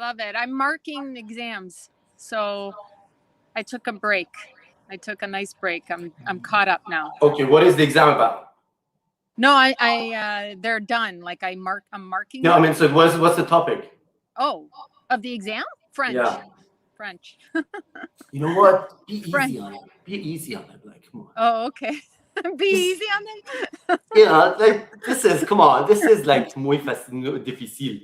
love it. I'm marking exams, so I took a break. I took a nice break. I'm caught up now. Okay, what is the exam about? No, they're done. Like I'm marking. No, I mean, so what's the topic? Oh, of the exam? French. Yeah. French. You know what? Be French. easy on it. Be easy on it. Like, come on. Oh, okay. Be easy on them. Yeah, like come on. This is like muy difficile.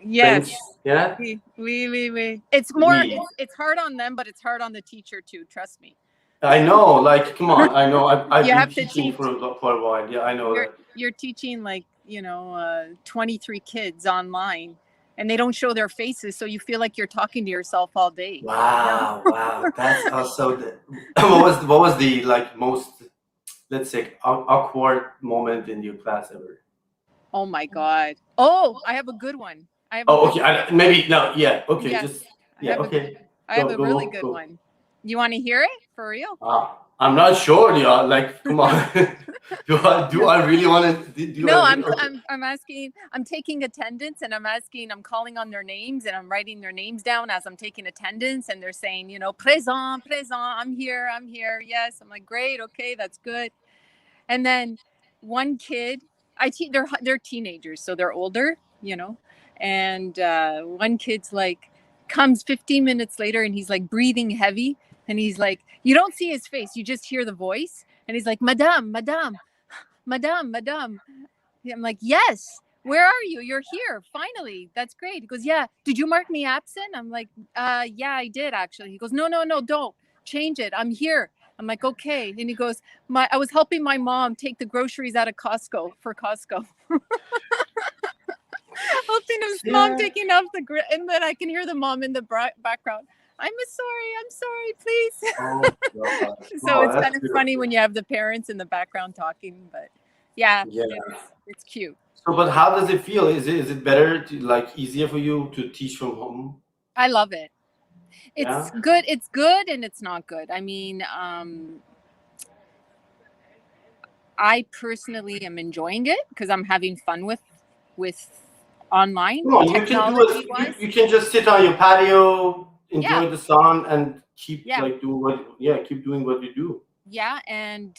Yes. French, yeah. Oui. It's more. Oui. It's hard on them, but it's hard on the teacher too. Trust me. I know. Like, come on. I know. I've You been have to teaching teach. for a while. Yeah, I know. You're teaching like 23 kids online, and they don't show their faces, so you feel like you're talking to yourself all day. Wow, wow. That's also what was the like most, let's say, awkward moment in your class ever? Oh my God. Oh, I have a good one. Okay. Maybe no. Yeah. Okay. Yeah. Just yeah. Okay. I have a really good one. You want to hear it for real? I'm not sure. Yeah. Like, come on. do I really want to? No, I'm asking. I'm taking attendance, and I'm calling on their names, and I'm writing their names down as I'm taking attendance, and they're saying, présent, I'm here. Yes. I'm like, great. Okay, that's good. And then one kid, they're teenagers, so they're older, and one kid's like comes 15 minutes later, and he's like breathing heavy, and he's like, you don't see his face, you just hear the voice, and he's like, madame. I'm like, yes, where are you? You're here finally, that's great. He goes, yeah, did you mark me absent? I'm like, yeah, I did actually. He goes, no, don't change it, I'm here. I'm like, okay. And he goes, I was helping my mom take the groceries out of Costco. Helping his mom taking off and then I can hear the mom in the backgroround. I'm sorry, please. Oh, so it's kind of funny when you have the parents in the background talking, but yeah. It's cute. So, but how does it feel? Is it better easier for you to teach from home? I love it. It's good. It's good and it's not good. I mean, I personally am enjoying it because I'm having fun with online. Come on, you can do it. You can just sit on your patio, enjoy the sun, and keep keep doing what you do. Yeah, and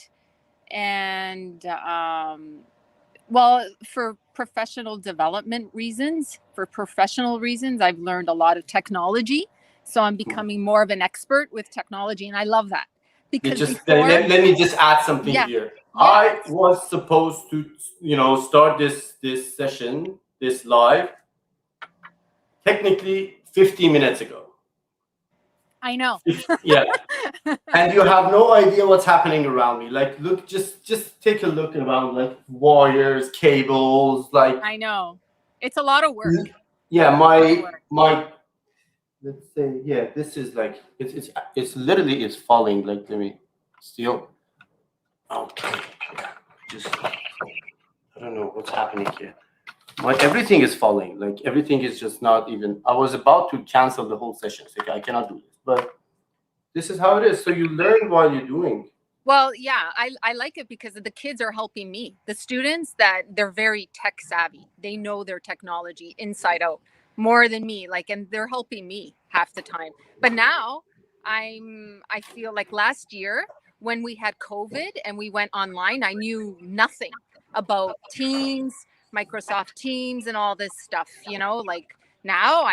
well, for professional development reasons, I've learned a lot of technology. So I'm becoming more of an expert with technology, and I love that. Because let me just add something here. I was supposed to, start this session, this live, technically 15 minutes ago. I know. Yeah. And you have no idea what's happening around me. Like, look, just take a look around, like wires, cables, like. I know. It's a lot of work. Yeah, my let's say, this is like it's literally falling. Like, let me still. Okay. I don't know what's happening here. Everything is falling. Like, everything is just not even. I was about to cancel the whole session. It's like, I cannot do this, but this is how it is. So you learn while you're doing. Well, yeah, I like it because the kids are helping me. The students, they're very tech savvy. They know their technology inside out more than me. And they're helping me half the time. But now I feel like last year when we had COVID and we went online, I knew nothing about Teams, Microsoft Teams, and all this stuff. Now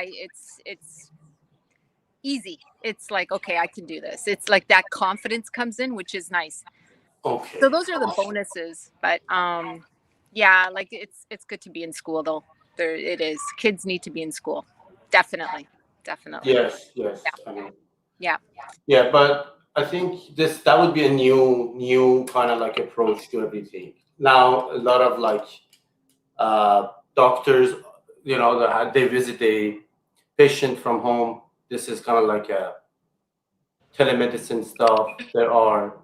it's easy. It's like, okay, I can do this. It's like that confidence comes in, which is nice. Okay. So those are the bonuses. But it's good to be in school though. It is. Kids need to be in school. Definitely. Yes. Yeah. I mean, yeah, but I think that would be a new kind of approach to everything. Now a lot of doctors, they visit a patient from home. This is kind of like a telemedicine stuff.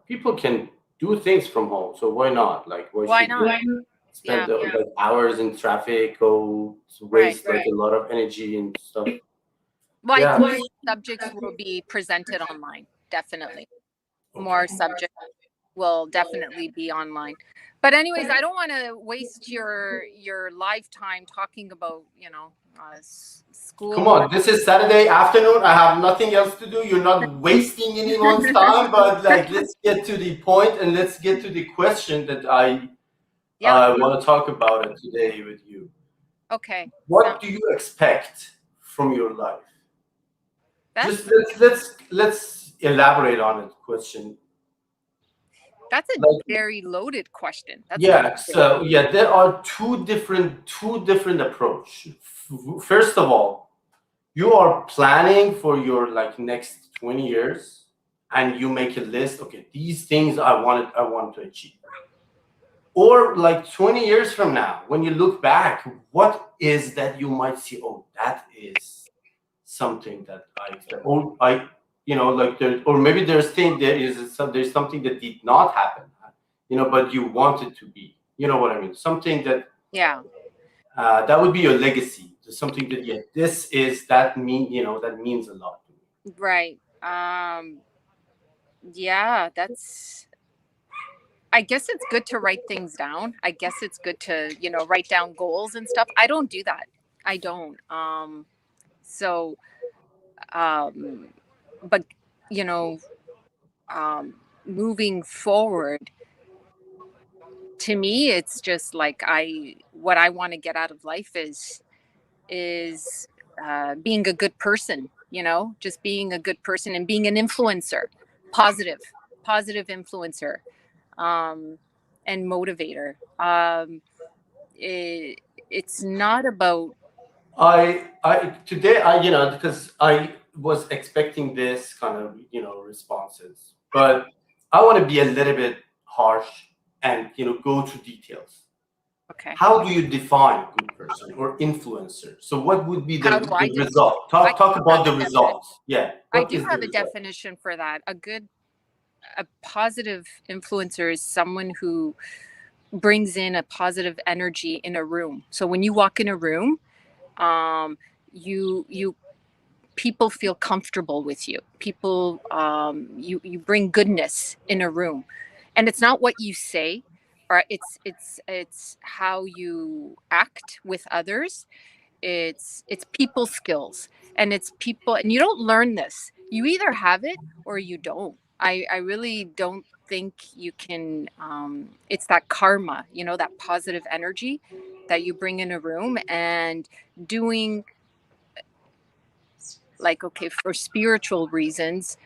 People can do things from home, so why not? Why not? Spend hours in traffic, waste a lot of energy and stuff. More subjects will be presented online, definitely. Okay. More subjects will definitely be online. But anyways, I don't want to waste your lifetime talking about, School. Come on, this is Saturday afternoon. I have nothing else to do. You're not wasting anyone's time, but like, let's get to the point and let's get to the question that I want to talk about it today with you. Okay. What do you expect from your life? That's, Just let's elaborate on it. Question. that's a very loaded question. So there are two different approach. First of all, you are planning for your like next 20 years, and you make a list. Okay, these things I want to achieve. Or like 20 years from now, when you look back, what is that you might see? Oh, that is something that I like there, or maybe there's something that did not happen, but you want it to be. You know what I mean? Something that that would be your legacy. Something that that means a lot to me. Right. That's. I guess it's good to write things down. I guess it's good to, write down goals and stuff. I don't do that. I don't. So, but, moving forward, to me, it's just like what I want to get out of life is being a good person, just being a good person and being an influencer, positive influencer. And motivator. It's not about. Today because I was expecting this kind of responses, but I want to be a little bit harsh and go to details. Okay. How do you define good person or influencer? So what would be the result? Talk about the results. Yeah. I do have a definition for that. A positive influencer is someone who brings in a positive energy in a room. So when you walk in a room, people feel comfortable with you. People, you bring goodness in a room, and it's not what you say, or it's how you act with others. It's people skills, and it's people, and you don't learn this. You either have it or you don't. I really don't think you can. It's that karma, that positive energy that you bring in a room, and doing, like, okay, for spiritual reasons,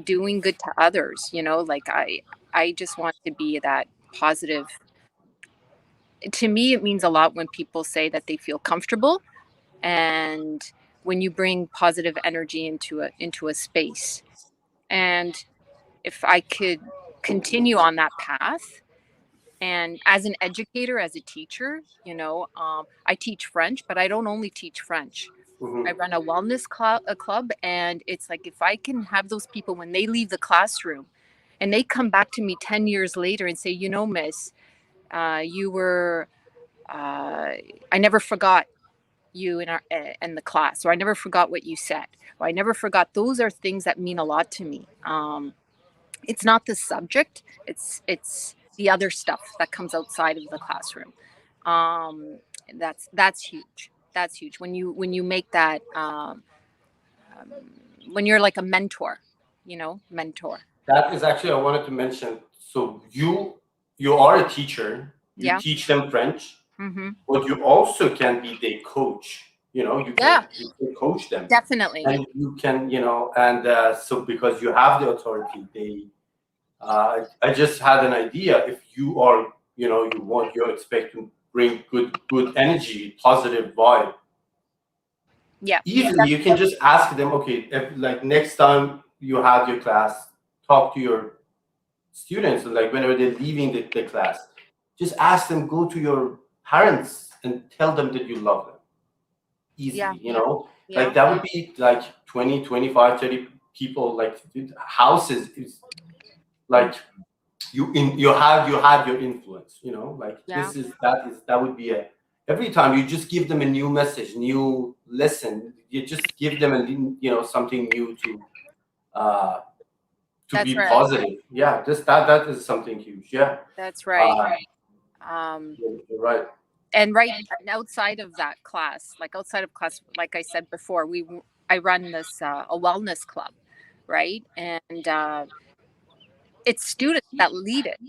doing good to others, like I just want to be that positive. To me, it means a lot when people say that they feel comfortable, and when you bring positive energy into a space. And if I could continue on that path, and as an educator, as a teacher, I teach French, but I don't only teach French. Mm-hmm. I run a wellness club, and it's like, if I can have those people, when they leave the classroom and they come back to me 10 years later and say, miss, you were, I never forgot you in the class, or I never forgot what you said, or I never forgot. Those are things that mean a lot to me. It's not the subject, it's the other stuff that comes outside of the classroom. That's huge. That's huge when you make that, when you're like a mentor. That is actually, I wanted to mention. So you are a teacher. You teach them French. Mm-hmm. But you also can be their coach. You can coach them. Definitely. And you can, and so because you have the authority, I just had an idea. If you are, you expect to bring good energy, positive vibe. Yeah. Easily, you can just ask them, okay, like next time you have your class, talk to your students, like whenever they're leaving the class, just ask them, go to your parents and tell them that you love them. Easily, like that would be like 20, 25, 30 people, like houses. Is like you have your influence, like that would be every time you just give them a new message, new lesson, you just give them something new to be right. Positive. Yeah, that is something huge. Yeah, that's right. You're right. and right outside of that class, outside of class, like I said before, I run this a wellness club, right? And it's students that lead it.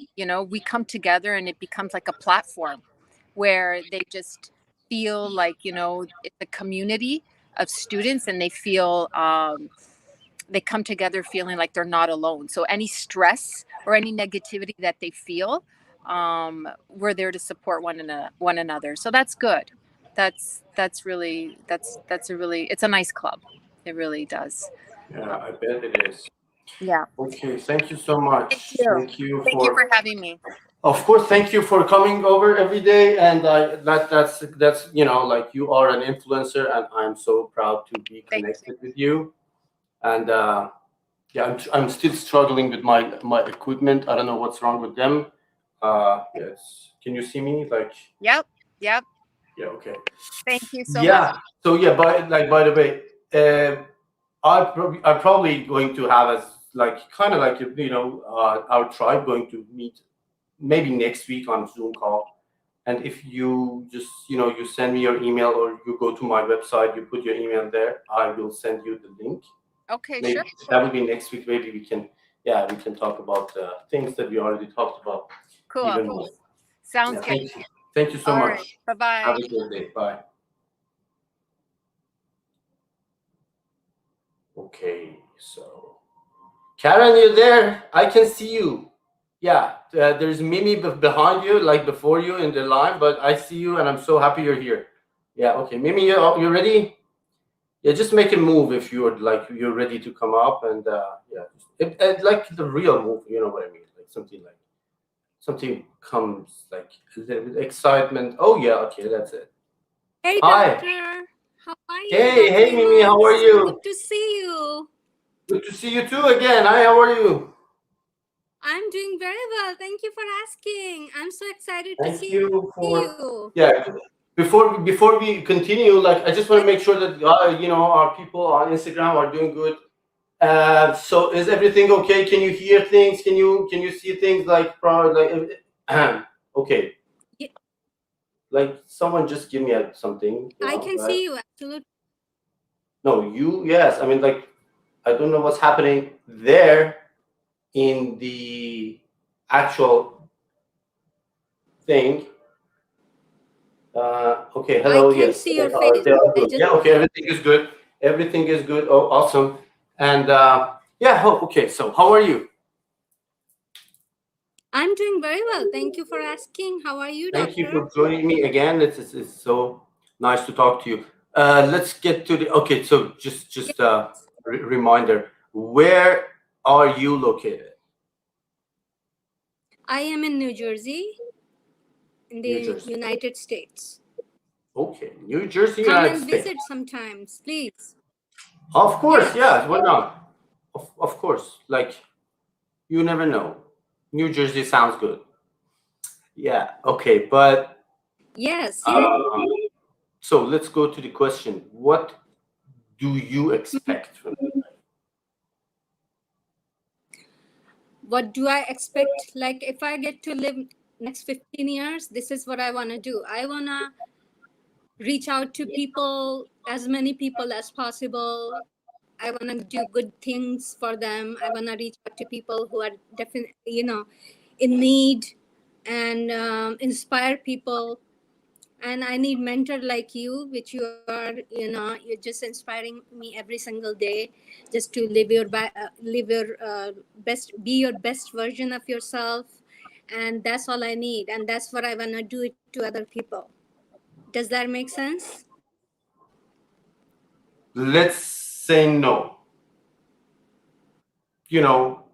We come together and it becomes like a platform where they just feel like it's a community of students, and they feel they come together feeling like they're not alone. So any stress or any negativity that they feel, we're there to support one another. So that's good. That's a really, it's a nice club. It really does. Yeah, I bet it is. Yeah. Okay, thank you so much. Thank you for having me. Of course, thank you for coming over every day, and that's like, you are an influencer, and I'm so proud to be connected with you. And yeah, I'm still struggling with my equipment. I don't know what's wrong with them. Yes, can you see me? Like. Yep. Yeah. Okay. Thank you so much. Yeah. So yeah, by the way, I'm probably going to have kind of like our tribe going to meet maybe next week on Zoom call. And if you just you send me your email, or you go to my website, you put your email there, I will send you the link. Okay, maybe, sure. That will be next week. Maybe we can talk about things that we already talked about. Cool. Sounds good. Thank you so much. Right. Bye-bye. Have a good day. Bye. Okay, so Karen, you there? I can see you. Yeah, there's Mimi behind you, like before you in the line, but I see you, and I'm so happy you're here. Yeah, okay, Mimi, you ready? Yeah, just make a move if you're ready to come up, and like the real move, you know what I mean? Something comes like a little bit excitement. Oh yeah, okay, that's it. Hey, Hi. Doctor. How are you? Hey, Mimi, how are you? Good to see you. Good to see you too again. Hi, how are you? I'm doing very well. Thank you for asking. I'm so excited to see you. you. Yeah. Before we continue, I just want to make sure that our people on Instagram are doing good. So is everything okay? Can you hear things? Can you see things okay? Yeah. Like someone just give me something. I can see you, absolutely. No, yes. I mean, I don't know what's happening there in the actual thing. Okay, hello. I can see your face. Yeah, okay, everything is good. Everything is good. Oh, awesome. And okay. So how are you? I'm doing very well. Thank you for asking. How are you, Doctor? Thank you for joining me again. It's so nice to talk to you. Let's get to the. Okay, so just reminder. Where are you located? I am in New Jersey, in the United States. Okay, New Jersey, Come United and States. visit sometimes, please. Of course, yeah. Why not? Of course. You never know. New Jersey sounds good. Yeah. Okay, but yes. So let's go to the question. What do you expect from me? What do I expect? Like, if I get to live next 15 years, this is what I want to do. I want to reach out to people, as many people as possible. I want to do good things for them. I want to reach out to people who are definitely, in need, and inspire people. And I need mentor like you, which you are, you're just inspiring me every single day, just to live your best, be your best version of yourself. And that's all I need. And that's what I want to do it to other people. Does that make sense? Let's say no. No.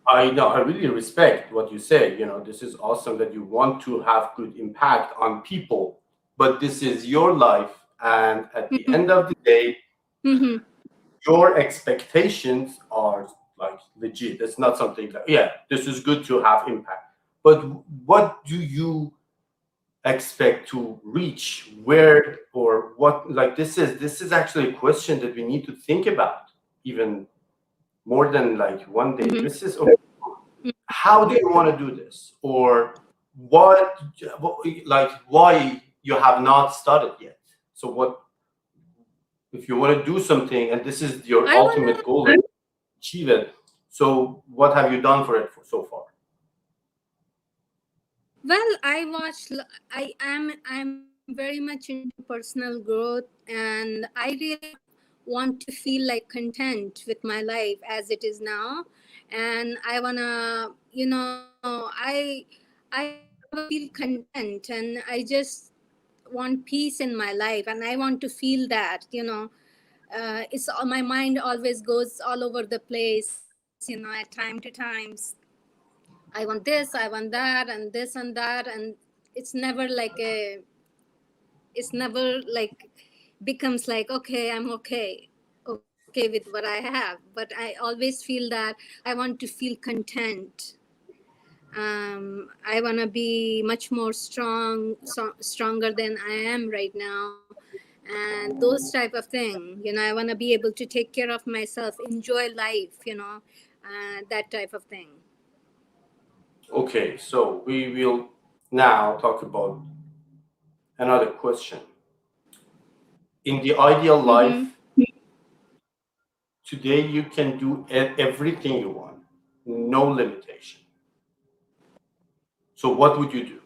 I know, I really respect what you say. This is awesome that you want to have good impact on people, but this is your life, and at the end of the day, your expectations are legit. It's not something this is good to have impact, but what do you expect to reach? Where or what? This is actually a question that we need to think about, even more than one day. This is, how do you want to do this? Or why you have not started yet? So what if you want to do something and this is your I ultimate goal, achieve it? So what have you done for it so far? Well, I'm very much into personal growth, and I really want to feel like content with my life as it is now. And I wanna, I feel content, and I just want peace in my life, and I want to feel that, it's my mind always goes all over the place, at time to times. I want this, I want that, and this and that, and it's never like it's never like becomes like, okay, I'm okay with what I have. But I always feel that I want to feel content. I want to be much more stronger than I am right now, and those type of thing. I want to be able to take care of myself, enjoy life, that type of thing. Okay, so we will now talk about another question. In the ideal life, today you can do everything you want, no limitation. So what would you do?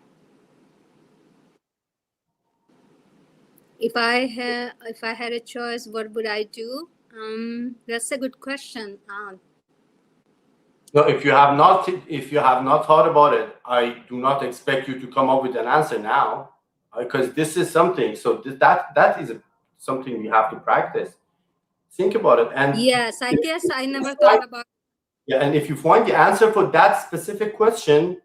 If I had a choice, what would I do? That's a good question. No, if you have not thought about it, I do not expect you to come up with an answer now, because this is something. So that is something we have to practice. Think about it, and yes, I guess I never thought about. Yeah, and if you find the answer for that specific question,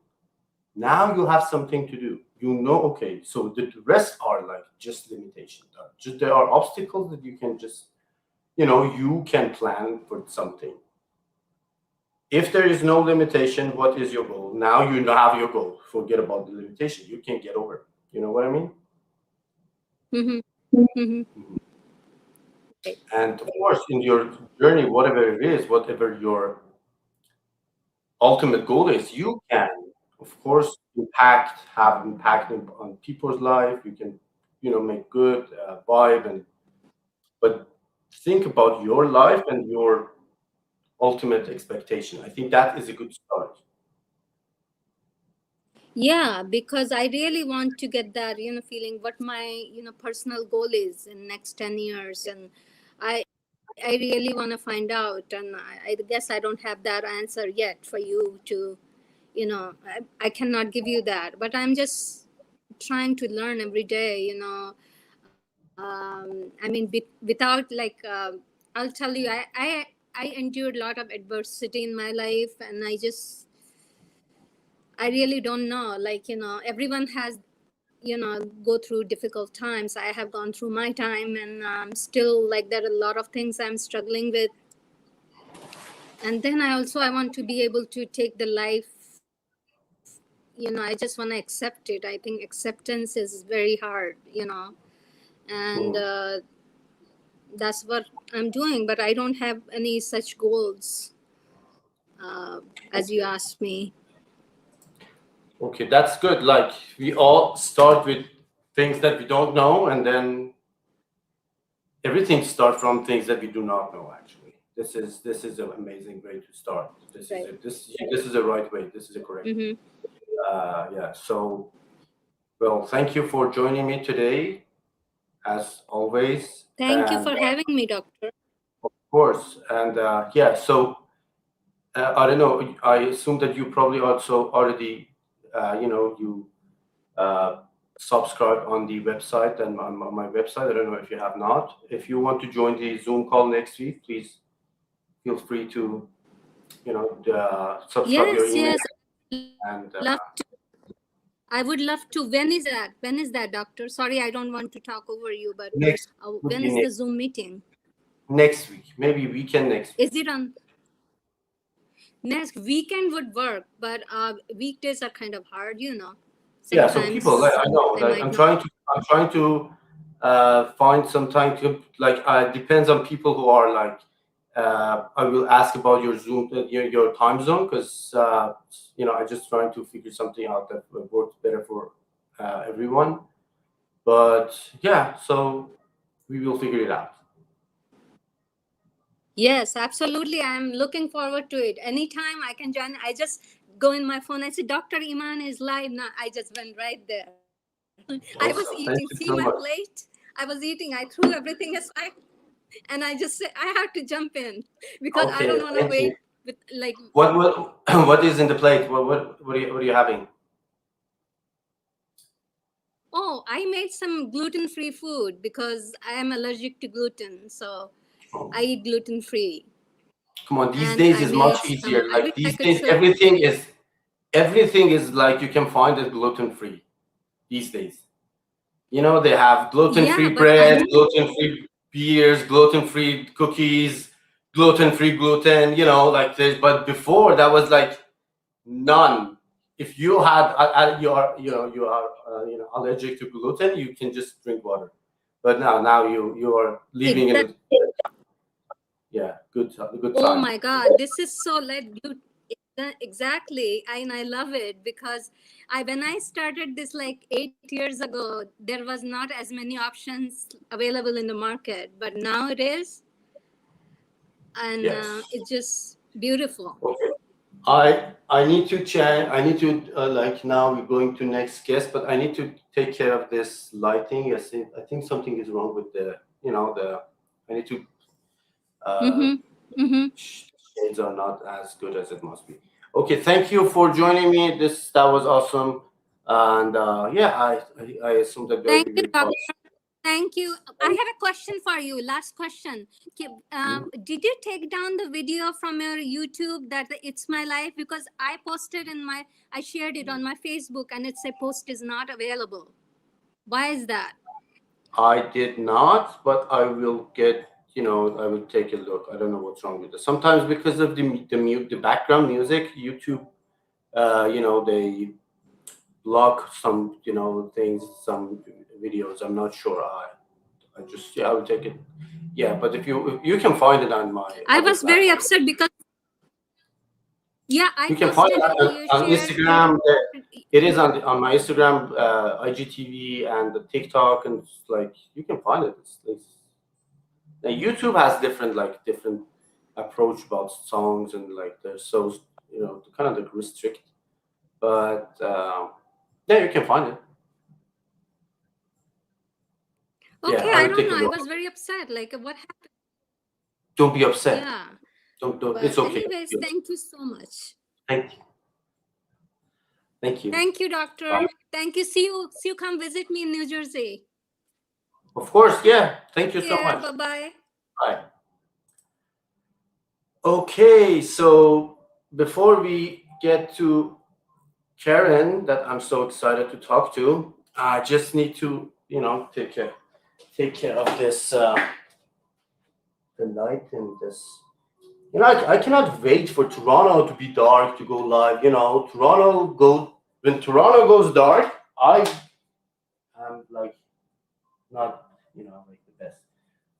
now you have something to do. Okay, so the rest are like just limitations. Just there are obstacles that you can just, you can plan for something. If there is no limitation, what is your goal? Now you have your goal. Forget about the limitation. You can get over it. You know what I mean? And of course, in your journey, whatever it is, whatever your ultimate goal is, you can, of course, have impact on people's life. You can, make good vibe, but think about your life and your ultimate expectation. I think that is a good start. Yeah, because I really want to get that, feeling what my, personal goal is in next 10 years. And I really want to find out. And I guess I don't have that answer yet for you to, I cannot give you that. But I'm just trying to learn every day, I mean, without like, I'll tell you, I endured a lot of adversity in my life, and I really don't know. Like, everyone has, go through difficult times. I have gone through my time, and still like there are a lot of things I'm struggling with. And then I want to be able to take the life, I just want to accept it. I think acceptance is very hard, and that's what I'm doing. But I don't have any such goals, as you asked me. Okay, that's good. Like, we all start with things that we don't know, and then everything starts from things that we do not know. Actually, this is an amazing way to start. This is the right way. This is a correct. Yeah. So, well, thank you for joining me today, as always. Thank you for having me, doctor. Of course, and yeah. So I don't know. I assume that you probably also already, you subscribe on the website and on my website. I don't know if you have not. If you want to join the Zoom call next week, please feel free to, subscribe your email. Yes. And love to. I would love to. When is that, doctor? Sorry, I don't want to talk over you, but when is the Zoom meeting? Next week, maybe weekend next week. Is it on? Next weekend would work, but weekdays are kind of hard, Sometimes yeah, so people, I know, like, I'm trying to find some time to, like, depends on people who are like I will ask about your Zoom, your time zone, because I'm just trying to figure something out that works better for everyone. But yeah, so we will figure it out. Yes, absolutely. I'm looking forward to it. Anytime I can join, I just go in my phone. I say, Dr. Iman is live now. I just went right there. I was Awesome. eating, Thank you see so my much. plate. I was eating. I threw everything aside, and I just said, I have to jump in because I Okay, don't want to thank you. wait. With like, What is in the plate? What are you having? oh, I made some gluten-free food because I am allergic to gluten, so Oh, I eat gluten-free. come on, these And days I is made much some. easier. I Like wish I these could days, show. everything is like you can find it gluten free these days. They have gluten Yeah, free but I bread, know. gluten free beers, gluten free cookies, gluten free gluten. Like this. But before that was like none. If you had you are allergic to gluten, you can just drink water. But now you are living in Exactly. a good Oh time. my God, this is so like exactly, and I love it because when I started this like 8 years ago, there was not as many options available in the market, but now it is, and Yes. it's just beautiful. Okay. I need to change. I need to like now we're going to next guest, but I need to take care of this lighting. Yes, I think something is wrong with the. I need to. Uh, Mm-hmm. Mm-hmm. Shades are not as good as it must be. Okay, thank you for joining me. That was awesome, and yeah, I assume that Thank we you, will Doctor. talk. Thank you. I have a question for you. Last question. Did you take down the video from your YouTube that it's my life? Because I shared it on my Facebook and it said post is not available. Why is that? I did not, but I will get. I will take a look. I don't know what's wrong with it. Sometimes because of the background music, YouTube, they block some, things, some videos. I'm not sure. I will take it. Yeah, but if you can find it on my I other was very platform. upset because I You can find posted it it. You on shared your. Instagram. It is on my Instagram, IGTV, and the TikTok, and it's like you can find it. Now YouTube has different approach about songs, and like they're so kind of like restrict. But yeah, you can find it. Yeah, Okay, I I will don't take a know. I look. was very upset. Like what happened? Don't be upset. Yeah. Don't. But It's okay. anyways, thank you so much. Thank you. Thank you. Thank you, doctor. Bye. Thank you. See you. See you. Come visit me in New Jersey. Of course. Yeah. Thank you so Yeah. much. Bye bye. Bye. Okay, so before we get to Karen, that I'm so excited to talk to, I just need to, take care of this, the light and this. I cannot wait for Toronto to be dark to go live. When Toronto goes dark, I am like not, like the best.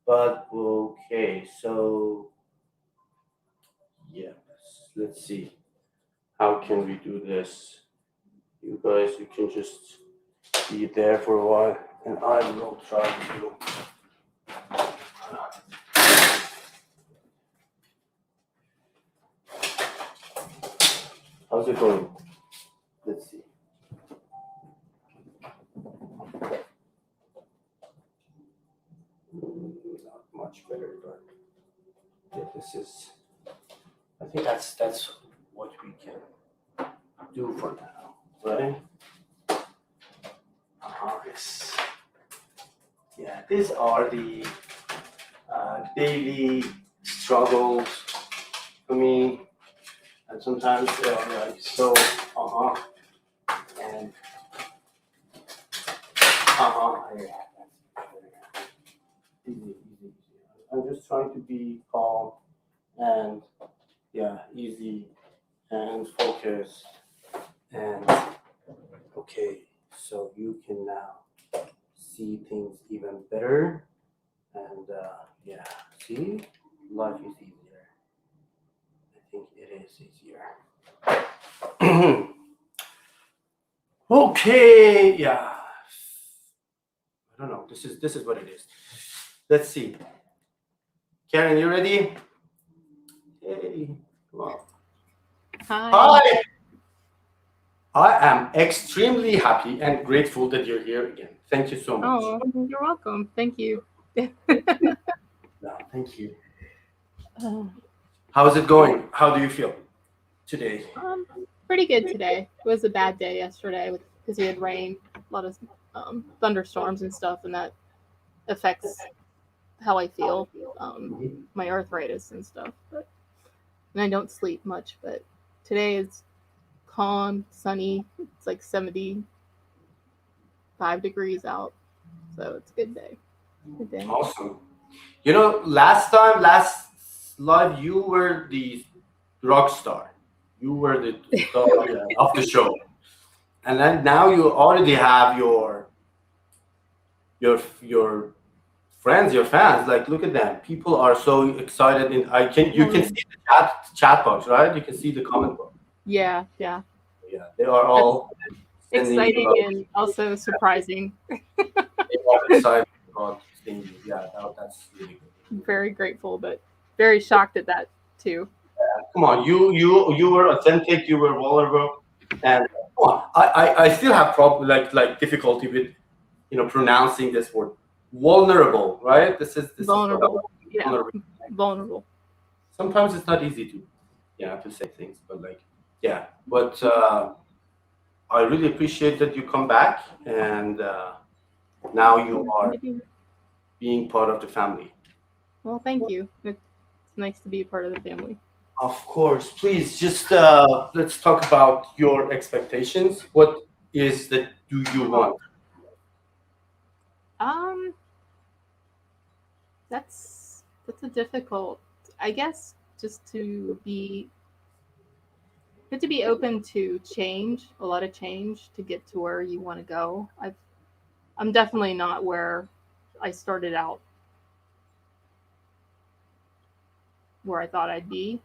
But okay, so yeah, let's see. How can we do this? You guys, you can just be there for a while, and I will try to. How's it going? Let's see. Not much better, but yeah, this is. I think that's what we can do for now, right? Yes. Yeah, these are the daily struggles for me, and sometimes they are like so. And yeah. Easy. I'm just trying to be calm and yeah, easy and focused. And okay, so you can now see things even better. And yeah, see, life is easier. think it is easier. Okay, yeah. I don't know. This is what it is. Let's see. Karen, you ready? Hey, come on. Hi. Hi. I am extremely happy and grateful that you're here again. Thank you so much. Oh, you're welcome. Thank you. Yeah, thank you. Uh, How's it going? How do you feel today? Pretty good today. It was a bad day yesterday because we had rain, a lot of thunderstorms and stuff, and that affects how I feel, my arthritis and stuff. And I don't sleep much, but today is calm, sunny. It's like 75 degrees out, so it's a good day. Good day. Awesome. You know, last live, you were the rock star. You were the star of the show, and then now you already have your friends, your fans. Like, look at them. People are so excited. You can see the chat box, right? You can see the comment box. Yeah. Yeah, they are all Exciting and also surprising. They are excited about seeing you. Yeah, that's really good. I'm very grateful, but very shocked at that too. Come on, you were authentic, you were vulnerable, and come on, I still have like difficulty with pronouncing this word vulnerable, right? This Vulnerable. is vulnerable. Vulnerable. Sometimes it's not easy to say things, but I really appreciate that you come back, and now you are being part of the family. Well, thank you. It's nice to be a part of the family. Of course. Please, just let's talk about your expectations. What is that do you want? That's a difficult, I guess, just to be open to change, a lot of change to get to where you want to go. I'm definitely not where I started out, where I thought I'd be.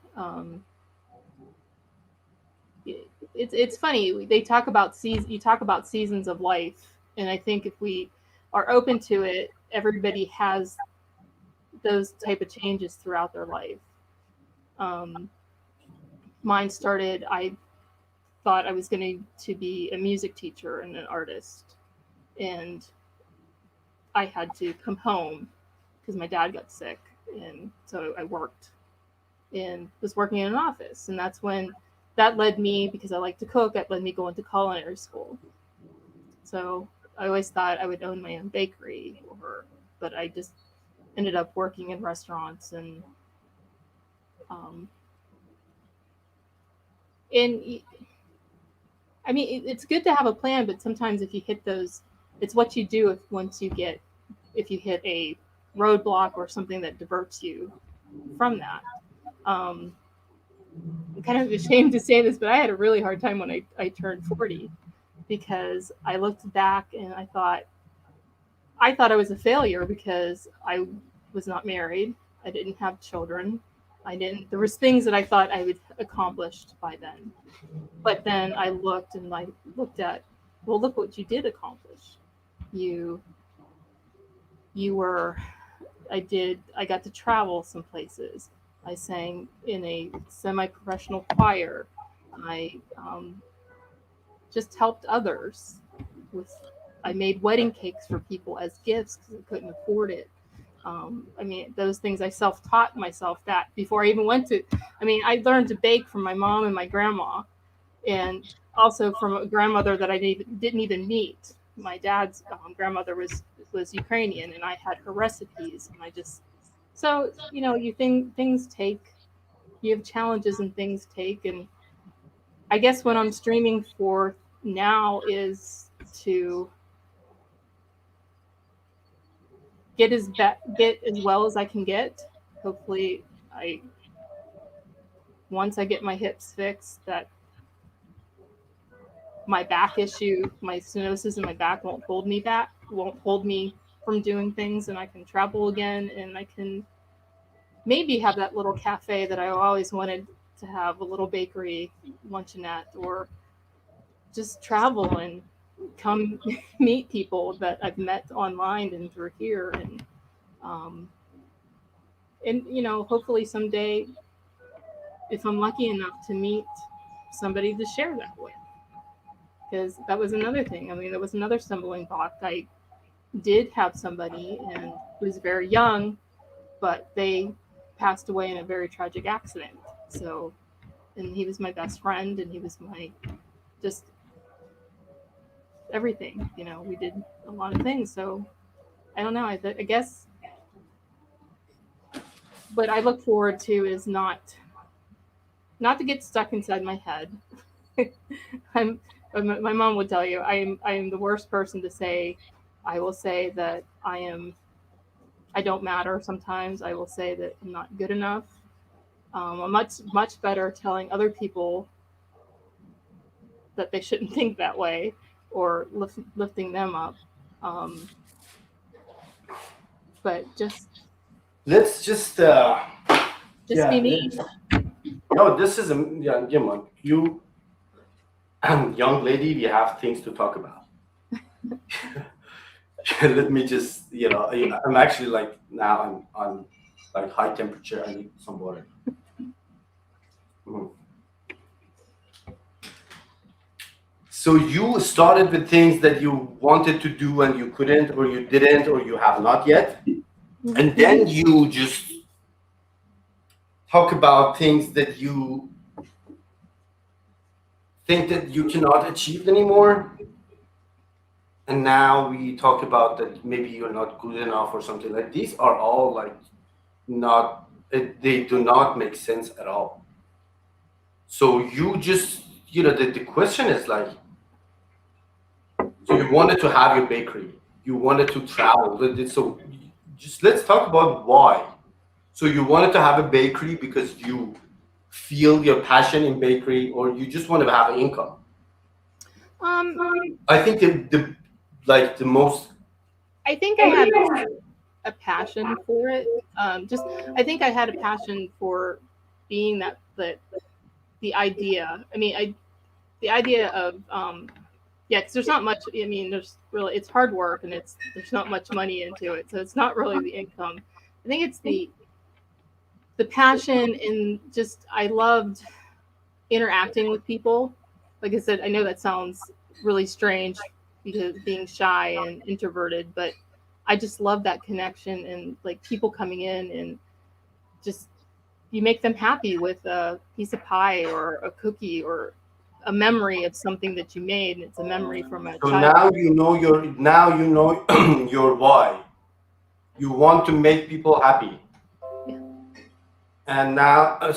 It's funny. They talk about you talk about seasons of life, and I think if we are open to it, everybody has those type of changes throughout their life. Mine started. I thought I was going to be a music teacher and an artist, and I had to come home because my dad got sick, and so I worked and was working in an office, and that's when that led me, because I like to cook, that led me going to culinary school. So I always thought I would own my own bakery, but I just ended up working in restaurants, and I mean, it's good to have a plan, but sometimes if you hit those, it's what you do if you hit a roadblock or something that diverts you from that. I'm kind of ashamed to say this, but I had a really hard time when I turned 40, because I looked back and I thought I was a failure because I was not married. I didn't have children. There was things that I thought I would accomplished by then. But then I looked at, well, look what you did accomplish. I got to travel some places. I sang in a semi-professional choir. I just helped others I made wedding cakes for people as gifts because I couldn't afford it. I mean, those things I self-taught myself that before I even I learned to bake from my mom and my grandma, and also from a grandmother that I didn't even meet. My dad's grandmother was Ukrainian, and I had her recipes, and you have challenges and things take. And I guess what I'm streaming for now is to get as well as I can get. Hopefully, once I get my hips fixed, that my back issue, my stenosis in my back won't hold me from doing things, and I can travel again, and I can maybe have that little cafe that I always wanted to have a little bakery luncheonette, or just travel and come meet people that I've met online and through here, and you know, hopefully someday, if I'm lucky enough to meet somebody to share that with, because that was another thing. I mean, that was another stumbling block. I did have somebody, and was very young, but they passed away in a very tragic accident. So, and he was my best friend, and he was my just everything. You know, we did a lot of things. So, I don't know. I guess what I look forward to is not to get stuck inside my head. My mom would tell you I am the worst person to say. I will say that I don't matter sometimes. I will say that I'm not good enough. I'm much better telling other people that they shouldn't think that way, or lifting them up. But Let's just yeah, be me. no, this is Jimon, you young lady, we have things to talk about. Let me just, you know, I'm actually like, now I'm on like high temperature. I need some water. Mhm. So you started with things that you wanted to do and you couldn't, or you didn't, or you have not yet. And then you just talk about things that you think that you cannot achieve anymore. And now we talk about that maybe you're not good enough or something. Like, these are all like they do not make sense at all. So you just, you know, the question is like, so you wanted to have your bakery, you wanted to travel. So just let's talk about why. So you wanted to have a bakery because you feel your passion in bakery, or you just want to have an income? I think the most. I think I had a passion for it. I think I had a passion for being the idea. I mean, the idea of yeah, because there's not much. I mean, it's hard work, and there's not much money into it, so it's not really the income. I think it's the passion, and just I loved interacting with people. Like I said, I know that sounds really strange because being shy and introverted, but I just love that connection, and like people coming in, and just you make them happy with a piece of pie or a cookie or a memory of something that you made, and it's a memory from a So child. now you know your why. You want to make people happy. Yeah. And now, I'm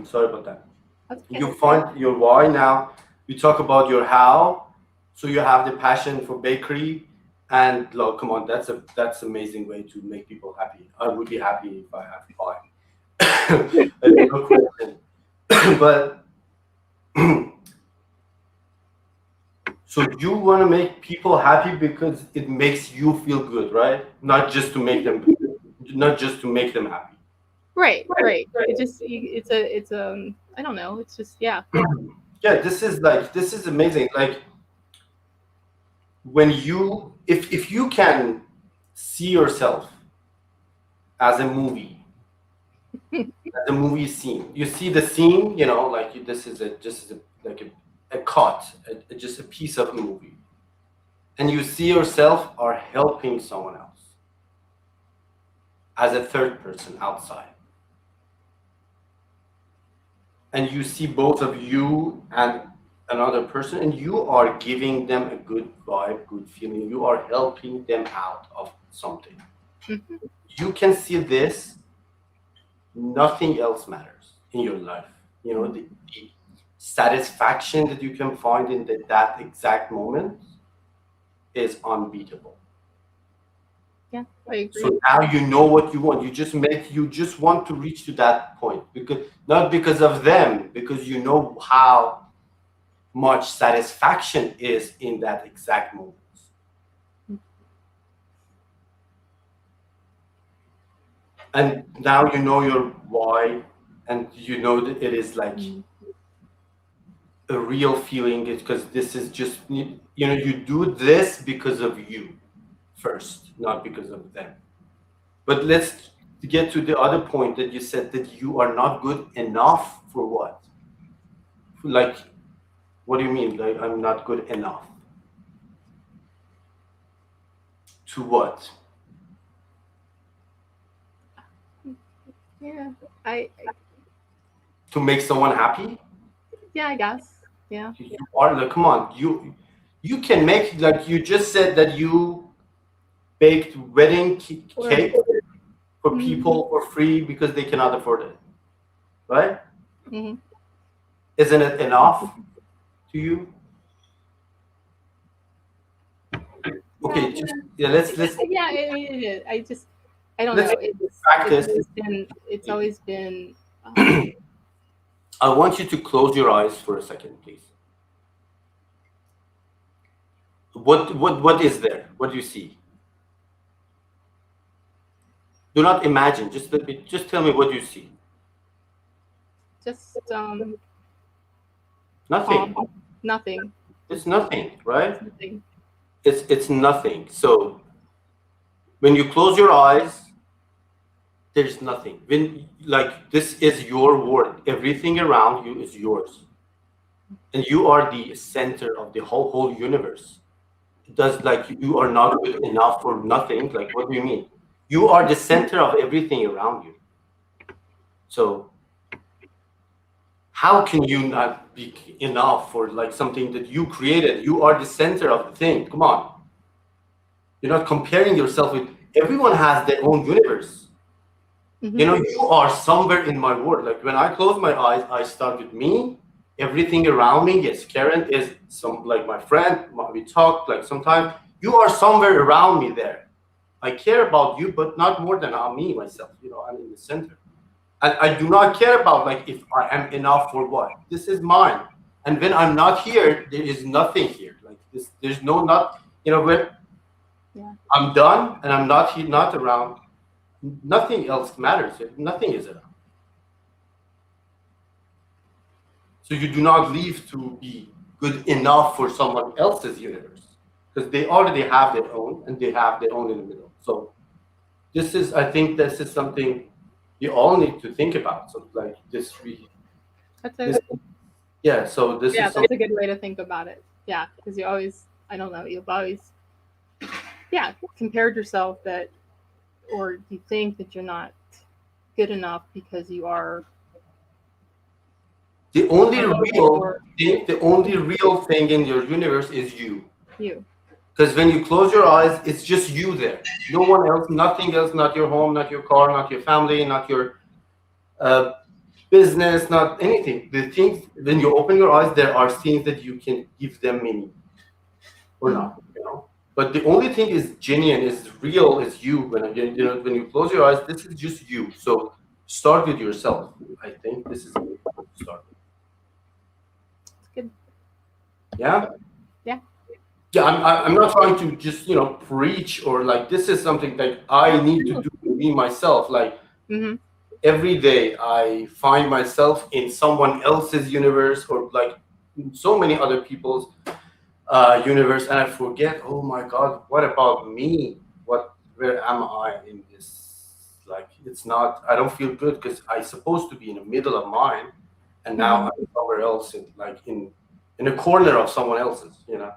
sorry about that. Okay. You find your why now. You talk about your how. So you have the passion for bakery, and look, come on, that's amazing way to make people happy. I would be happy if I have pie. That's no question. But so you want to make people happy because it makes you feel good, right? Not just to make them happy. Right. It's I don't know. It's just, yeah. Yeah, this is amazing. Like, when you if you can see yourself as a movie, as a movie scene, you see the scene, you know, like this is like a cut, just a piece of a movie, and you see yourself are helping someone else as a third person outside, and you see both of you and another person, and you are giving them a good vibe, good feeling. You are helping them out of something. Mm-hmm. You can see this. Nothing else matters in your life. You know, the satisfaction that you can find in that exact moment is unbeatable. Yeah, I agree. So now you know what you want. You just want to reach to that point, not because of them, because you know how much satisfaction is in that exact moment. And now you know your why, and you know that it is like a real feeling, because this is just, you know, you do this because of you first, not because of them. But let's get to the other point that you said, that you are not good enough for what? Like, what do you mean? Like, I'm not good enough to what? Yeah, I To make someone happy? yeah, I guess. Yeah. You are like, come on, you can make, like you just said that you baked wedding cake for people for free because they cannot afford it, right? Mm-hmm. Isn't it enough to you? Okay, let's Yeah, it is. I don't Let's know. practice. It's always been. I want you to close your eyes for a second, please. What is there? What do you see? Do not imagine. Just tell me what you see. Just Nothing. nothing. It's nothing, right? Nothing. It's nothing. So when you close your eyes, there's nothing. When, like, this is your world. Everything around you is yours, and you are the center of the whole universe. Does, like, you are not good enough for nothing? Like, what do you mean? You are the center of everything around you. So how can you not be enough for, like, something that you created? You are the center of the thing. Come on. You're not comparing yourself with, everyone has their own universe. Mm-hmm. You know, you are somewhere in my world. Like, when I close my eyes, I start with me. Everything around me, yes, Karen is like my friend. We talk, like, sometimes. You are somewhere around me there. I care about you, but not more than me, myself. You know, I'm in the center. And I do not care about, like, if I am enough for what. This is mine. And when I'm not here, there is nothing here. Like, this, there's no, not, you know, when I'm done and I'm not here, not around, nothing else matters. Nothing is around. So you do not leave to be good enough for someone else's universe, because they already have their own, and they have their own in the middle. So this is, I think this is something you all need to think about. So, like, this, yeah. So this is that's a good way to think about it. Yeah, because you always, I don't know, you've always, compared yourself that, or you think that you're not good enough because you are. The only real thing in your universe is you. You. Because when you close your eyes, it's just you there. No one else, nothing else, not your home, not your car, not your family, not your business, not anything. The things, when you open your eyes, there are things that you can give them meaning or not, you know. But the only thing is genuine, is real, is you. When you close your eyes, this is just you. So start with yourself. I think this is a good point to start with. Good. Yeah. Yeah, I'm not trying to just, you know, preach, or like, this is something that I need to do to me myself. Like, every day I find myself in someone else's universe, or like so many other people's universe, and I forget, oh my God, what about me? Where am I in this? Like, it's not, I don't feel good, because I'm supposed to be in the middle of mine, and now I'm somewhere else, in a corner of someone else's, you know.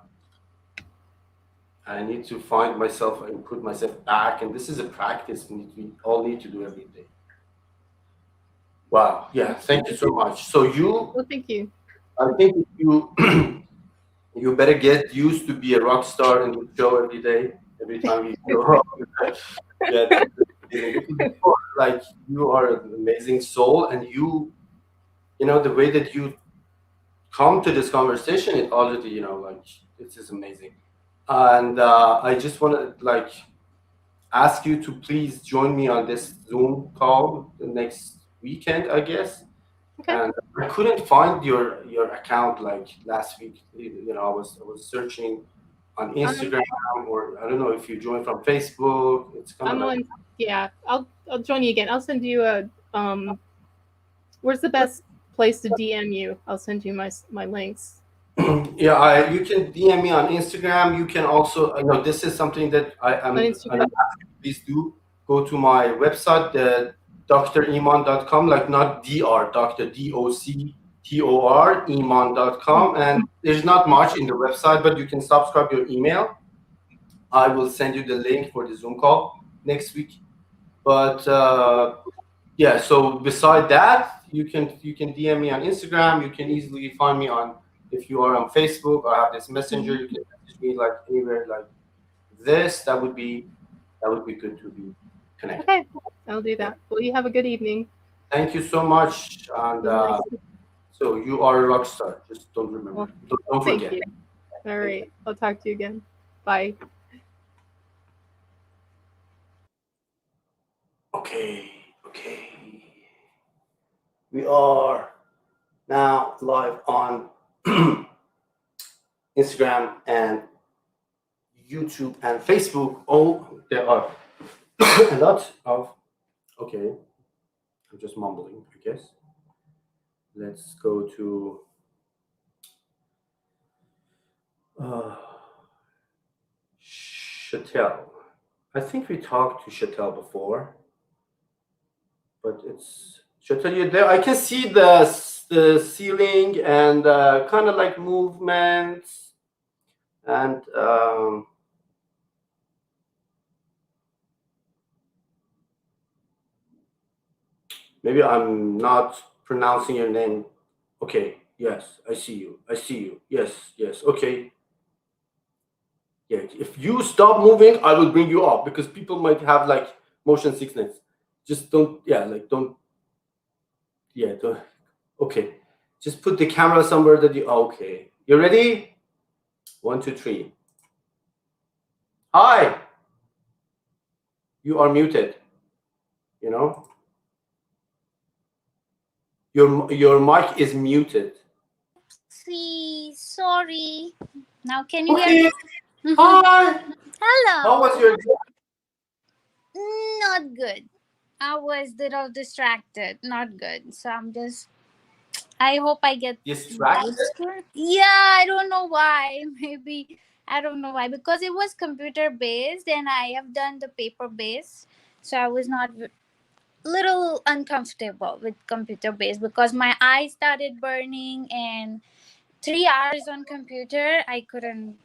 I need to find myself and put myself back, and this is a practice we all need to do every day. Wow. Yeah. Thank you so much. So Well, thank you. I think you you better get used to be a rock star in the show every day. Every time you go up, like, you are an amazing soul, and you know, the way that you come to this conversation, it already, you know, like, this is amazing. And I just want to, like, ask you to please join me on this Zoom call the next weekend, I guess. Okay. And I couldn't find your account, like, last week. You know, I was searching on Instagram, or I don't know if you joined from Facebook. It's kind of like, I'll join you again. I'll send you a Where's the best place to DM you? I'll send you my links. Yeah, you can DM me on Instagram. You can also, I know this is something that I'm On Instagram? please do go to my website, the driman.com, like not Dr. DOCTOR, iman.com. And there's not much in the website, but you can subscribe your email. I will send you the link for the Zoom call next week. But yeah, so beside that, you can DM me on Instagram. You can easily find me on, if you are on Facebook, I have this messenger. You can message me like anywhere like this. That would be good to be connected. Okay, I'll do that. Well, you have a good evening. Thank you so much. And so you are a rock star. Just don't remember. Well, don't thank forget. you. All right, I'll talk to you again. Bye. Okay. We are now live on Instagram and YouTube and Facebook. Oh, there are a lot of. Okay, I'm just mumbling, I guess. Let's go to Chatel. I think we talked to Chatel before, but it's Chatel. You there? I can see the ceiling and kind of like movements and. Maybe I'm not pronouncing your name. Okay, yes, I see you. Yes, okay. Yeah, if you stop moving, I will bring you up because people might have like motion sickness. Just don't, don't. Okay, just put the camera somewhere that you, okay. You ready? 1, 2, 3. Hi. You are muted, you know? Your mic is muted. See, sorry. Now can you Okay. hear me? Hi. Hello. How was your day? Not good. I was a little distracted. Not good. So I hope I get Distracted? Yeah, I don't know why. Maybe I don't know why. Because it was computer based and I have done the paper based. So I was not little uncomfortable with computer based because my eyes started burning and 3 hours on computer I couldn't,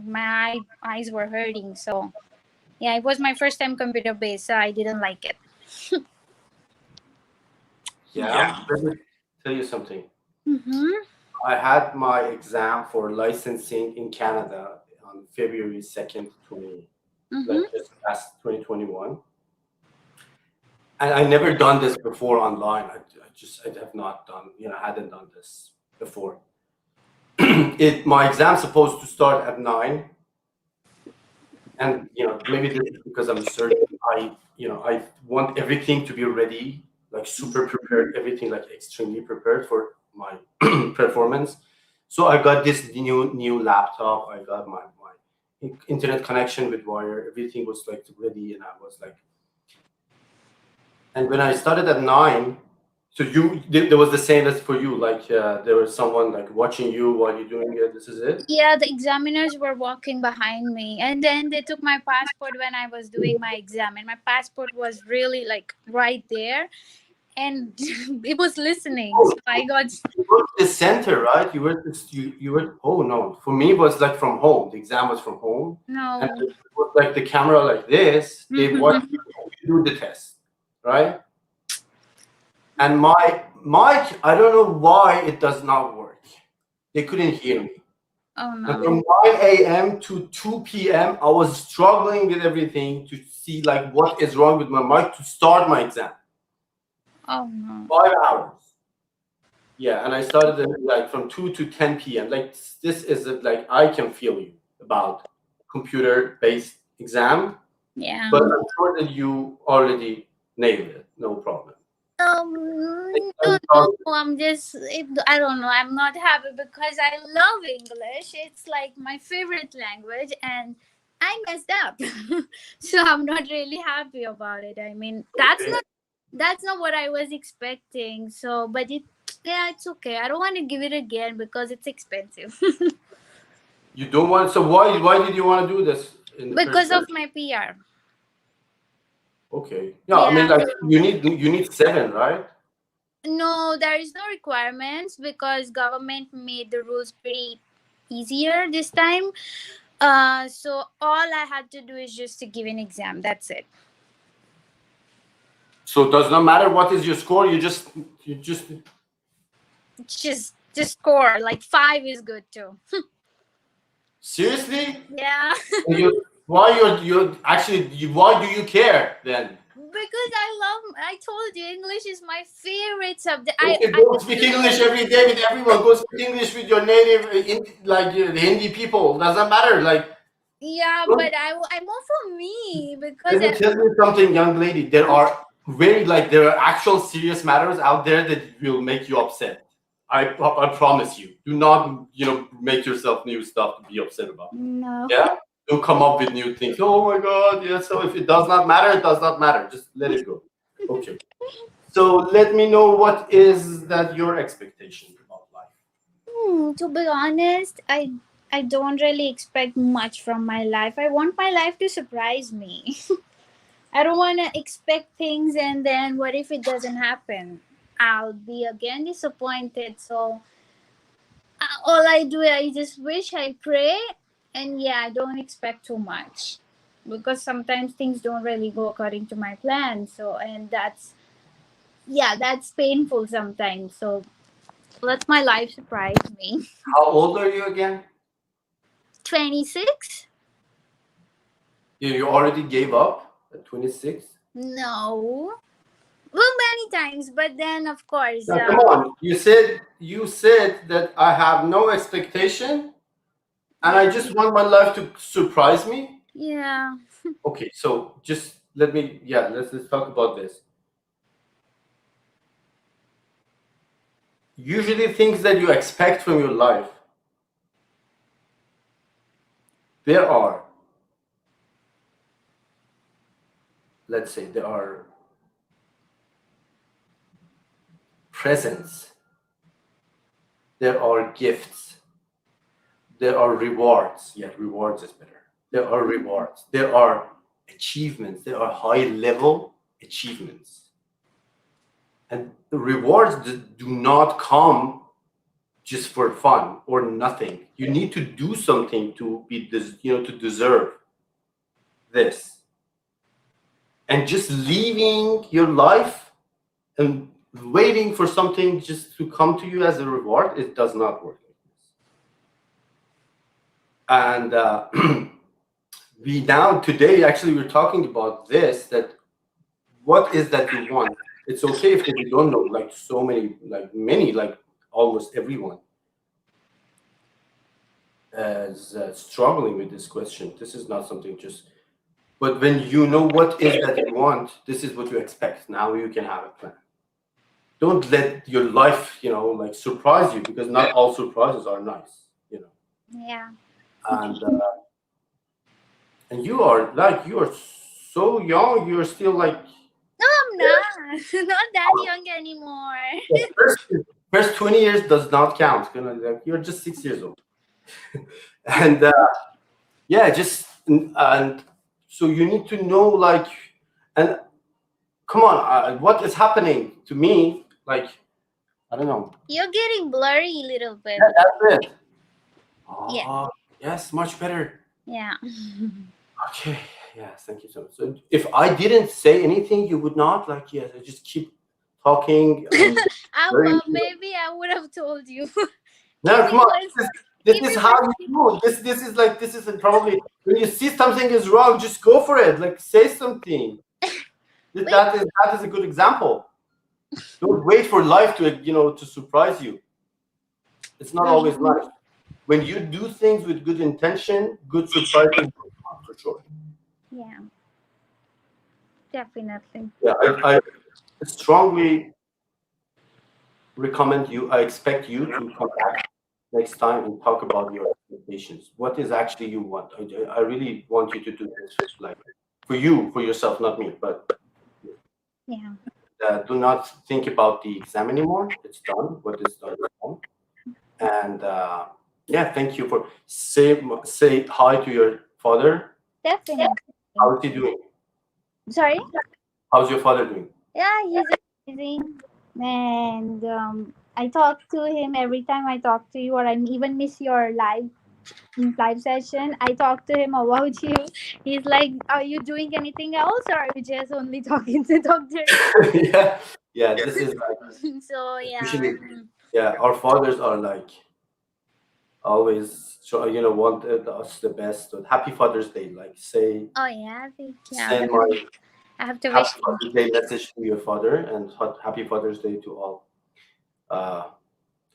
my eyes were hurting. So yeah, it was my first time computer based, so I didn't like it. Yeah. Let me tell you something. Mm-hmm. I had my exam for licensing in Canada on February 2nd, like just past 2021. And I never done this before online. I have not done, I hadn't done this before. My exam's supposed to start at 9. And, maybe this is because I'm certain I want everything to be ready, like super prepared, everything like extremely prepared for my performance. So I got this new laptop. I got my internet connection with wire. Everything was like ready, and I was like. And when I started at 9, so there was the same as for you, like there was someone like watching you while you're doing it. This is it. Yeah, the examiners were walking behind me, and then they took my passport when I was doing my exam, and my passport was really like right there, and it was listening. So I got. You were the center, right? You were. Oh no! For me, it was like from home. The exam was from home. No. And it was like the camera like this. They watch you do the test, right? And my mic, I don't know why it does not work. They couldn't hear me. Oh no. And from 9 a.m. to 2 p.m., I was struggling with everything to see like what is wrong with my mic to start my exam. Oh no. 5 hours. Yeah, and I started like from 2 to 10 p.m. Like this is like I can feel you about computer-based exam. Yeah. But I'm sure that you already nailed it. No problem. No, I'm just, I don't know. I'm not happy because I love English. It's like my favorite language and I messed up. So I'm not really happy about it. I mean, that's not that's not what I was expecting. So, but yeah, it's okay. I don't want to give it again because it's expensive. You don't want. So why did you want to do this in the Because first of place? my PR. Okay. Yeah, I mean, Yeah. like you need 7, right? No, there is no requirements because government made the rules pretty easier this time. So all I had to do is just to give an exam. That's it. So it does not matter what is your score. You just Just score. Like 5 is good too. seriously. Yeah. Why do you care then? Because I told you English is my favorite subject. Okay, go speak English every day with everyone. Go speak English with your native, the Hindi people. Doesn't matter. Like, yeah, don't- but I'm more for me because let me tell you something, young lady. There are actual serious matters out there that will make you upset. I promise you. Do not, make yourself new stuff to be upset about. no. Yeah. Don't come up with new things. Oh my God. Yeah. So if it does not matter, it does not matter. Just let it go. Okay. So let me know what is that your expectation about life. To be honest, I don't really expect much from my life. I want my life to surprise me. I don't want to expect things and then what if it doesn't happen? I'll be again disappointed. So all I do, I just wish, I pray, and yeah, I don't expect too much because sometimes things don't really go according to my plan. So, and that's painful sometimes. So let my life surprise me. How old are you again? 26? You already gave up at 26? No. Well, many times, but then of course. Now, come on. You said that I have no expectation and I just want my life to surprise me. Yeah. Okay, so just let's talk about this. Usually things that you expect from your life, there are presents, there are gifts, there are rewards. Yeah, rewards is better. There are rewards, there are achievements, there are high level achievements. And the rewards do not come just for fun or nothing. You need to do something to be this, to deserve this. And just leaving your life and waiting for something just to come to you as a reward, it does not work like this. And today, actually, we're talking about this, that what is that you want? It's okay if you don't know, like so many, like almost everyone is struggling with this question. This is not something but when you know what is that you want, this is what you expect. Now you can have a plan. Don't let your life, surprise you, because not all surprises are nice, Yeah. And you are so young. You're still like. No, I'm not. Not that young anymore. First 20 years does not count. You're just 6 years old. And and so you need to know, and come on, what is happening to me? I don't know. You're getting blurry a little bit. That's it. Yeah. Yes, much better. Yeah. Okay. Yes, thank you so much. So if I didn't say anything, you would not I just keep talking. Maybe I would have told you. No, come on. This is it how you do. This is probably when you see something is wrong, just go for it. Say something. That is a good example. Don't wait for life to surprise you. It's not always nice. When you do things with good intention, good surprises for sure. Yeah. Definitely. Yeah, I strongly recommend you. I expect you to come back next time and talk about your expectations. What is actually you want? I really want you to do this, for you, for yourself, not me, but Yeah. do not think about the exam anymore. It's done. What is done is done. And yeah, thank you for say hi to your father. Definitely. How is he doing? Sorry. How's your father doing? Yeah, he's amazing, and I talk to him every time I talk to you, or I even miss your live session. I talk to him about you. He's like, "Are you doing anything else, or are you just only talking to Doctor?" Yeah, yeah. This is like So yeah. usually, yeah. Our fathers are like always, want us the best. So happy Father's Day. Like say, Oh yeah, send my I have to wish. happy Father's Day message to your father, and happy Father's Day to all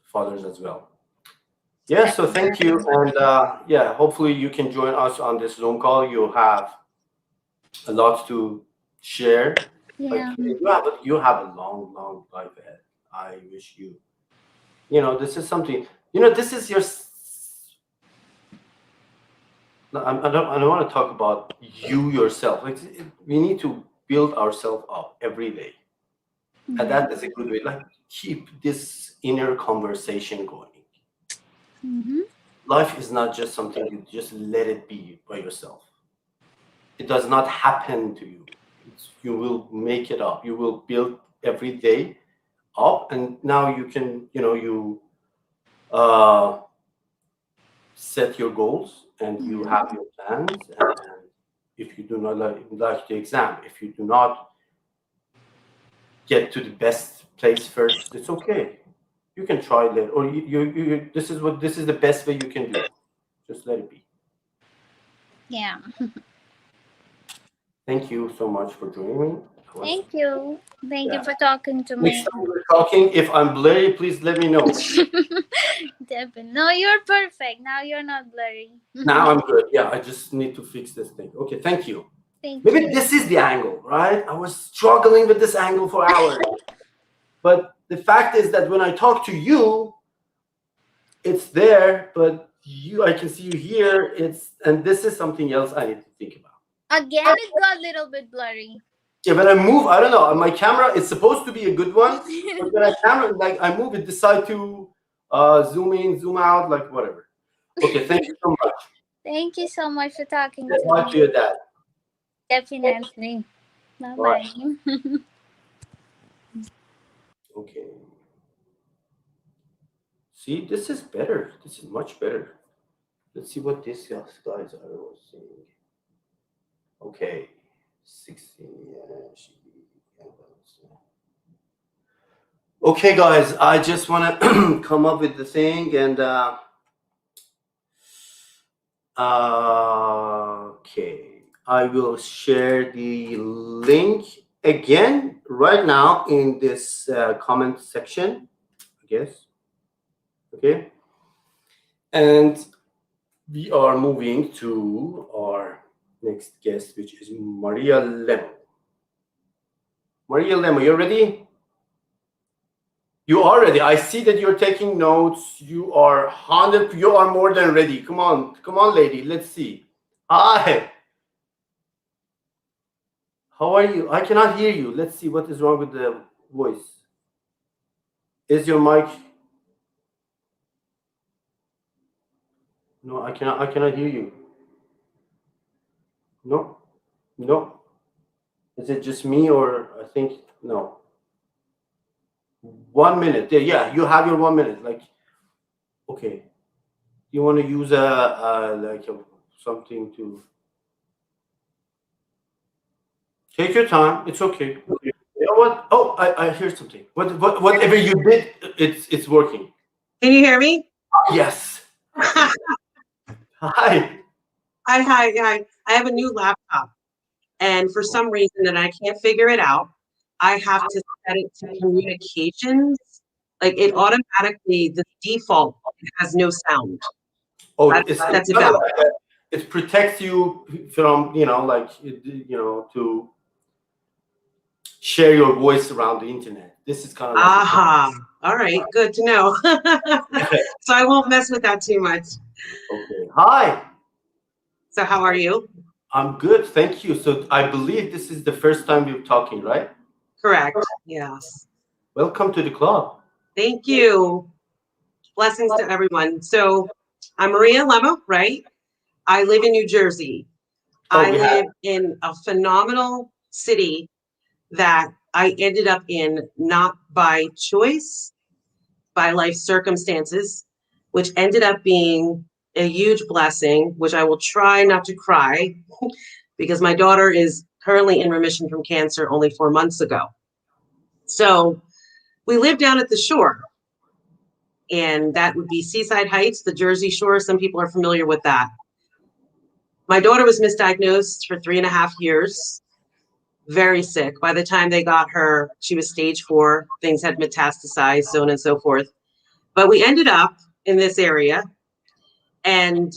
fathers as well. Yeah, so thank you, and yeah, hopefully you can join us on this Zoom call. You have a lot to share. Yeah. Like you have a long life ahead. I wish you, this is something. This is your. I don't want to talk about you yourself. Like we need to build ourselves up every day, and that is a good way. Like keep this inner conversation going. Mm-hmm. Life is not just something you just let it be by yourself. It does not happen to you. You will make it up. You will build every day up, and now you can, set your goals and you have your plans. And if you do not like the exam, if you do not get to the best place first, it's okay. You can try that, or this is the best way you can do it. Just let it be. Yeah. Thank you so much for joining me. Thank you. Thank Yeah. you for talking to me. Next time we're talking, if I'm blurry, please let me know. Definitely. No, you're perfect. Now you're not blurry. Now I'm good. Yeah, I just need to fix this thing. Okay, thank you. Thank Maybe you. this is the angle, right? I was struggling with this angle for hours. But the fact is that when I talk to you, it's there, but I can see you here. And this is something else I need to think about. Again, it got a little bit blurry. Yeah, when I move, I don't know. My camera is supposed to be a good one, but when I move, it decide to zoom in, zoom out, like whatever. Okay, thank you so much. Thank you so much for talking Say to hi me. to your dad. Definitely. Bye Bye. bye. Okay. See, this is better. This is much better. Let's see what these guys are saying. Okay. 16. Yeah. Okay, guys. I just want to come up with the thing and. Okay. I will share the link again right now in this comment section, I guess. Okay. And we are moving to our next guest, which is Maria Lemo. Maria Lemo, you ready? You are ready. I see that you're taking notes. You are more than ready. Come on, lady. Let's see. Hi. How are you? I cannot hear you. Let's see what is wrong with the voice. Is your mic? No, I cannot hear you. No. Is it just me, or I think no? 1 minute. Yeah, you have your 1 minute. Like, okay. You want to use something to take your time. It's okay. You know what? Oh, I hear something. Whatever you did, it's working. Can you hear me? Yes. Hi. Hi. I have a new laptop, and for some reason that I can't figure it out, I have to set it to communications. Like it automatically, the default, it has no sound. Oh, That's about it. It protects you from, to share your voice around the internet. This is kind of Aha. All right. Good to know. So I won't mess with that too much. Okay. Hi. So how are you? I'm good. Thank you. So I believe this is the first time we're talking, right? Correct. Yes. Welcome to the club. Thank you. Blessings to everyone. So I'm Maria Lemo, right? I live in New Jersey. Oh, I yeah. live in a phenomenal city that I ended up in not by choice, by life circumstances, which ended up being a huge blessing, which I will try not to cry because my daughter is currently in remission from cancer only 4 months ago. So we live down at the shore, and that would be Seaside Heights, the Jersey Shore. Some people are familiar with that. My daughter was misdiagnosed for 3.5 years, very sick. By the time they got her, she was stage 4. Things had metastasized, so on and so forth. But we ended up in this area, and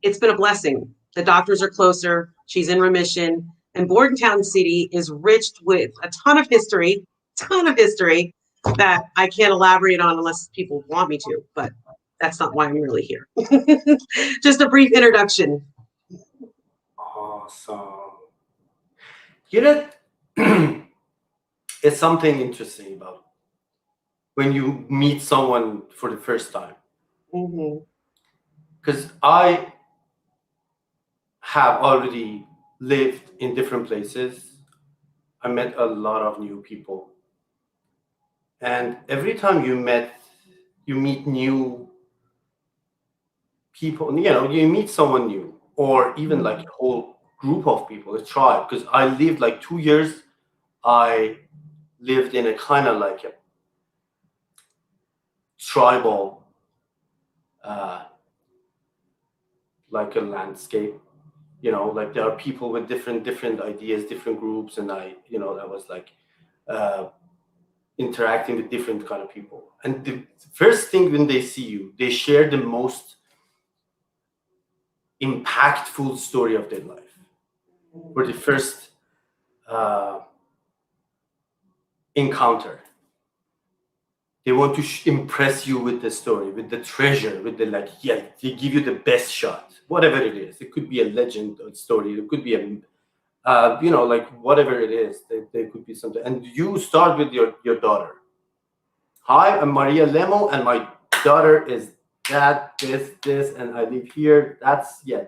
it's been a blessing. The doctors are closer. She's in remission. And Bordentown City is rich with a ton of history that I can't elaborate on unless people want me to, but that's not why I'm really here. Just a brief introduction. Awesome. You know, it's something interesting about when you meet someone for the first time. Because I have already lived in different places. I met a lot of new people. And every time you meet new people, you know, you meet someone new, or even like a whole group of people, a tribe. Because I lived like 2 years, I lived in a kind of like a tribal, like a landscape, you know, like there are people with different ideas, different groups, and I was like interacting with different kind of people. And the first thing when they see you, they share the most impactful story of their life. For the first encounter, they want to impress you with the story, with the treasure, with the like, yeah, they give you the best shot, whatever it is. It could be a legend story. It could be a, like whatever it is, there could be something. And you start with your daughter. Hi, I'm Maria Lemo, and my daughter is that, this, and I live here.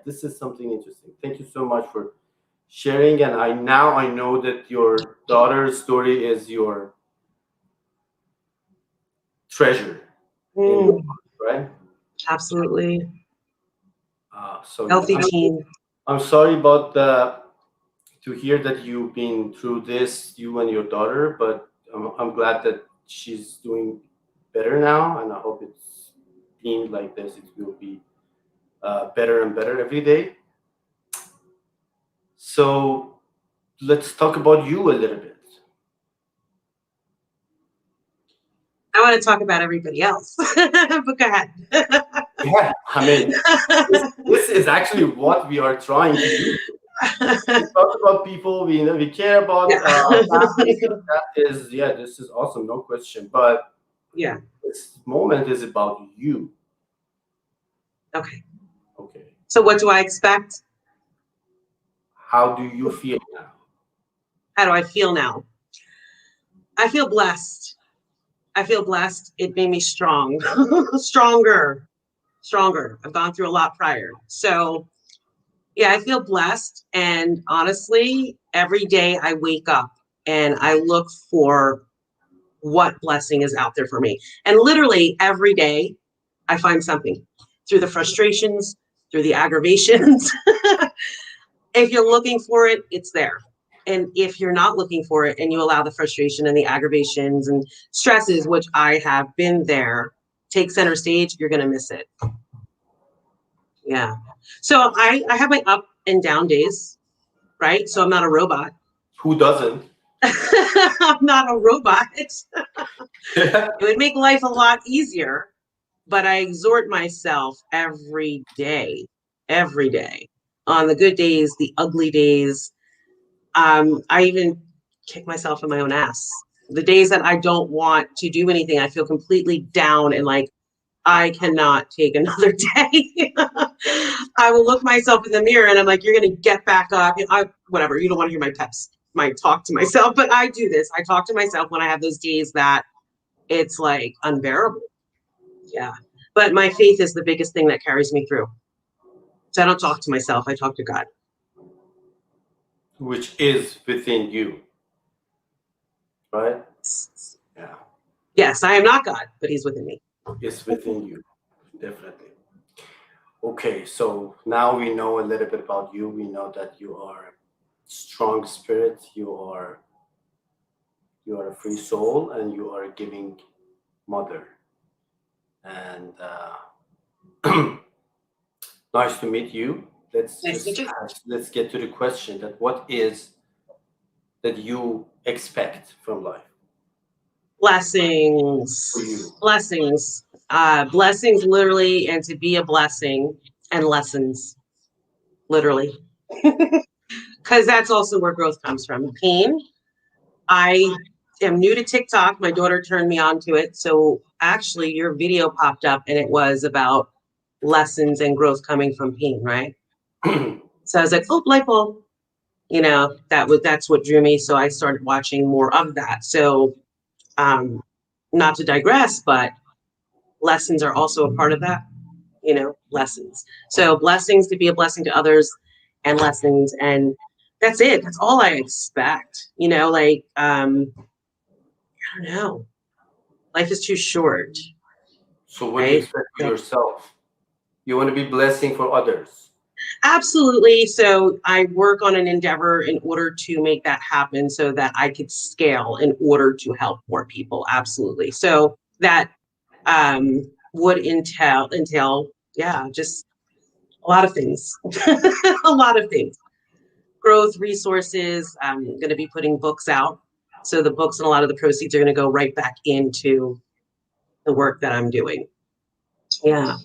This is something interesting. Thank you so much for sharing. And I know that your daughter's story is your treasure, right? Absolutely. So Healthy teen. I'm sorry about to hear that you've been through this, you and your daughter, but I'm glad that she's doing better now, and I hope it's been like this. It will be better and better every day. So let's talk about you a little bit. I want to talk about everybody else, but go ahead. Yeah, I mean, this is actually what we are trying to do. We talk about people we care about. This is awesome, no question. But yeah, this moment is about you. Okay. Okay. So what do I expect? How do you feel now? How do I feel now? I feel blessed. It made me strong, stronger. I've gone through a lot prior. So yeah, I feel blessed. And honestly, every day I wake up and I look for what blessing is out there for me. And literally every day I find something through the frustrations, through the aggravations. If you're looking for it, it's there. And if you're not looking for it and you allow the frustration and the aggravations and stresses, which I have been there, take center stage, you're going to miss it. Yeah. So I have my up and down days, right? So I'm not a robot. Who doesn't? I'm not a robot. It would make life a lot easier, but I exhort myself every day, on the good days, the ugly days. I even kick myself in my own ass. The days that I don't want to do anything, I feel completely down and like, I cannot take another day. I will look myself in the mirror and I'm like, you're going to get back up. Whatever. You don't want to hear my my talk to myself, but I do this. I talk to myself when I have those days that it's like unbearable. Yeah. But my faith is the biggest thing that carries me through. So I don't talk to myself, I talk to God. Which is within you, right? Yeah, Yes, I am not God, but he's within me. it's within you, definitely. Okay, so now we know a little bit about you. We know that you are a strong spirit, you are a free soul, and you are a giving mother. And nice to meet you. Nice to meet you. Let's get to the question that what is that you expect from life? Blessings. For you. Blessings. Blessings literally, and to be a blessing, and lessons. Literally. Because that's also where growth comes from. Pain. I am new to TikTok. My daughter turned me on to it. So actually your video popped up and it was about lessons and growth coming from pain, right? So I was like, oh, light bulb. You know, that's what drew me. So I started watching more of that. So not to digress, but lessons are also a part of that, you know, lessons. So blessings, to be a blessing to others, and lessons, and that's it. That's all I expect, you know, like I don't know. Life is too short. So what do you Right? expect for yourself? You want to be blessing for others. Absolutely. So I work on an endeavor in order to make that happen so that I could scale in order to help more people. Absolutely. So that would entail, yeah, just a lot of things. A lot of things. Growth, resources. I'm going to be putting books out. So the books and a lot of the proceeds are going to go right back into the work that I'm doing. Yeah.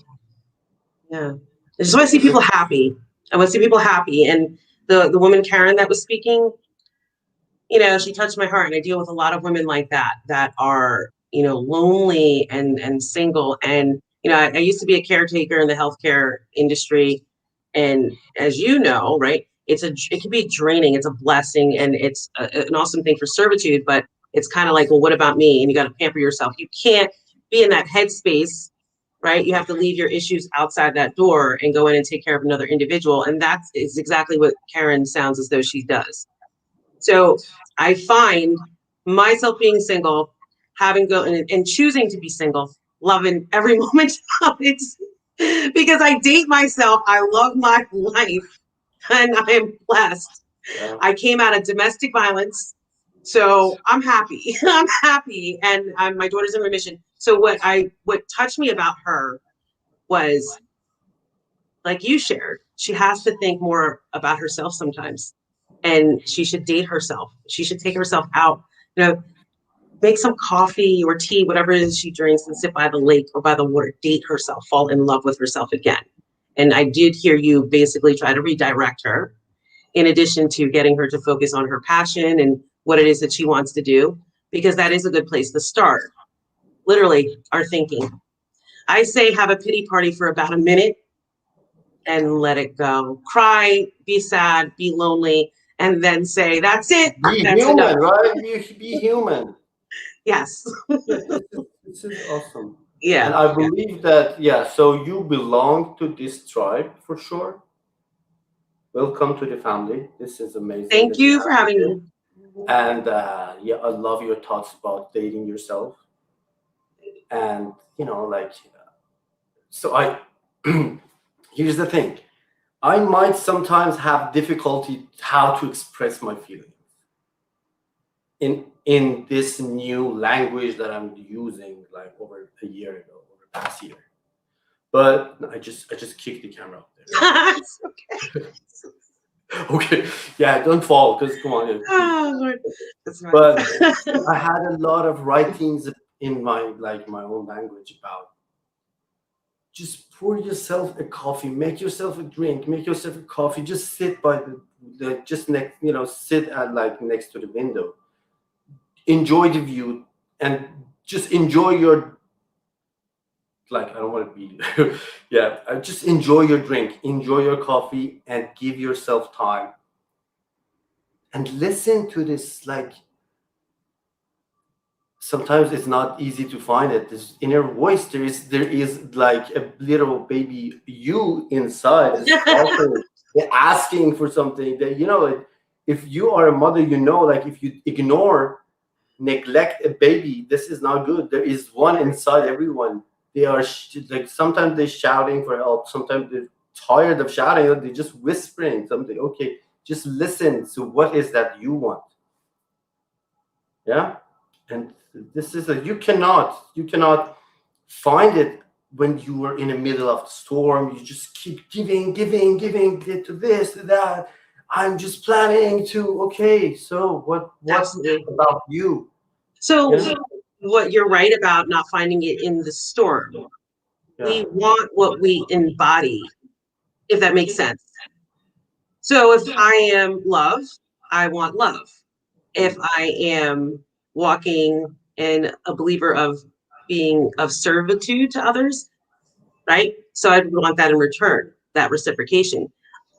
Yeah. I just want to see people happy. I want to see people happy. And the woman, Karen, that was speaking, you know, she touched my heart. And I deal with a lot of women like that are, you know, lonely and single. And, you know, I used to be a caretaker in the healthcare industry. And as you know, right, it can be draining. It's a blessing. And it's an awesome thing for servitude. But it's kind of like, well, what about me? And you got to pamper yourself. You can't be in that headspace, right? You have to leave your issues outside that door and go in and take care of another individual. And that is exactly what Karen sounds as though she does. So I find myself being single, having and choosing to be single, loving every moment of it, because I date myself. I love my life and I am blessed. Yeah. I came out of domestic violence. So I'm happy. I'm happy. And my daughter's in remission. So what touched me about her was, like you shared, she has to think more about herself sometimes. And she should date herself. She should take herself out, you know, make some coffee or tea, whatever it is she drinks, and sit by the lake or by the water, date herself, fall in love with herself again. And I did hear you basically try to redirect her, in addition to getting her to focus on her passion and what it is that she wants to do, because that is a good place to start. Literally, our thinking. I say have a pity party for about a minute and let it go. Cry, be sad, be lonely, and then say, that's it. Be That's human, enough. right? Be human. Yes. This is awesome. Yeah. And I believe that, yeah, so you belong to this tribe for sure. Welcome to the family. This is amazing. Thank you for having me. And yeah, I love your thoughts about dating yourself. And, you know, like, so here's the thing. I might sometimes have difficulty how to express my feelings in this new language that I'm using like over a year ago, over past year. But I just kicked the camera out there. It's okay. Okay, yeah, don't fall, because come on. Oh, Lord. That's right. But I had a lot of writings in my own language about just pour yourself a coffee, make yourself a drink, make yourself a coffee, just sit by the just next, you know, sit at like next to the window, enjoy the view, and just enjoy your, like, I don't want to be yeah, just enjoy your drink, enjoy your coffee, and give yourself time. and listen to this. Like, sometimes it's not easy to find it. This inner voice, there is like a little baby you inside is talking, they're asking for something that, you know, if you are a mother, you know, like if you ignore, neglect a baby, this is not good. There is one inside everyone. They are like, sometimes they're shouting for help, sometimes they're tired of shouting, or they're just whispering something. Okay, just listen. So what is that you want? Yeah. And this is you cannot find it when you are in the middle of the storm. You just keep giving get to this, to that. I'm just planning to, okay, so what Absolutely. about you? So Yeah. what you're right about not finding it in the storm. Yeah. We want what we embody, if that makes sense. So if I am love, I want love. If I am walking in a believer of being of servitude to others, right? So I want that in return, that reciprocation.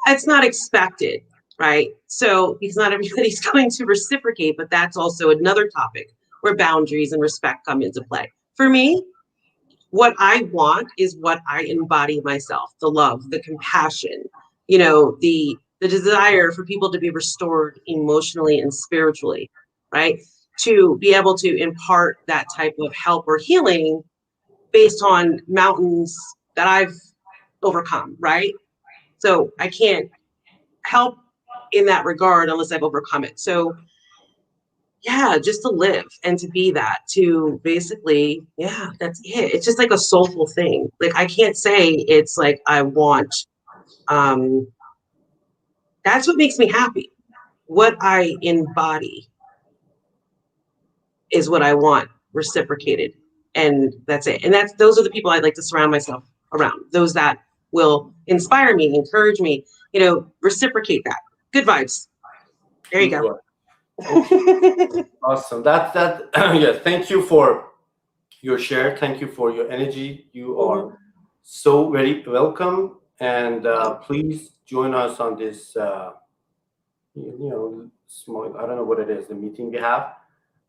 It's not expected, right? So because not everybody's going to reciprocate, but that's also another topic where boundaries and respect come into play. For me, what I want is what I embody myself, the love, the compassion, you know, the desire for people to be restored emotionally and spiritually, right? To be able to impart that type of help or healing based on mountains that I've overcome, right? So I can't help in that regard unless I've overcome it. So yeah, just to live and to be that, to basically, yeah, that's it. It's just like a soulful thing. Like I can't say it's like I want, that's what makes me happy. What I embody is what I want reciprocated. And that's it. And those are the people I'd like to surround myself around. Those that will inspire me, encourage me, you know, reciprocate that. Good vibes. There you go. Awesome. That yeah, thank you for your share. Thank you for your energy. You are so very welcome. And please join us on this you know, small, I don't know what it is, the meeting we have.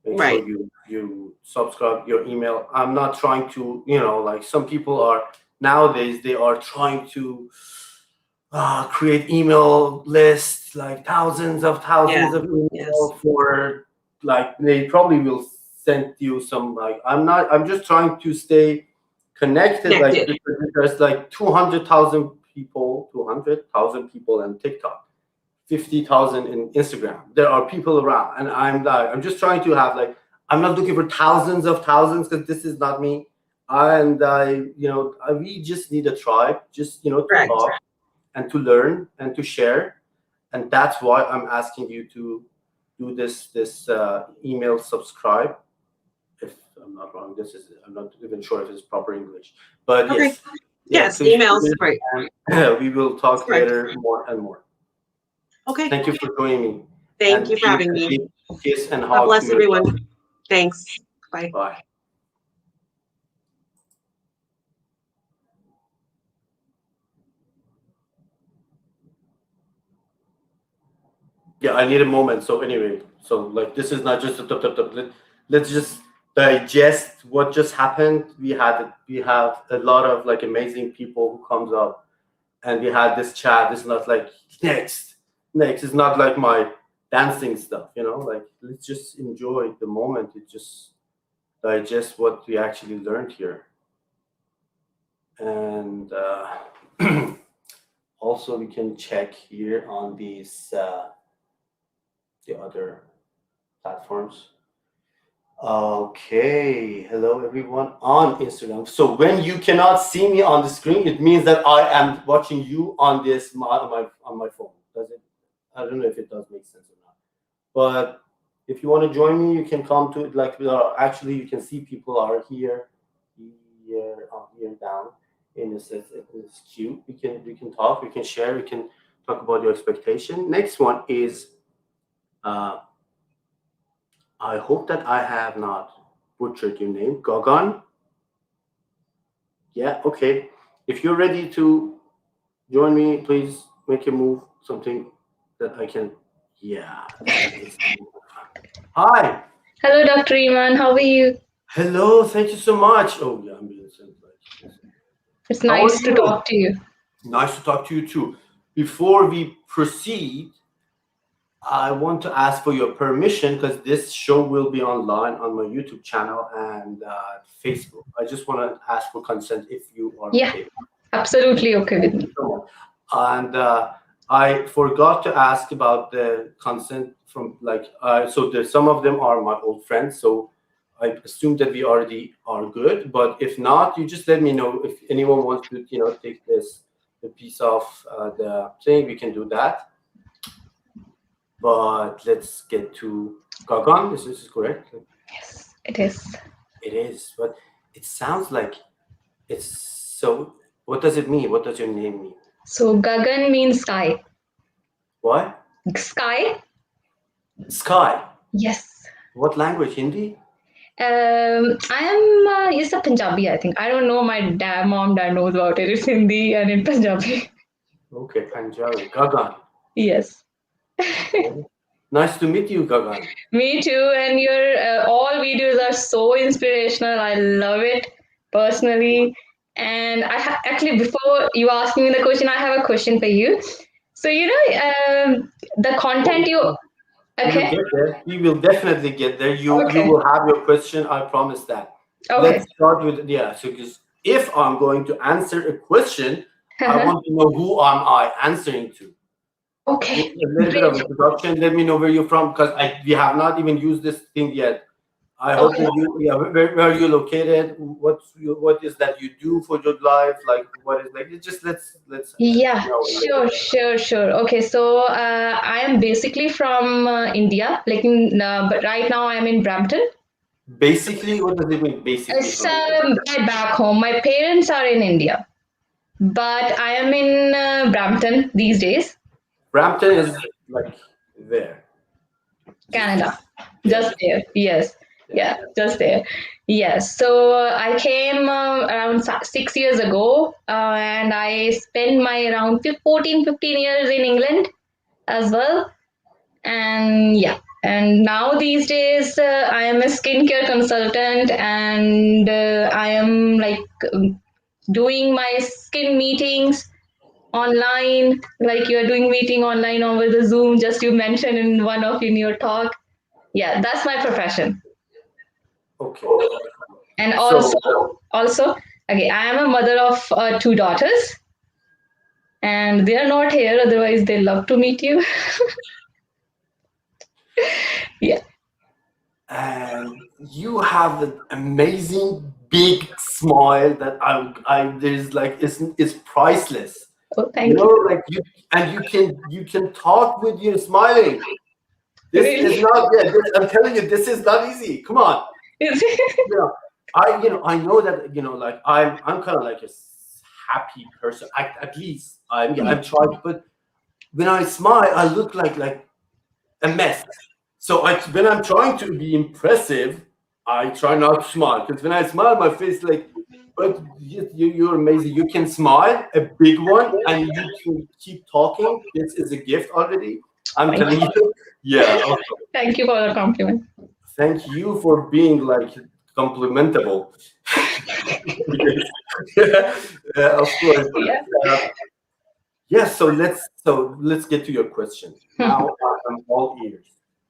Make Right. sure you subscribe your email. I'm not trying to, you know, like some people are nowadays, they are trying to create email lists, like thousands of Yeah. of email Yes. for, like, they probably will send you some, like, I'm just trying to stay connected, like, Connected. because there's like 200,000 people in TikTok, 50,000 in Instagram. There are people around, and I'm just trying to have, like, I'm not looking for thousands because this is not me. And we just need a tribe, just, to Correct. talk and to learn and to share. And that's why I'm asking you to do this email subscribe. If I'm not wrong, I'm not even sure if it's proper English, but Okay. yes. Yes, please emails. do it, Right. and we will talk Right. later more and more. Okay. Thank you for joining me. Thank And you for having me. big kiss and God hug bless to everyone. yourself. Thanks. Bye. Bye. Yeah, I need a moment. So anyway, so like this is not just let's just digest what just happened. We have a lot of like amazing people who comes up, and we had this chat. It's not like next. It's not like my dancing stuff, like let's just enjoy the moment. It just digest what we actually learned here. And also we can check here on these the other platforms. Okay, hello everyone on Instagram. So when you cannot see me on the screen, it means that I am watching you on this on my phone. Does it? I don't know if it does make sense or not. But if you want to join me, you can come to it. Like actually, you can see people are here down in this queue. We can talk. We can share. We can talk about your expectation. Next one is. I hope that I have not butchered your name. Gagan? Yeah, okay. If you're ready to join me, please make a move, something that I can Yeah. Hi. Hello, Dr. Iman. How are you? Hello. Thank you so much. Oh, yeah, I'm being sent. It's How nice are to you? talk to you. Nice to talk to you too. Before we proceed, I want to ask for your permission because this show will be online on my YouTube channel and Facebook. I just want to ask for consent if you are Yeah. okay. Absolutely okay with me. And I forgot to ask about the consent from so some of them are my old friends, so I assume that we already are good. But if not, you just let me know if anyone wants to, take the piece of the thing. We can do that. But let's get to Gagan. This is correct. Yes, it is. It is, but it sounds like it's so. What does it mean? What does your name mean? So Gagan means sky. What? Sky? Sky. Yes. What language? Hindi? I am yes, a Punjabi, I think. I don't know. My mom, dad knows about it. It's Hindi and in Punjabi. Okay, Punjabi. Gagan. Yes. Nice to meet you, Gagan. Me too. And your all videos are so inspirational. I love it personally. And actually, before you ask me the question, I have a question for you. So the content you. We will Okay. get there. We will definitely get there. You Okay. will have your question. I promise that. Okay. Let's start with So, because if I'm going to answer a question, I want to know who am I answering to. Okay. A little bit of introduction. Let me know where you're from because we have not even used this thing yet. I hope that where are you located? What is that you do for your life? Like what is like? Just let's. Yeah, sure. Okay, so I am basically from India, but right now I'm in Brampton. Basically, what does it mean? Basically, It's my back home. My parents are in India, but I am in Brampton these days. Brampton is like there. Canada, just there. Yes, yeah, just there. Yes. So I came around 6 years ago, and I spent my around 15 years in England as well. And yeah, and now these days I am a skincare consultant, and I am doing my skin meetings online, like you're doing meeting online over the Zoom, just you mentioned in your talk. Yeah, that's my profession. Okay. And also, okay, I am a mother of 2 daughters, and they are not here. Otherwise, they love to meet you. Yeah. And you have an amazing big smile that there's like it's priceless. Oh, thank you. Like you can talk with you smiling. This Really? is not I'm telling you, this is not easy. Come on. Is it? I know that like I'm kind of like a happy person. At least I'm trying, but when I smile, I look like a mess. So when I'm trying to be impressive, I try not to smile because when I smile, my face but you're amazing. You can smile, a big one, and you can keep talking. This is a gift already. I'm telling you. Yeah. Okay. Thank you for the compliment. Thank you for being complimentable. Of course. Yeah. Yes. So let's get to your question. Now I'm all ears.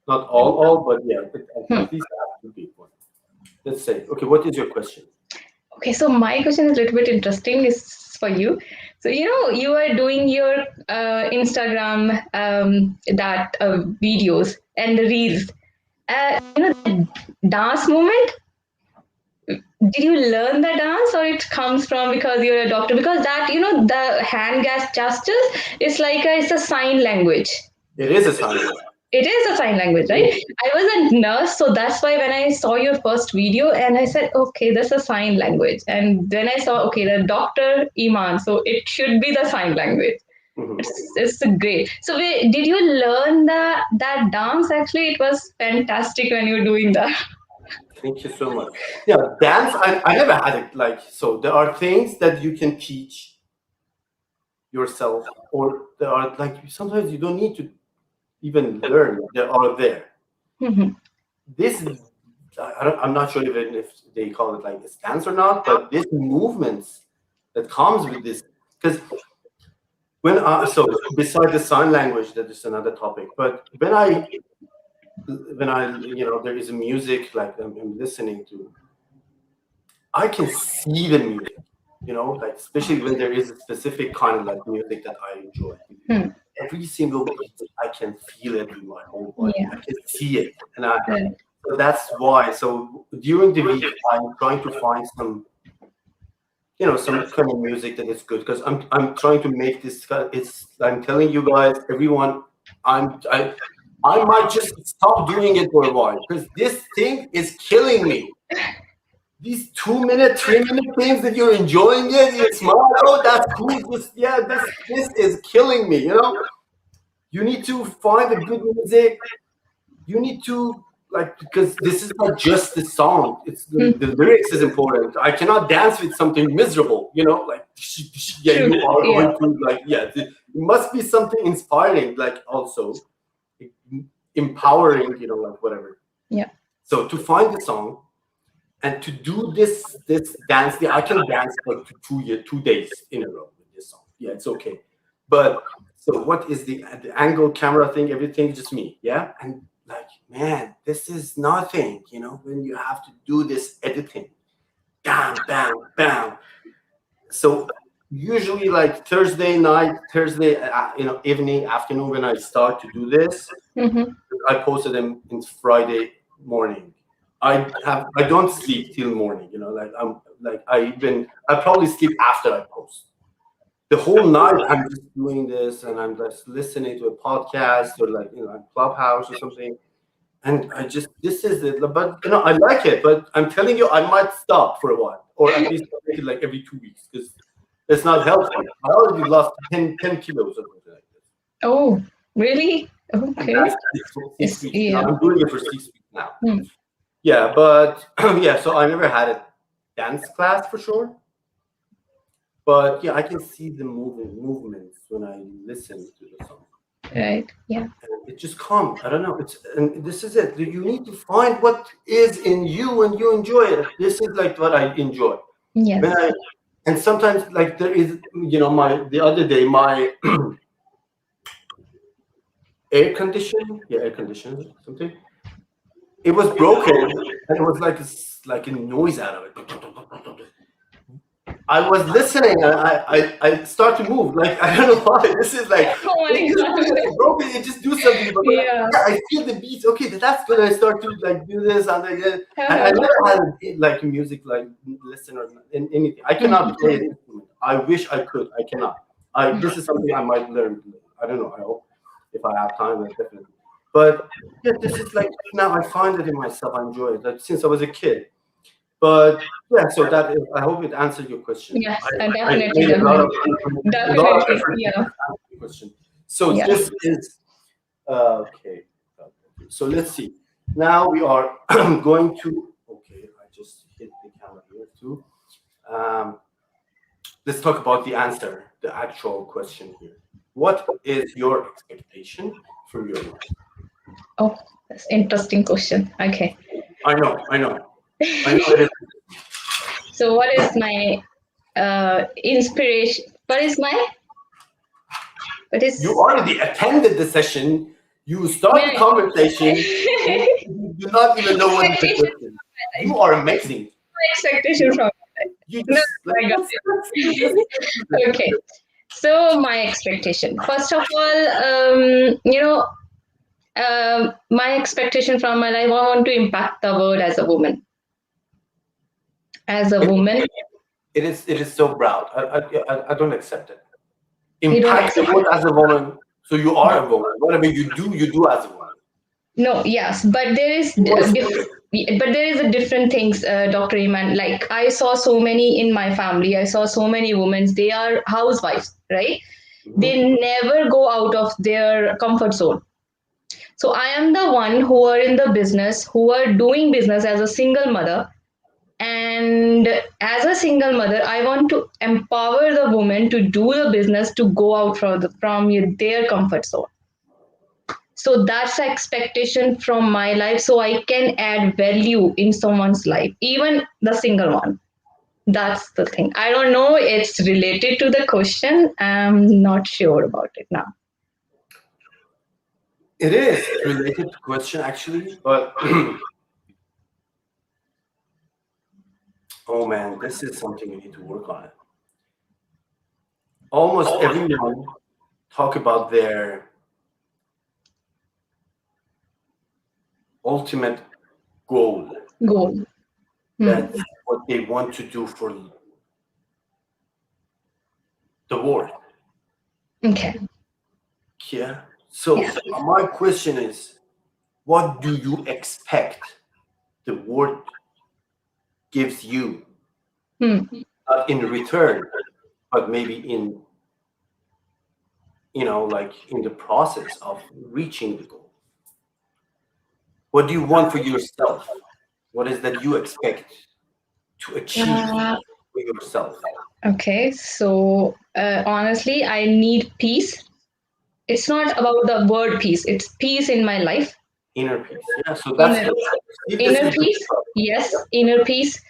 Not all, but yeah, at least I have to be one. Let's say, okay, what is your question? Okay, so my question is a little bit interesting. It's for you. So you are doing your Instagram videos and the reels. The dance movement. Did you learn the dance, or it comes from because you're a doctor? Because that the hand gestures is it's a sign language. It is a sign language. It is a sign language, right? I was a nurse, so that's why when I saw your first video and I said, okay, that's a sign language. And then I saw, okay, the Dr. Iman, so it should be the sign language. Mm-hmm. It's great. So did you learn that dance? Actually, it was fantastic when you were doing that. Thank you so much. Yeah, dance, I never had it so there are things that you can teach yourself, or there are sometimes you don't need to even learn, they are there. Mhm. This is, I'm not sure even if they call it like a stance or not, but this movements that comes with this, because when so beside the sign language, that is another topic. But when I there is a music like I'm listening to, I can see the music, like especially when there is a specific kind of like music that I enjoy. Every single beat, I can feel it in my whole body. Yeah. I can see it, and Right. so that's why. So during the week, I'm trying to find some kind of music that is good, because I'm trying to make this. I'm telling you guys, everyone, I might just stop doing it for a while, because this thing is killing me. These 2-minute, 3-minute things that you're enjoying it, you smile, oh, that's cool. This is killing me. You need to find a good music. You need to because this is not just the song. It's the lyrics is important. I cannot dance with something miserable. You are going to it must be something inspiring, also empowering. Whatever. Yeah. So to find the song. And to do this dance, I can dance for 2 days in a row with this song. Yeah, it's okay. But so what is the angle, camera thing, everything, just me, yeah? And man, this is nothing, when you have to do this editing. Bam, bam, bam. So usually Thursday night, Thursday, evening, afternoon, when I start to do this, I posted them in Friday morning. I don't sleep till morning, I probably sleep after I post. The whole night I'm just doing this, and I'm just listening to a podcast or Clubhouse or something. And this is it. But I like it, but I'm telling you, I might stop for a while, or at least make it every 2 weeks, because it's not healthy. I already lost 10 kilos or something like this. Oh, really? Okay. That's 6 weeks. Yeah. I'm doing it for 6 weeks now. Yeah, but so I never had a dance class for sure. But yeah, I can see the movements when I listen to the song. Right. Yeah. And it just comes. I don't know. And this is it. You need to find what is in you and you enjoy it. This is what I enjoy. Yes. And sometimes there is, the other day my air conditioner, something. It was broken, and it was like a noise out of it. I was listening, and I start to move. I don't know why. This is Oh my God. it's broken. You just do something. But Yeah. I feel the beats. Okay, that's good. I start to do this, and I never had music listen or anything. I cannot play an instrument. I wish I could. I cannot. This is something I might learn. I don't know. I hope if I have time, definitely. But yeah, this is now I find it in myself. I enjoy it since I was a kid. But yeah, so I hope it answered your question. Yes, I definitely. made a lot of Definitely. Yeah. to answer your question. So Yeah. this is okay. So let's see. Now we are going to. Okay, I just hit the camera here too. Let's talk about the answer, the actual question here. What is your expectation from your life? Oh, that's interesting question. Okay. I know it is. So what is my inspiration? What is You already attended the session. You start the conversation. You do not even know what the question. You are amazing. my expectation from You No, just, I got it. Okay. So my expectation. First of all, my expectation from my life, I want to impact the world as a woman. As a woman, It is so proud. I don't accept it. You don't Impact the accept world as a woman. So you are a woman. Whatever you do as a woman. no, yes, but there is a different things, Dr. Iman. Like I saw so many in my family. I saw so many women. They are housewives, right? They never go out of their comfort zone. So I am the one who are in the business, who are doing business as a single mother. And as a single mother, I want to empower the woman to do the business, to go out from their comfort zone. So that's the expectation from my life, so I can add value in someone's life, even the single one. That's the thing. I don't know, it's related to the question. I'm not sure about it now. It is related to question actually, but oh man, this is something we need to work on. Almost everyone talk about their ultimate goal. Goal. That's what they want to do for the world. Okay. Yeah. So Yeah. my question is, what do you expect the world gives you, not in return, but maybe in, like in the process of reaching the goal? What do you want for yourself? What is that you expect to achieve for yourself? Okay, so honestly, I need peace. It's not about the word peace, it's peace in my life. Inner peace. Yeah, so that's Inner peace, yes, inner peace.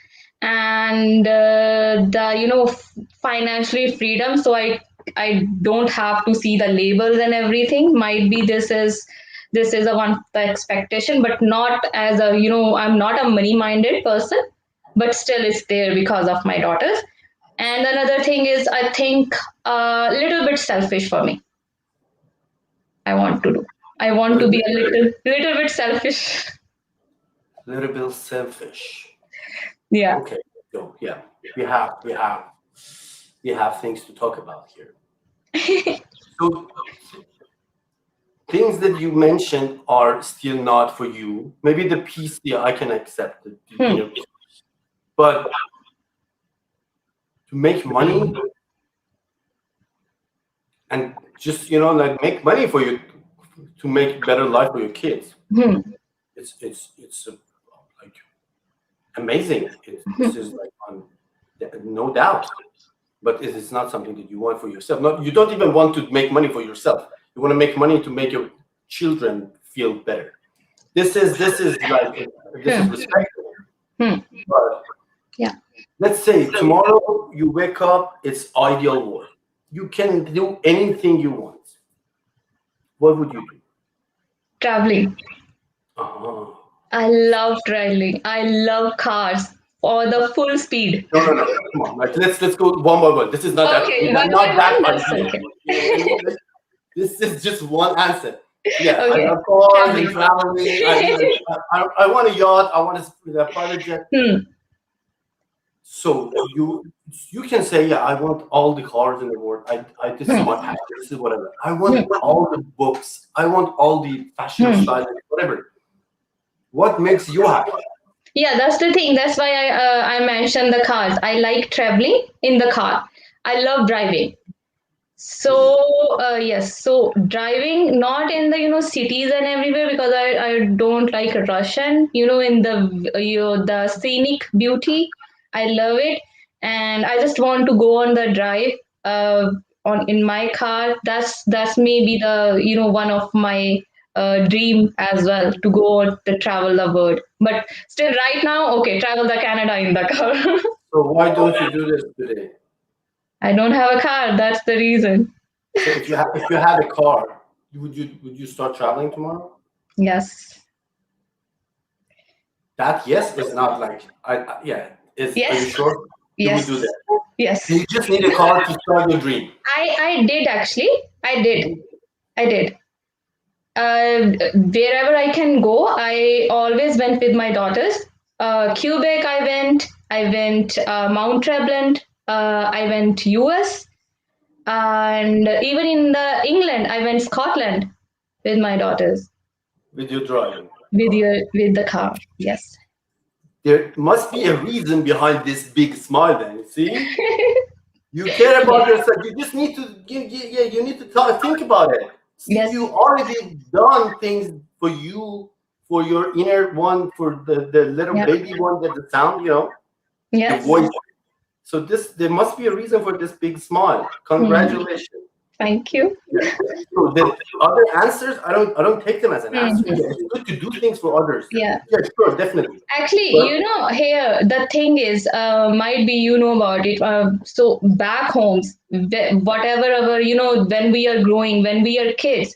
And the financially freedom, so I don't have to see the labels and everything. Might be this is a one the expectation, but not as a I'm not a money minded person, but still it's there because of my daughters. And another thing is, I think a little bit selfish for me. I want to be a little bit selfish. A little bit selfish. Yeah. Okay. So yeah, we have things to talk about here. So things that you mentioned are still not for you. Maybe the peace, yeah, I can accept it. But to make money and just like make money for you to make better life for your kids. It's like amazing. This is like no doubt. But it is not something that you want for yourself. No, you don't even want to make money for yourself. You want to make money to make your children feel better. This is respectable. But yeah. Let's say tomorrow you wake up, it's ideal world. You can do anything you want. What would you do? Traveling. I love traveling. I love cars for the full speed. No. Come on. Like, let's go one by one. This is not okay, that. Not that okay. This is just one answer. Yeah, okay. I love cars and traveling. I want a yacht. I want a private jet. So you can say, yeah, I want all the cars in the world. This is my passion. This is whatever. I want all the books. I want all the fashion styles, whatever. What makes you happy? Yeah, that's the thing. That's why I mentioned the cars. I like traveling in the car. I love driving. So yes, so driving not in the cities and everywhere, because I don't like Russian. In the scenic beauty, I love it, and I just want to go on the drive in my car. That's maybe the one of my dream as well, to go to travel the world. But still, right now, okay, travel the Canada in the car. So why don't you do this today? I don't have a car. That's the reason. So if you had a car, would you start traveling tomorrow? Yes. That yes is not like yeah. Yes. Are you sure? Yes. You would do that. Yes. You just need a car to start your dream. I did actually. I did. Wherever I can go, I always went with my daughters. Quebec, I went. Mount Tremblant. I went US, and even in the England, I went Scotland with my daughters. With your driving. With the car, yes. There must be a reason behind this big smile. Then see, you care about yourself. You just need to you need to think about it. See, yes. You already done things for you, for your inner one, for the little baby one, that the sound, yes. the voice. So there must be a reason for this big smile. Congratulations. Thank you. So the other answers, I don't take them as an answer. Mhm. It's good to do things for others. Yeah. Yeah, sure, definitely. Actually, But- here the thing is, might be you know about it. So back homes, whatever our, when we are growing, when we are kids,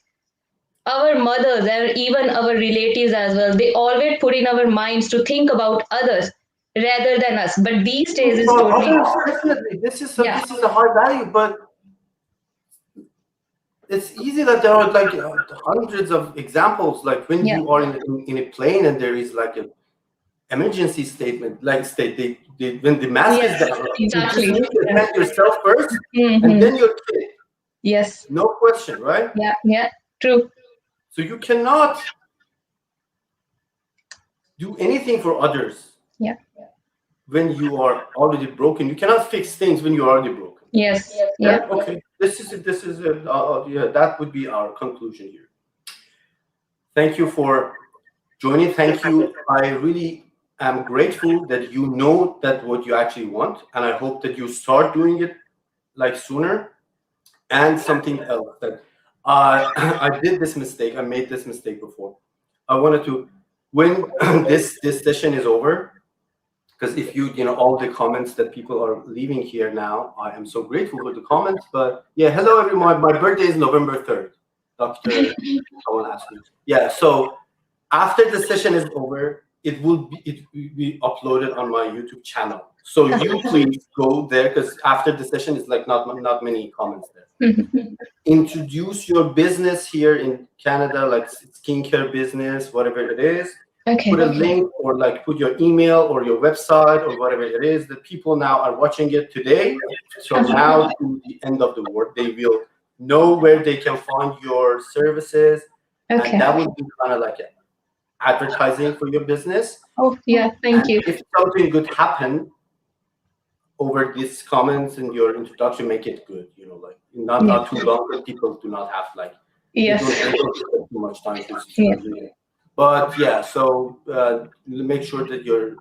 our mothers and even our relatives as well, they always put in our minds to think about others rather than us. But these days is For totally others, definitely. This is Yeah. this is a high value, but it's easy that there are like hundreds of examples. Like when Yeah. you are in a plane and there is like an emergency statement, like when the mask Yes, is down, exactly. you just need to protect yourself first, Mhm. and then your kid. Yes. No question, right? Yeah. True. So you cannot do anything for others. Yeah. When you are already broken, you cannot fix things when you are already broken. Yes. Yeah. Okay. This is yeah. That would be our conclusion here. Thank you for joining. Thank you. I really am grateful that you know that what you actually want, and I hope that you start doing it like sooner. And something else that I did this mistake. I made this mistake before. I wanted to, when this session is over, because if you know all the comments that people are leaving here now, I am so grateful for the comments. But yeah, hello everyone. My birthday is November 3rd. Dr. Someone asked me. Yeah, so after the session is over, it will be uploaded on my YouTube channel. So you please go there, because after the session is like not many comments there. Introduce your business here in Canada, like skincare business, whatever it is. Okay. Put a link or like put your email or your website or whatever it is. The people now are watching it today. So now to the end of the world, they will know where they can find your services. Okay. And that would be kind of like advertising for your business. Oh, yeah. Thank you. If something good happen over these comments and your introduction, make it good. Like not too long, because people do not have like Yes. they don't spend too much time to Yeah. it. But yeah, so make sure that your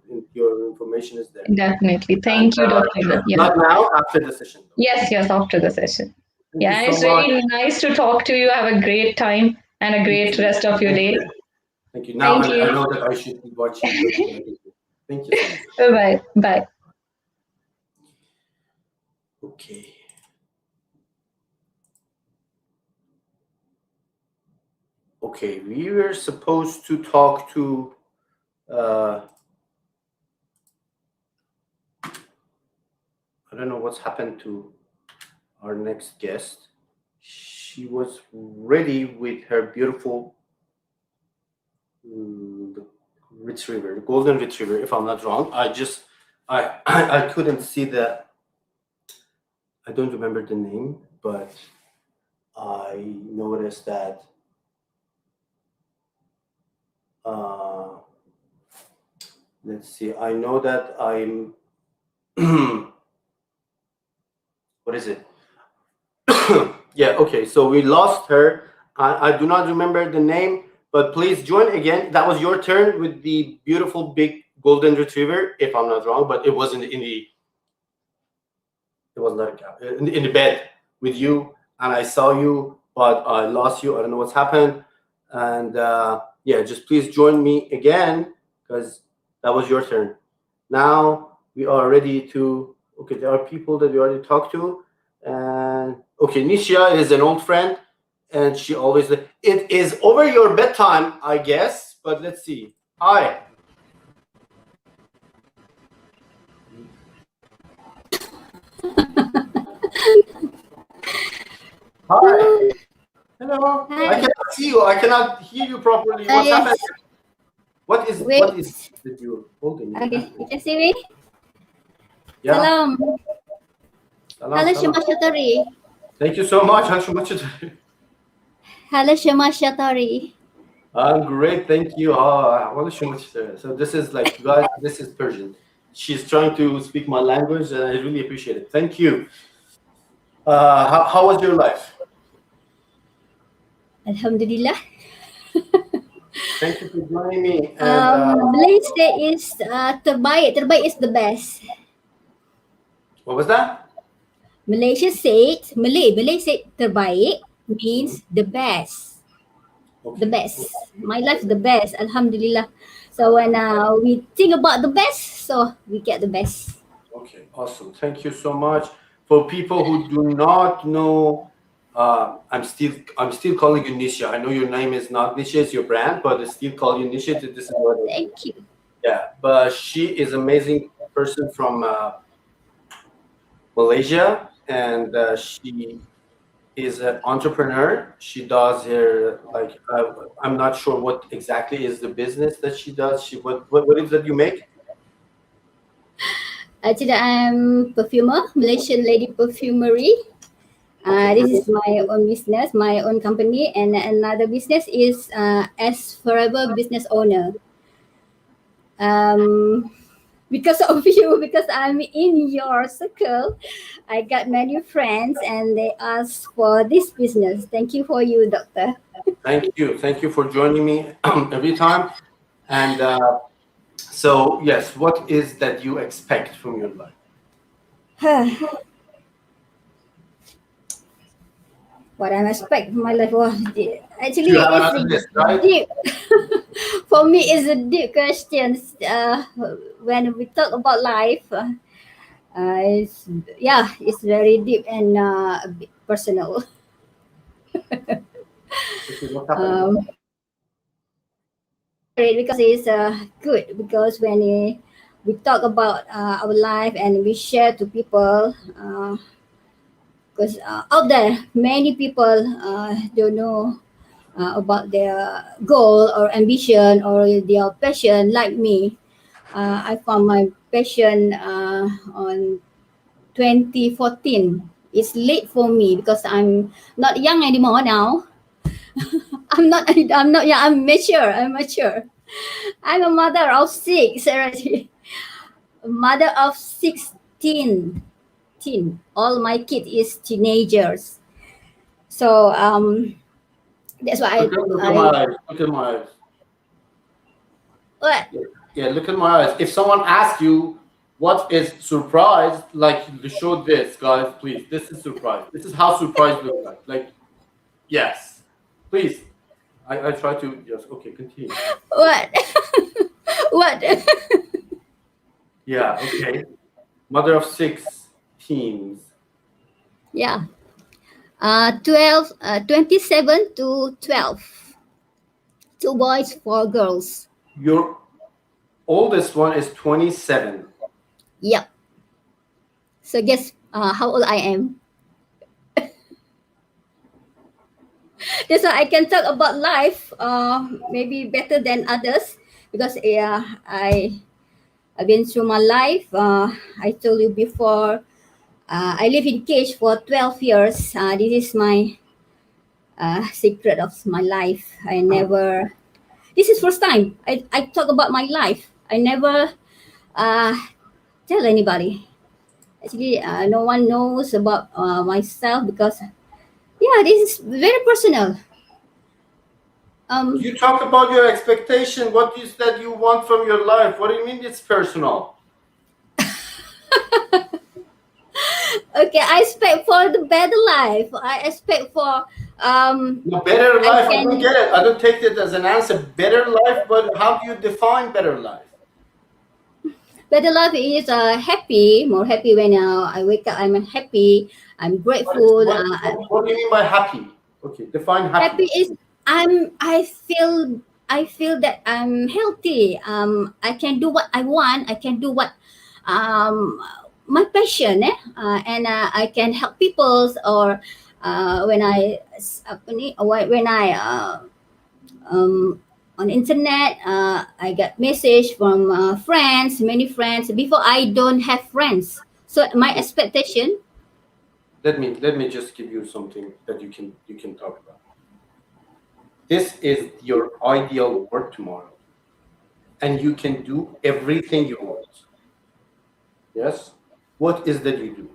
information is there. Definitely. Thank you, Dr. Yeah. Not now, after the session. Yes, after the session. Thank Yeah, you it's so much. really nice to talk to you. Have a great time and a great rest of your day. Thank you. Now Thank I you. know that I should be watching. Thank you so much. Bye-bye. Bye. Okay. Okay, we were supposed to talk to I don't know what's happened to our next guest. She was ready with her beautiful retriever, golden retriever, if I'm not wrong. I couldn't see the, I don't remember the name, but I noticed that let's see, I know that I'm what is it? Yeah, okay, so we lost her. I do not remember the name, but please join again. That was your turn with the beautiful big golden retriever, if I'm not wrong, but it was in the it was not in the bed with you, and I saw you, but I lost you. I don't know what's happened. And yeah, just please join me again, because that was your turn. Now we are ready to, okay, there are people that we already talked to. And okay, Nisha is an old friend, and she always, it is over your bedtime, I guess, but let's see. Hi. Hi. Hello. Hi. I cannot see you. I cannot hear you properly. What's Yes. happening? What is Wait. that you're holding? Okay, you can see me? Yeah. Salam. Salam, Hello, salam. Shema Shatari. Thank you so much. How much? Hello, Shema Shatari. I'm great, thank you. So this is like, guys, this is Persian. She's trying to speak my language, and I really appreciate it. Thank you. How was your life? Alhamdulillah. Thank you for joining me. And Malaysia is terbaik. Terbaik is the best. what was that? Malaysia said, Malay said terbaik means the best. Okay. The best. My life is the best, alhamdulillah. So when we think about the best, so we get the best. Okay, awesome. Thank you so much. For people who do not know, I'm still calling you Nisha. I know your name is not Nisha, it's your brand, but I still call you Nisha. This is what I do. Thank you. Yeah, but she is amazing person from Malaysia, and she is an entrepreneur. She does her I'm not sure what exactly is the business that she does. What is that you make? Actually, I'm perfumer, Malaysian Lady Perfumery. This is my own business, my own company, and another business is as Forever Business Owner. Because of you, because I'm in your circle, I got many friends and they ask for this business. Thank you for you, doctor. Thank you for joining me every time. And so yes, what is that you expect from your life? What I expect from my life was actually You have another list, right? deep. For me, it's a deep question. When we talk about life, it's very deep and a bit personal. Okay, what's happening? Because it's good because when we talk about our life and we share to people, because out there many people don't know about their goal or ambition or their passion like me. I found my passion on 2014. It's late for me because I'm not young anymore now. I'm not young, I'm mature. I'm a mother of 6 already. A mother of 16. All my kids is teenagers. So that's why Look at my eyes. Look at my eyes. What? Yeah, look at my eyes. If someone asks you what is surprise, like show this, guys, please. This is surprise. This is how surprise looks like. Like, yes, please. I try to just okay. Continue. What? What? Yeah. Okay. Mother of 6 teens. Yeah. 27 to 12. 2 boys, 4 girls. Your oldest one is 27. Yep. So guess how old I am. That's why I can talk about life maybe better than others because I've been through my life. I told you before, I live in cage for 12 years. This is my secret of my life. This is first time I talk about my life. I never tell anybody. Actually, no one knows about myself because, this is very personal. You talk about your expectation. What is that you want from your life? What do you mean it's personal? Okay, I expect for the better life. I expect for No, better life. I don't get it. I don't take it as an answer. Better life, but how do you define better life? better life is happy, more happy when I wake up. I'm happy. I'm grateful. What do you mean by happy? Okay, define happy. Happy is I feel that I'm healthy. I can do what I want. I can do what my passion, and I can help people. Or when I on internet, I get message from friends, many friends. Before I don't have friends, so my expectation. Let me just give you something that you can talk about. This is your ideal work tomorrow, and you can do everything you want. Yes? What is that you do?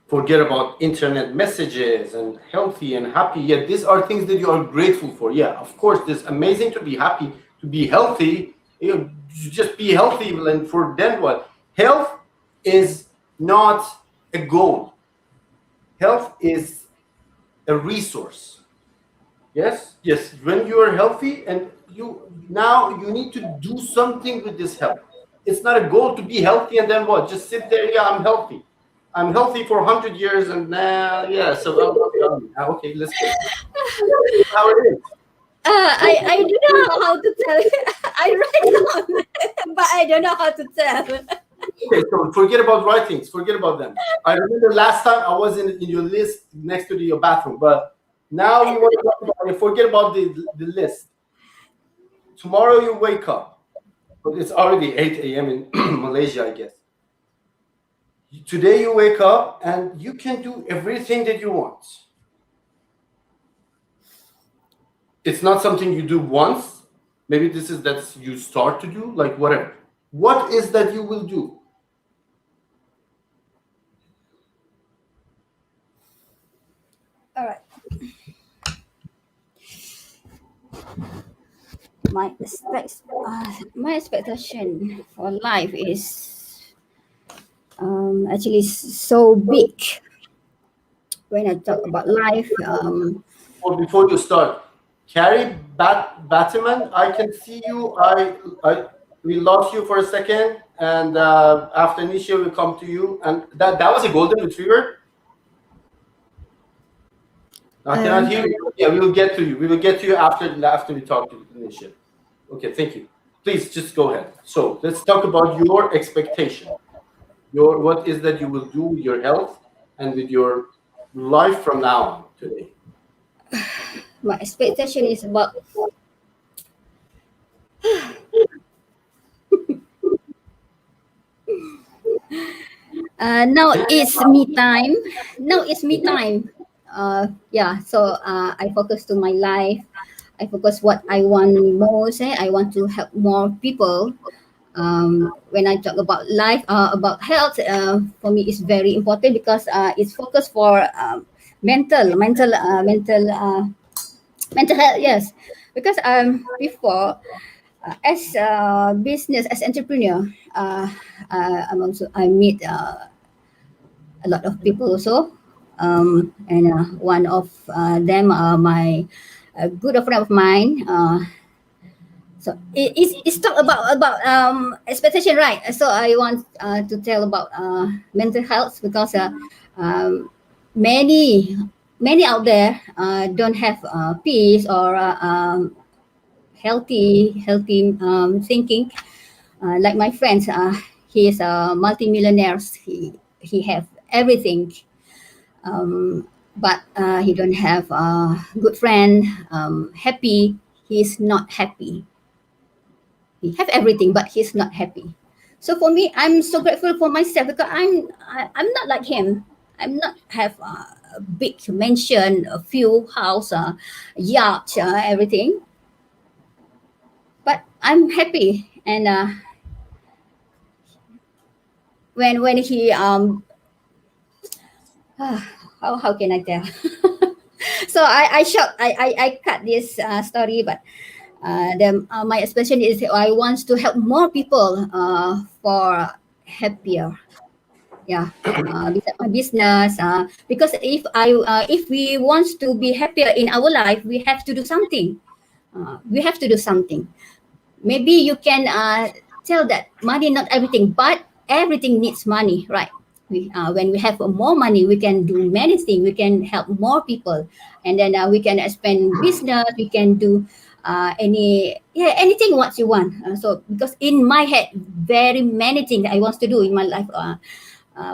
Forget about internet messages and healthy and happy. Yeah, these are things that you are grateful for. Yeah, of course, it's amazing to be happy, to be healthy. Just be healthy, and for then what? Health is not a goal. Health is a resource. Yes, yes. When you are healthy and you need to do something with this health. It's not a goal to be healthy and then what? Just sit there. Yeah, I'm healthy. I'm healthy for 100 years and now, okay, let's go. How it is. I don't know how to tell. I write down, but I don't know how to tell. Okay, so forget about writings. Forget about them. I remember last time I was in your list next to your bathroom, but now you want to talk about it. Forget about the list. Tomorrow you wake up, but it's already 8 a.m. in Malaysia, I guess. Today you wake up and you can do everything that you want. It's not something you do once. Maybe that's you start to do, like whatever. What is that you will do? All right. My expectation for life is actually so big. When I talk about life, Before you start, Carrie Batman, I can see you. We lost you for a second, and after Nisha will come to you. And that was a golden retriever. I cannot hear you. Yeah, we will get to you. We will get to you after we talk to Nisha. Okay, thank you. Please just go ahead. So let's talk about your expectation. What is that you will do with your health and with your life from now on today? my expectation is about now it's me time. Now it's me time. So I focus to my life. I focus what I want most. I want to help more people. When I talk about life, about health, for me it's very important because it's focused for mental health. Yes, because before as a business as entrepreneur, I meet a lot of people also, and one of them my a good friend of mine. So it's talk about expectation, right? So I want to tell about mental health because many out there don't have peace or healthy thinking. Like my friends, he is a multi-millionaire. He have everything, but he don't have a good friend. Happy, he's not happy. He have everything, but he's not happy. So for me, I'm so grateful for myself because I'm not like him. I'm not have a big mansion, a few house, yacht, everything. But I'm happy, and when he how can I tell? So I cut this story, but my expression is I want to help more people for happier. Yeah, beside my business. Because if we want to be happier in our life, we have to do something. Maybe you can tell that money not everything, but everything needs money, right? When we have more money, we can do many things. We can help more people, and then we can expand business. We can do anything what you want. So because in my head, very many things I want to do in my life.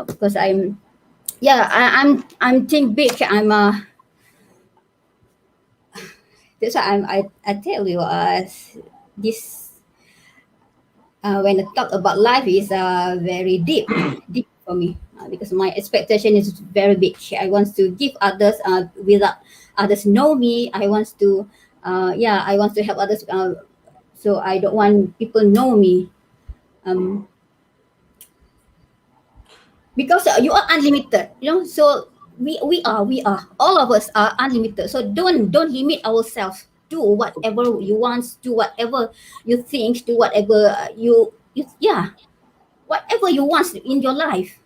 Because I'm think big. That's why I tell you this. When I talk about life is very deep for me because my expectation is very big. I want to give others without others know me. I want to help others. So I don't want people know me. Because you are unlimited, so we are all of us are unlimited. So don't limit ourselves. Do whatever you want, do whatever you think, do whatever you whatever you want in your life.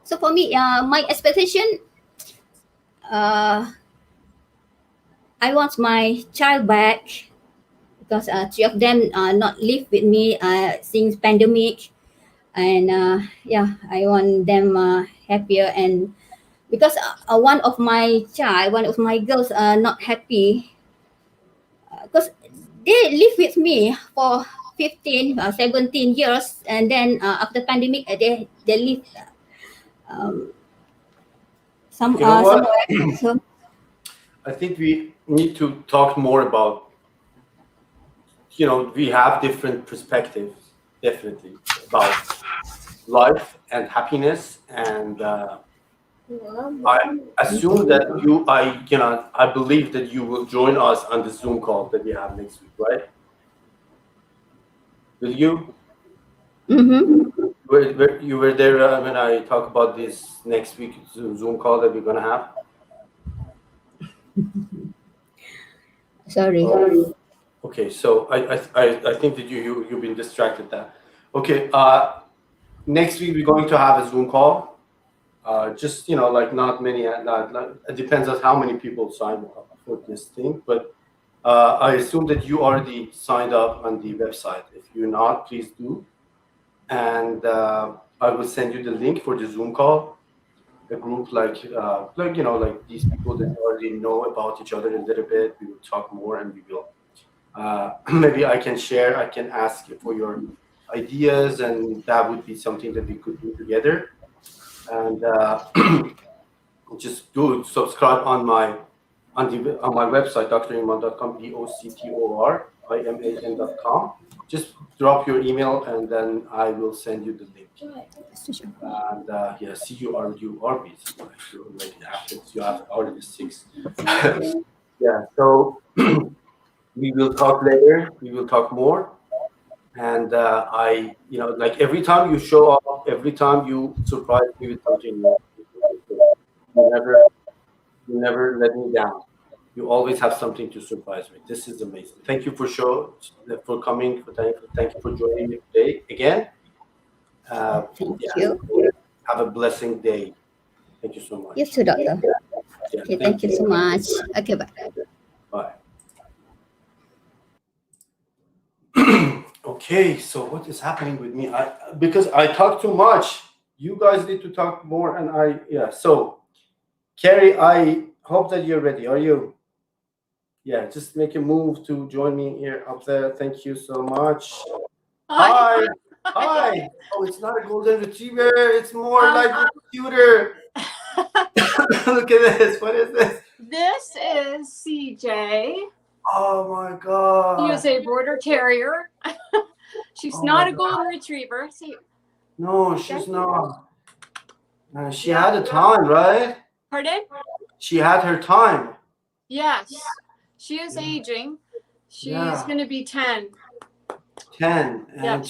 So for me, my expectation, I want my child back because 3 of them not live with me since pandemic, and yeah, I want them happier. And because one of my girls not happy because they live with me for 15 17 years, and then after pandemic they live You know what? somewhere. So I think we need to talk more about, we have different perspectives, definitely, about life and happiness. And I assume that I believe that you will join us on the Zoom call that we have next week, right? Will you? mhm. You were there when I talk about this next week Zoom call that we're gonna have. Sorry. Okay, so I think that you've been distracted there. Okay, next week we're going to have a Zoom call. Just like not many. It depends on how many people sign up for this thing. But I assume that you already signed up on the website. If you're not, please do. And I will send you the link for the Zoom call. A group like these people that already know about each other a little bit. We will talk more, and we will. Maybe I can ask for your ideas, and that would be something that we could do together. And just do subscribe on my website, driman.com, doctoriman.com. Just drop your email, and then I will send you the link. And CURURB. You have already 6. Yeah. So we will talk later. We will talk more. And like every time you show up, every time you surprise me with something new, you never let me down. You always have something to surprise me. This is amazing. Thank you for coming. Thank you for joining me today again. Thank you. Have a blessing day. Thank you so much. You too, doctor. Yeah, Okay, thank you so much. Okay, bye. Bye. Okay, so what is happening with me? Because I talk too much. You guys need to talk more, and So, Carrie, I hope that you're ready. Are you? Yeah, just make a move to join me here up there. Thank you so much. Hi. Hi. Oh, it's not a golden retriever. It's more like a computer. Look at this. What is this? This is CJ. Oh my God. He is a border terrier. She's not a golden retriever. See, no, she's not. She had a time, right? pardon? She had her time. Yes. She is aging. She's going to be 10. 10. And Yeah,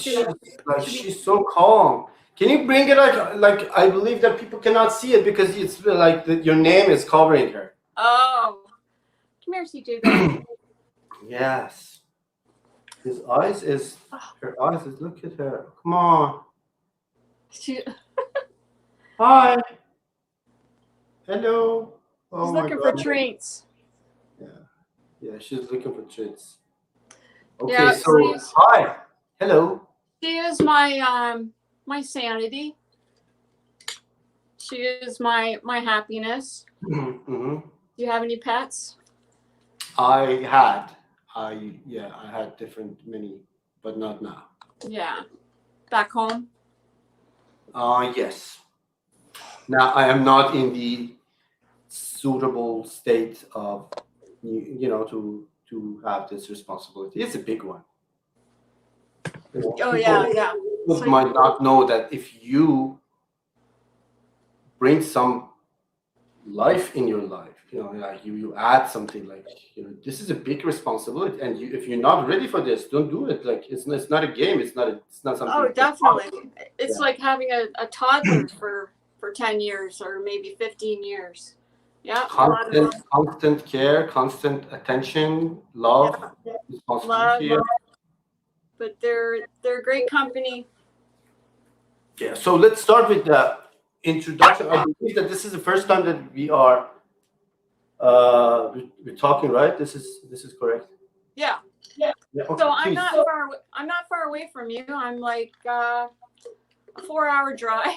she's so calm. Can you bring it like I believe that people cannot see it because it's like your name is covering her. Oh. Come here, CJ. Yes. Her eyes is, look at her. Come on. Hi. Hello. Oh, She's looking for treats. Yeah, she's looking for treats. Okay, Yeah, so hi. Hello. She is my my sanity. She is my happiness. Mm-hmm. Do you have any pets? I had many, but not now. Yeah. Back home? Yes. Now I am not in the suitable state of to have this responsibility. It's a big one. Oh yeah. People might not know that if you bring some life in your life, like you add something like, this is a big responsibility, and if you're not ready for this, don't do it. Like it's not a game. It's not something. Oh, definitely. It's like having a toddler for 10 years or maybe 15 years. Yeah. Constant care, constant attention, love, responsibility. Love. But they're great company. Yeah. So let's start with introduction. I believe that this is the first time that we are we're talking, right? This is correct. Yeah. Yeah. Okay, So I'm please. not far away from you. I'm like a 4-hour drive.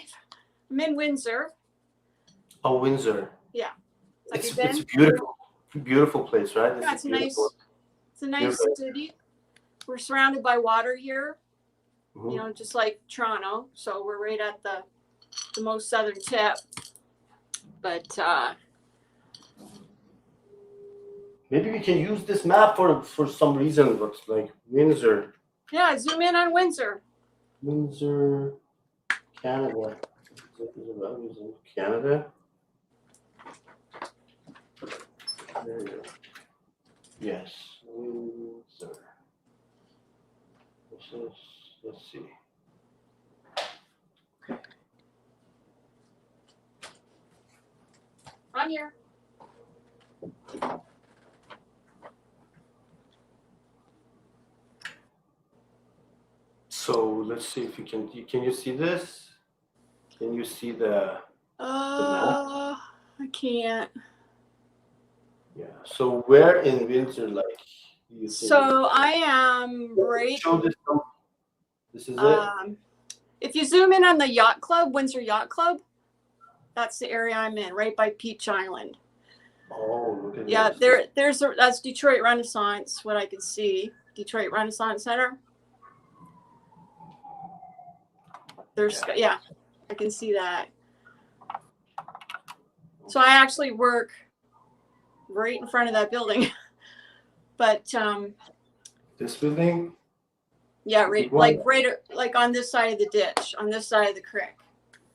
I'm in Windsor. Oh, Windsor. Yeah. Have It's you it's been? a beautiful place, right? Yeah, it's nice. beautiful. It's a nice Beautiful. city. We're surrounded by water here, Mhm. you know, just like Toronto. So we're right at the most southern tip. But Maybe we can use this map for some reason, but like Windsor, yeah, zoom in on Windsor. Canada. Is it about Windsor, Canada? There you go. Yes, Windsor. Let's see. I'm here. So let's see if you can you see this? Can you see the I can't. yeah? So where in Windsor, like you think? So I am right. Show this. This is it. If you zoom in on the yacht club, Windsor Yacht Club, that's the area I'm in, right by Peach Island. Oh, look at Yeah, this. that's Detroit Renaissance. What I can see, Detroit Renaissance Center. There's yeah, I can see that. So I actually work right in front of that building, but This building. yeah, right, Big one? like on this side of the ditch, on this side of the creek.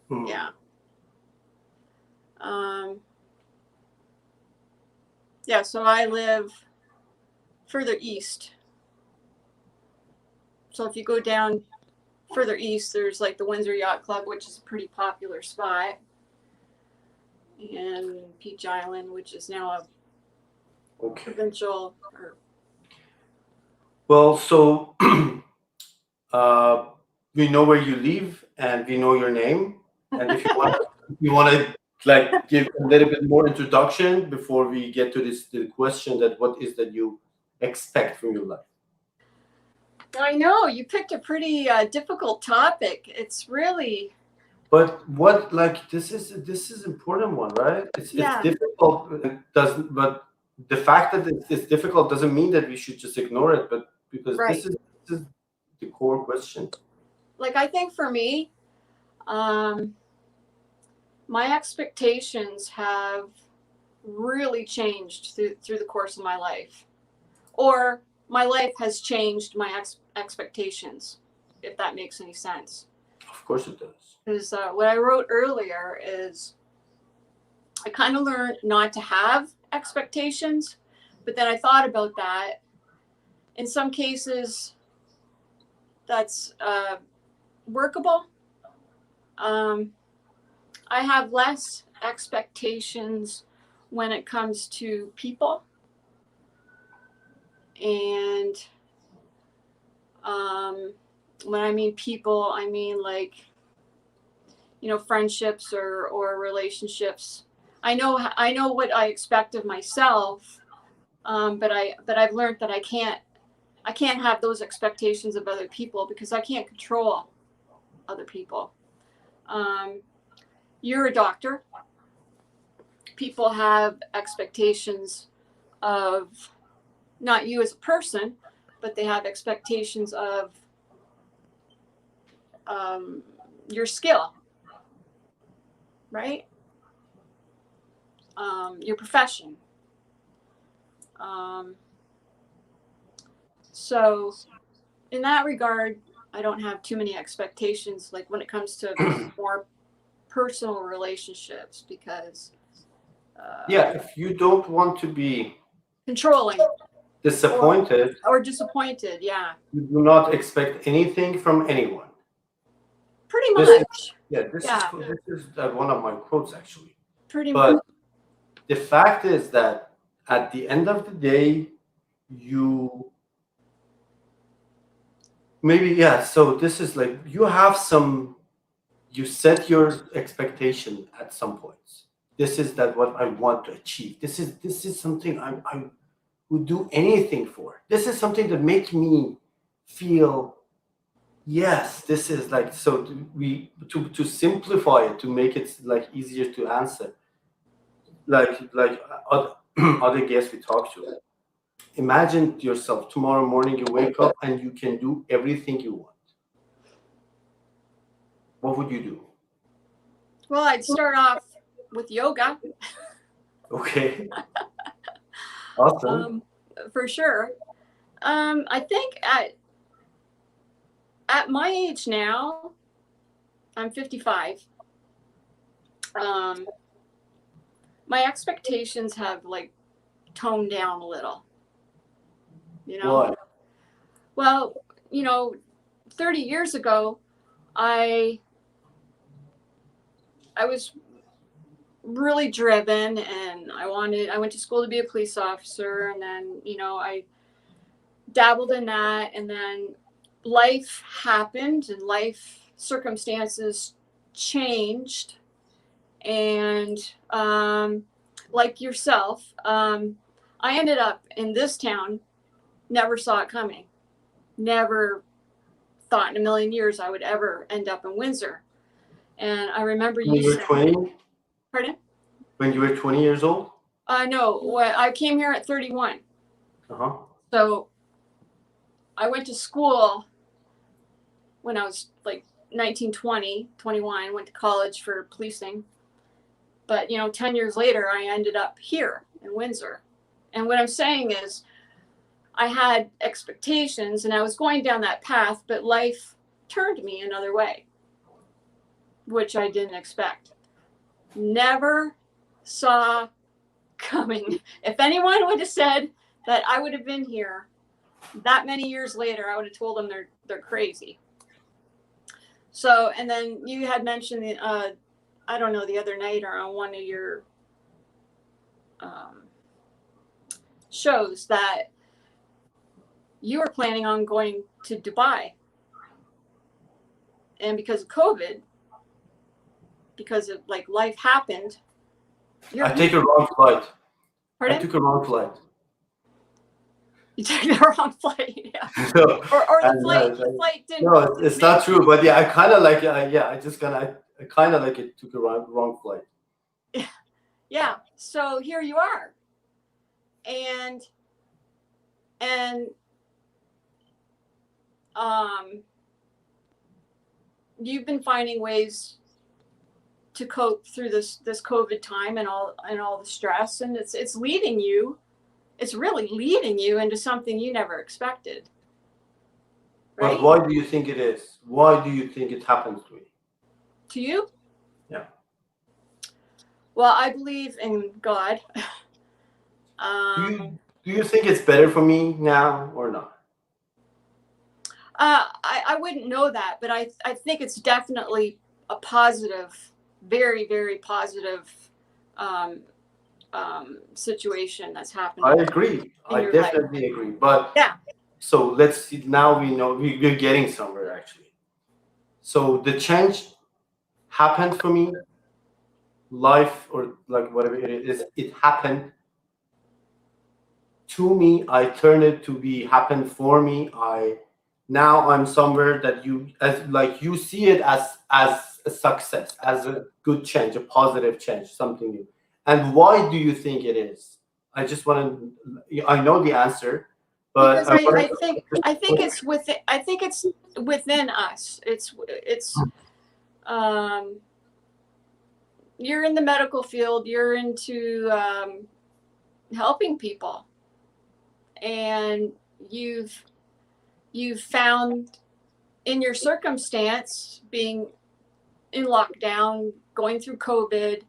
Hmm. Yeah. Yeah, so I live further east. So if you go down further east, there's like the Windsor Yacht Club, which is a pretty popular spot. And Peach Island, which is now a Okay. provincial or Well, so we know where you live and we know your name. And if you want to like give a little bit more introduction before we get to the question that what is that you expect from your life. I know you picked a pretty difficult topic. It's really But what like this is important one, right? It's difficult. It doesn't. But the fact that it's difficult doesn't mean that we should just ignore it. But because Right. this is the core question. like I think for me, my expectations have really changed through the course of my life, or my life has changed my expectations, if that makes any sense. Of course it does. Because what I wrote earlier is I kind of learned not to have expectations, but then I thought about that. In some cases, that's workable. I have less expectations when it comes to people. And when I mean people, I mean like, you know, friendships or relationships. I know what I expect of myself, but I've learned that I can't have those expectations of other people because I can't control other people. You're a doctor. People have expectations of not you as a person, but they have expectations of your skill, right? Your profession. So in that regard, I don't have too many expectations, like when it comes to more personal relationships, because Yeah, if you don't want to be controlling disappointed, or disappointed, yeah, you do not expect anything from anyone. pretty This much. This is one of my quotes actually. Pretty But much. the fact is that at the end of the day, you maybe, yeah, so this is like you have some you set your expectation at some points. This is that what I want to achieve. This is something I would do anything for. This is something that makes me feel, yes, this is like, so to simplify it, to make it like easier to answer, like other guests we talk to, imagine yourself tomorrow morning, you wake up and you can do everything you want. What would you do? Well, I'd start off with yoga. Okay. Awesome. For sure. I think at my age now, I'm 55. My expectations have like toned down a little. You know. Why? Well, 30 years ago, I was really driven, and I went to school to be a police officer, and then I dabbled in that, and then life happened and life circumstances changed, and like yourself, I ended up in this town. Never saw it coming. Never thought in a million years I would ever end up in Windsor. And I remember When you were 20? Pardon? When you were 20 years old? No, I came here at 31. Uh-huh. So I went to school when I was like 19, 20, 21, went to college for policing. But, 10 years later, I ended up here in Windsor. And what I'm saying is I had expectations and I was going down that path, but life turned me another way, which I didn't expect. Never saw coming. If anyone would have said that I would have been here that many years later, I would have told them they're crazy. So, and then you had mentioned, I don't know, the other night or on one of your shows that you were planning on going to Dubai. And because of COVID, because of like life happened. I take a wrong flight. Pardon? I took a wrong flight. You took the wrong flight, yeah. No, or the flight didn't. No, it's not true. But yeah, I kind of like, I kind of like it took a wrong flight. Yeah. So here you are, and you've been finding ways to cope through this COVID time and all the stress, and it's leading you. It's really leading you into something you never expected. Right? But why do you think it is? Why do you think it happens to me? To you? Yeah. Well, I believe in God. Do you think it's better for me now or not? I wouldn't know that, but I think it's definitely a positive, very, very positive situation that's happening. I agree. I definitely agree. But yeah. So let's see. Now we know we're getting somewhere actually. So the change happened for me. Life or like whatever it is, it happened to me. I turned it to be happened for me. Now I'm somewhere that you see it as a success, as a good change, a positive change, something new. And why do you think it is? I just want to. I know the answer, but because I think it's within. I think it's within us. It's you're in the medical field. You're into helping people, and you've found in your circumstance, being in lockdown, going through COVID,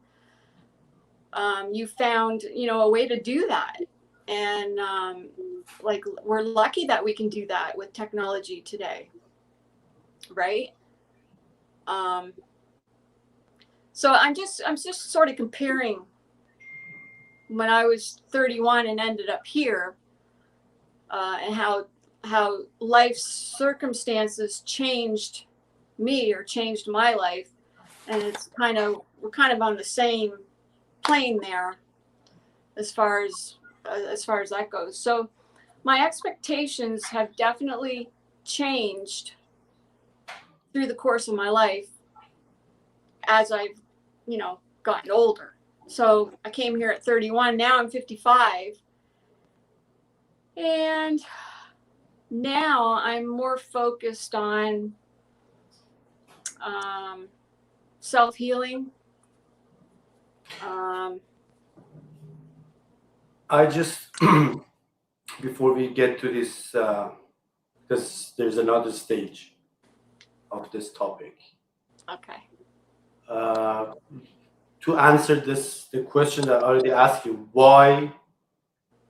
you found, a way to do that. And we're lucky that we can do that with technology today. Right. So I'm just sort of comparing when I was 31 and ended up here, and how life's circumstances changed me or changed my life and we're kind of on the same plane there as far as that goes. So my expectations have definitely changed through the course of my life as I've, gotten older. So I came here at 31, now I'm 55. And now I'm more focused on self-healing. I just, before we get to this, because there's another stage of this topic. Okay. To answer the question that I already asked you, why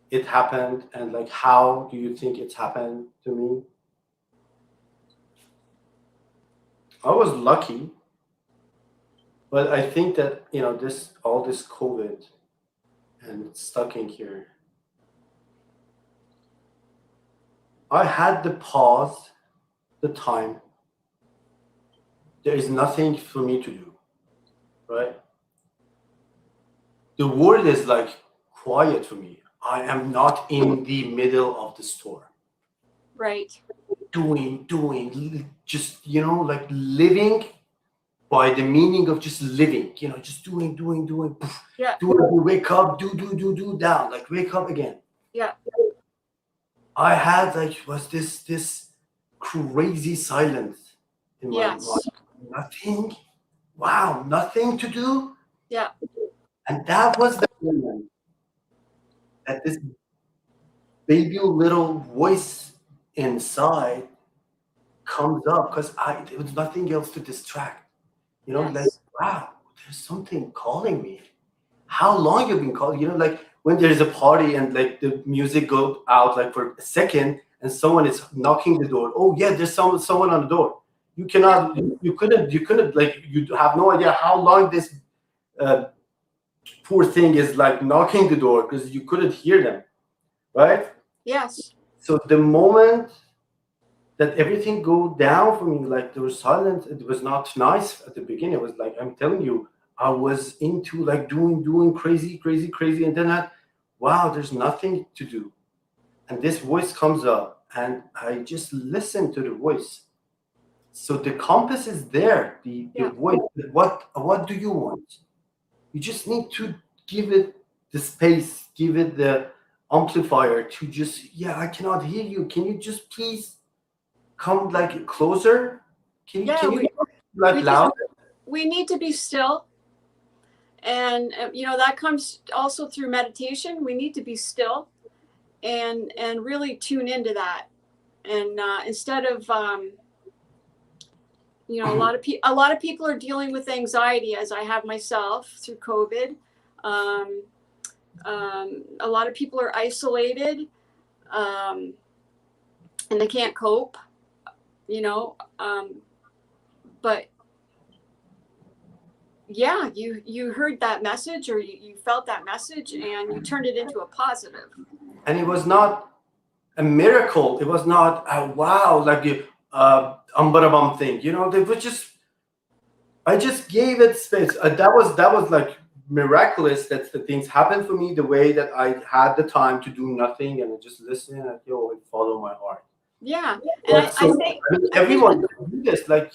it happened and like how do you think it's happened to me? I was lucky, but I think that all this COVID and stuck in here, I had the pause, the time. There is nothing for me to do, right? The world is like quiet for me. I am not in the middle of the store. Right. Doing, just, like living by the meaning of just living, just doing. Yeah. Wake up, do, down, like wake up again. Yeah. I had was this crazy silence in my Yes. life. Nothing. Wow, nothing to do. Yeah. And that was the moment that this baby little voice inside comes up, because there was nothing else to distract. Yes. Like, wow, there's something calling me. How long you've been calling? Like when there's a party and like the music goes out like for a second and someone is knocking the door. Oh yeah, there's someone on the door. You cannot, you couldn't like, you have no idea how long this poor thing is like knocking the door, because you couldn't hear them, right? Yes. So the moment that everything go down for me, like there was silence, it was not nice at the beginning. It was like, I'm telling you, I was into like doing crazy, and then wow, there's nothing to do. And this voice comes up and I just listen to the voice. So the compass is there, the voice. What do you want? You just need to give it the space, give it the amplifier to just, I cannot hear you. Can you just please come like closer? Can you like louder? We need to be still. And, that comes also through meditation. We need to be still and really tune into that. And instead of, a lot of people are dealing with anxiety, as I have myself through COVID. A lot of people are isolated, and they can't cope, but yeah, you heard that message, or you felt that message, and you turned it into a positive. And it was not a miracle. It was not a wow, like the umbarabam thing. They were just, I just gave it space. That was like miraculous that the things happened for me the way that I had the time to do nothing and just listen and follow my heart. Yeah. And I think everyone can do this. Like,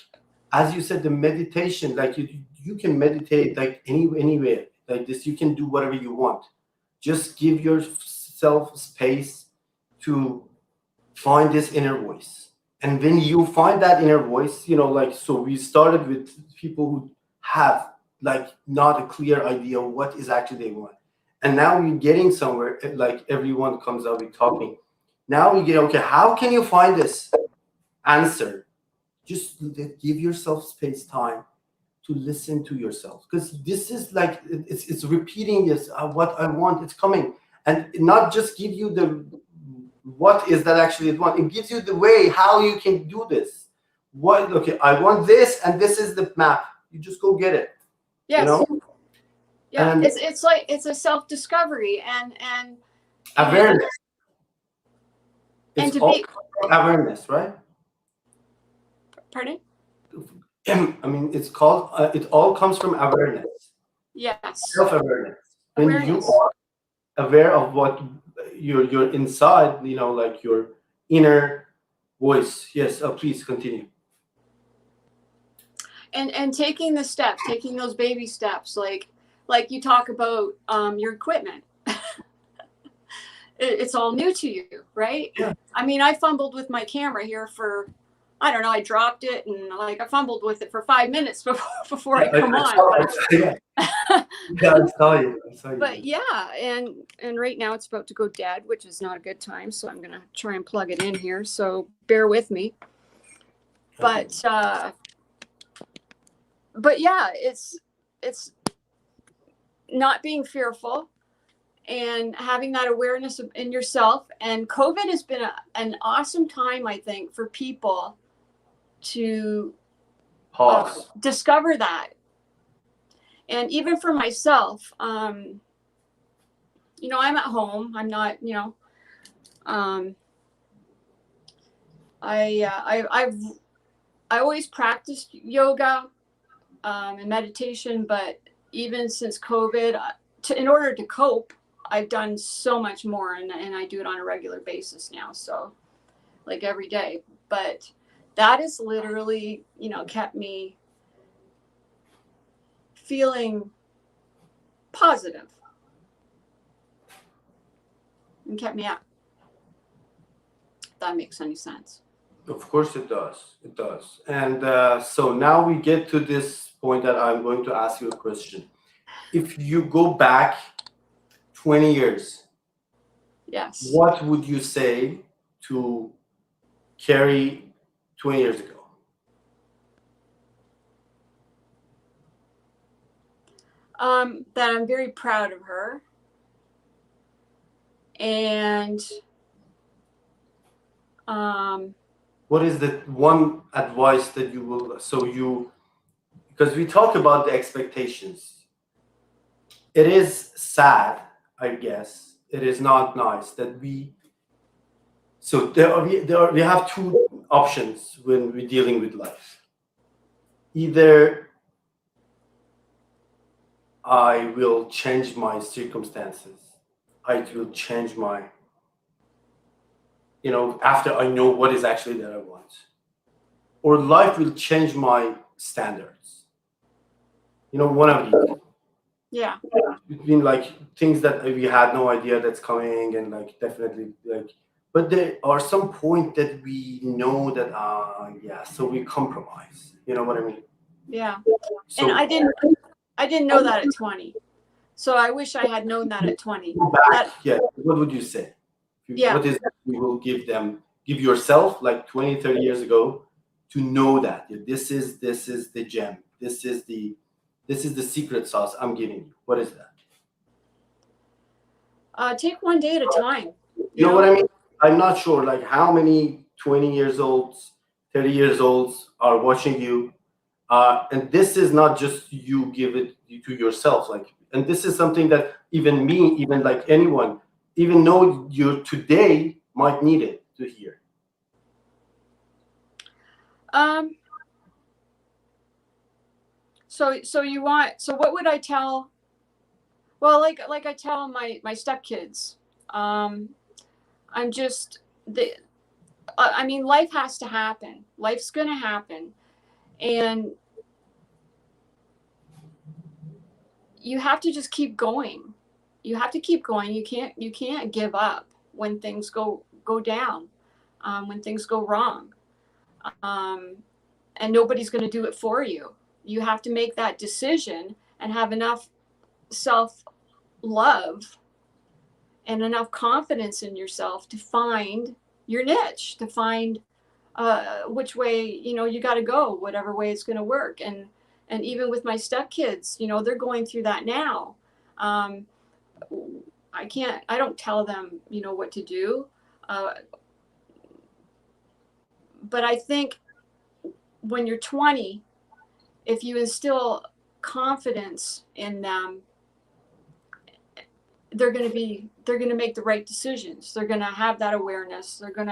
as you said, the meditation, like you can meditate like anywhere like this. You can do whatever you want. Just give yourself space to find this inner voice. And when you find that inner voice, so we started with people who have like not a clear idea of what is actually they want. And now we're getting somewhere, like everyone comes up with talking. Now we get, okay, how can you find this answer? Just give yourself space, time to listen to yourself. Because this is like, it's repeating this, what I want, it's coming. And not just give you the, what is that actually it want? It gives you the way how you can do this. Okay, I want this, and this is the map. You just go get it. Yes. Yeah, And it's like, it's a self-discovery and awareness. And It's to all be awareness, right? Pardon? I mean, it's called. It all comes from awareness, Yes. self-awareness. When you Awareness. are aware of what you're inside, you know, like your inner voice. Yes. Please continue. And taking the steps, taking those baby steps, like you talk about your equipment. It's all new to you, right? Yeah. I mean, I fumbled with my camera here for, I don't know, I dropped it and like I fumbled with it for 5 minutes before I come on. Yeah, I saw you. But yeah, and right now it's about to go dead, which is not a good time. So I'm gonna try and plug it in here. So bear with me. But yeah, it's not being fearful and having that awareness in yourself. And COVID has been an awesome time, I think, for people to Pause. discover that. And even for myself, you know, I'm at home. I'm not, you know, I always practiced yoga and meditation, but even since COVID, in order to cope, I've done so much more, and I do it on a regular basis now. So, like every day. But that has literally, you know, kept me feeling positive and kept me up. If that makes any sense. Of course it does. It does. And so now we get to this point that I'm going to ask you a question. If you go back 20 years, Yes. what would you say to Carrie 20 years ago? That I'm very proud of her. And what is the one advice that you will, because we talk about the expectations. It is sad, I guess. It is not nice that we have two options when we're dealing with life. Either I will change my circumstances. I will change my, you know, after I know what is actually that I want. Or life will change my standards. You know, one of these. yeah. Between like things that we had no idea that's coming, and like definitely like, but there are some point that we know that yeah, so we compromise. You know what I mean? Yeah. So And I didn't know that at 20. So I wish I had known that at 20. yeah, what would you say? Yeah. What is that you will give yourself like 20, 30 years ago to know that this is the gem. This is the secret sauce I'm giving you. What is that? Take one day at a time. You know what I mean? I'm not sure like how many 20 years olds, 30 years olds are watching you. And this is not just you give it to yourself, like, and this is something that even me, even like anyone, even though you today might need it to hear. So what would I tell? Well, like I tell my stepkids, I'm just I mean, life has to happen. Life's gonna happen, and you have to just keep going. You have to keep going. You can't give up when things go down, when things go wrong, and nobody's going to do it for you. You have to make that decision and have enough self-love and enough confidence in yourself to find your niche, to find which way, you know, you got to go, whatever way it's going to work. And even with my stepkids, you know, they're going through that now. I don't tell them, you know, what to do. But I think when you're 20, if you instill confidence in them, they're going to make the right decisions. They're going to have that awareness. They're going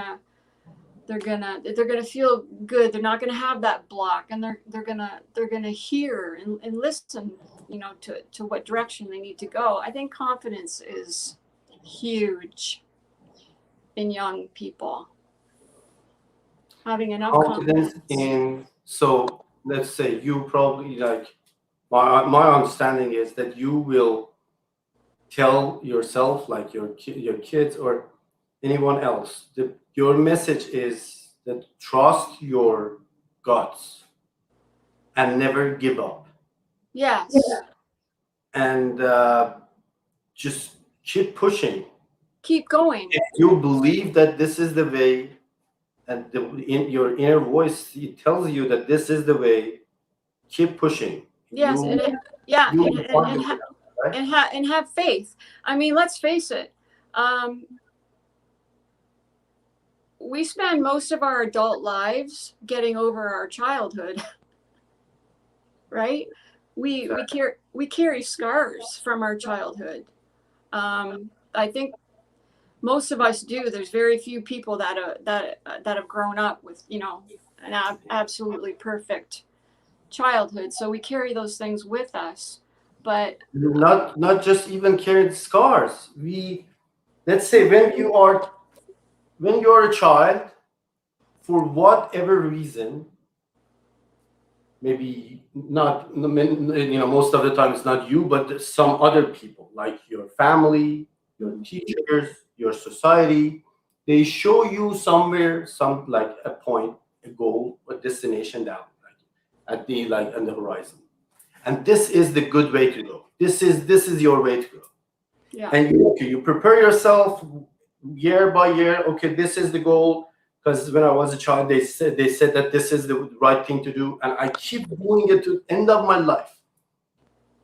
they're gonna feel good. They're not gonna have that block, and they're gonna hear and listen, you know, to what direction they need to go. I think confidence is huge in young people. Having enough confidence in, so let's say you probably, like, my understanding is that you will tell yourself, like your kids or anyone else, that your message is that trust your guts and never give up. Yes. And just keep pushing. Keep going. If you believe that this is the way, and in your inner voice, it tells you that this is the way, keep pushing. Yes, You- and have faith. I mean, let's face it. We spend most of our adult lives getting over our childhood, right? We carry scars from our childhood. I think most of us do. There's very few people that have grown up with, you know, an absolutely perfect childhood. So we carry those things with us. But not just even carrying scars. Let's say when you are a child, for whatever reason, maybe not, you know, most of the time it's not you, but some other people, like your family, your teachers, your society, they show you somewhere, like a point, a goal, a destination down, like on the horizon, and this is the good way to go. This is your way to go. yeah, And you prepare yourself year by year. Okay, this is the goal. Because when I was a child, they said that this is the right thing to do, and I keep doing it to the end of my life.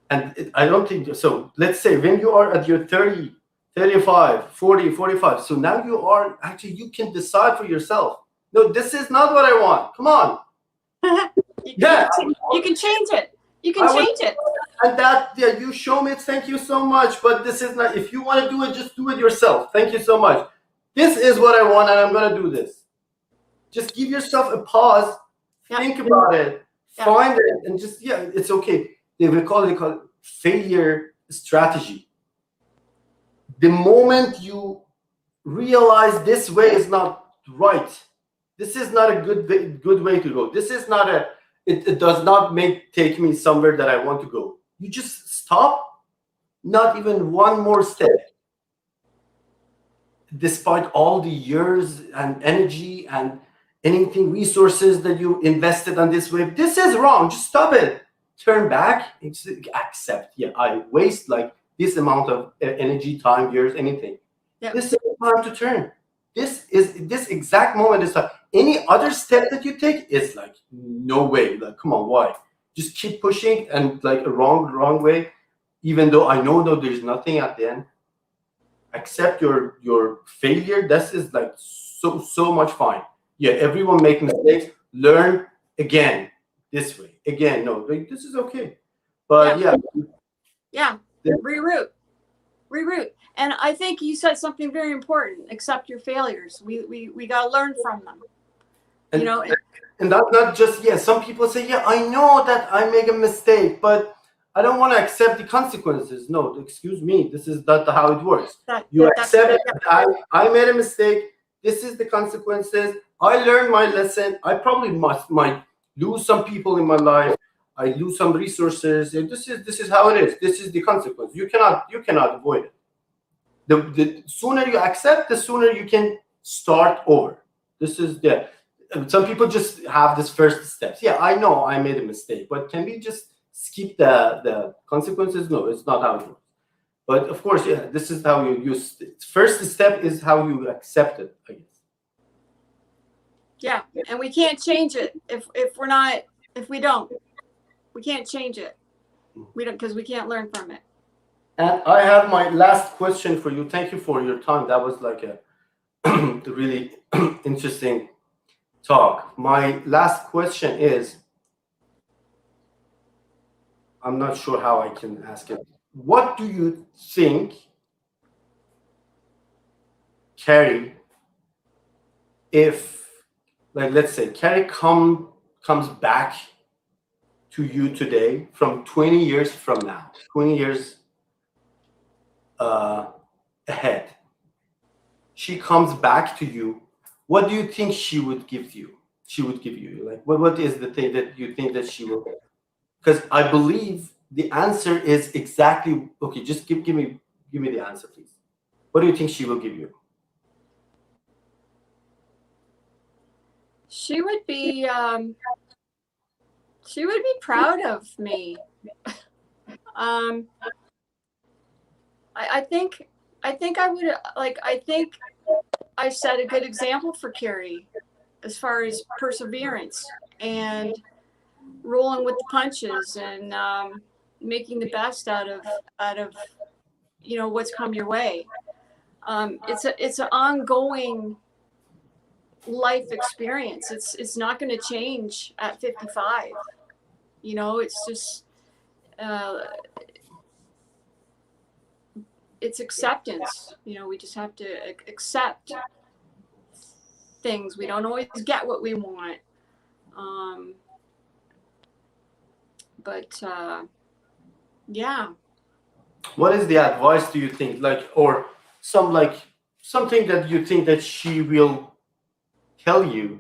And I don't think so. Let's say when you are at your 30, 35, 40, 45, so now you can decide for yourself. No, this is not what I want. Come on. you can change it. You can change it. And that, yeah, you show me. Thank you so much. But this is not. If you want to do it, just do it yourself. Thank you so much. This is what I want, and I'm gonna do this. Just give yourself a pause, think about it, find it, and just, it's okay. They call it failure strategy. The moment you realize this way is not right, this is not a good way to go. This is not it does not take me somewhere that I want to go. You just stop, not even one more step. Despite all the years and energy and anything, resources that you invested on this wave, this is wrong. Just stop it. Turn back. Accept. Yeah, I waste like this amount of energy, time, years, anything. Yeah. This is the time to turn. This exact moment is like any other step that you take is like no way. Like, come on, why? Just keep pushing and like a wrong way. Even though I know that there's nothing at the end. Accept your failure. This is like so much fine. Yeah, everyone make mistakes. Learn again this way. Again, no, like, this is okay. But yeah, reroute. And I think you said something very important. Accept your failures. We gotta learn from them. And, you know, and that's not just some people say, I know that I make a mistake, but I don't want to accept the consequences. No, excuse me, this is not how it works. You accept that I made a mistake. This is the consequences. I learned my lesson. I probably might lose some people in my life. I lose some resources. And this is how it is. This is the consequence. You cannot avoid it. The sooner you accept, the sooner you can start over. This is some people just have this first steps. Yeah, I know I made a mistake, but can we just skip the consequences? No, it's not how it works. But of course, this is how you use it. First step is how you accept it, I guess. Yeah, and we can't change it if we don't. We can't change it. We don't, because we can't learn from it. And I have my last question for you. Thank you for your time. That was like a really interesting talk. My last question is, I'm not sure how I can ask it. What do you think, Carrie, if like let's say Carrie comes back to you today from 20 years from now, 20 years ahead. She comes back to you. What do you think she would give you? She would give you, like, what is the thing that you think that she will? Because I believe the answer is exactly, okay, just give me the answer, please. What do you think she will give you? She would be proud of me. I think I would I think I set a good example for Carrie as far as perseverance and rolling with the punches and making the best out of what's come your way. It's an ongoing life experience. It's not going to change at 55. It's just it's acceptance. We just have to accept things. We don't always get what we want. But yeah. What is the advice do you think, or something that you think that she will tell you?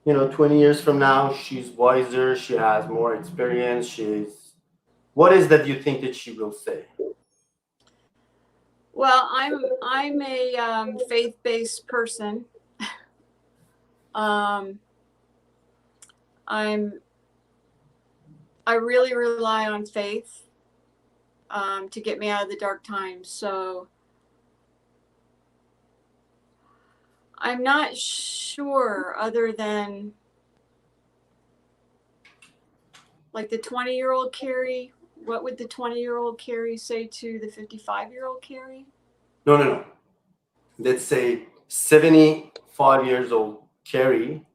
20 years from now, she's wiser, she has more experience, what is that you think that she will say? Well, I'm a faith-based person. I really rely on faith to get me out of the dark times. So I'm not sure, other than like the 20-year-old Carrie. What would the 20-year-old Carrie say to the 55-year-old Carrie? No. Let's say 75 years old Carrie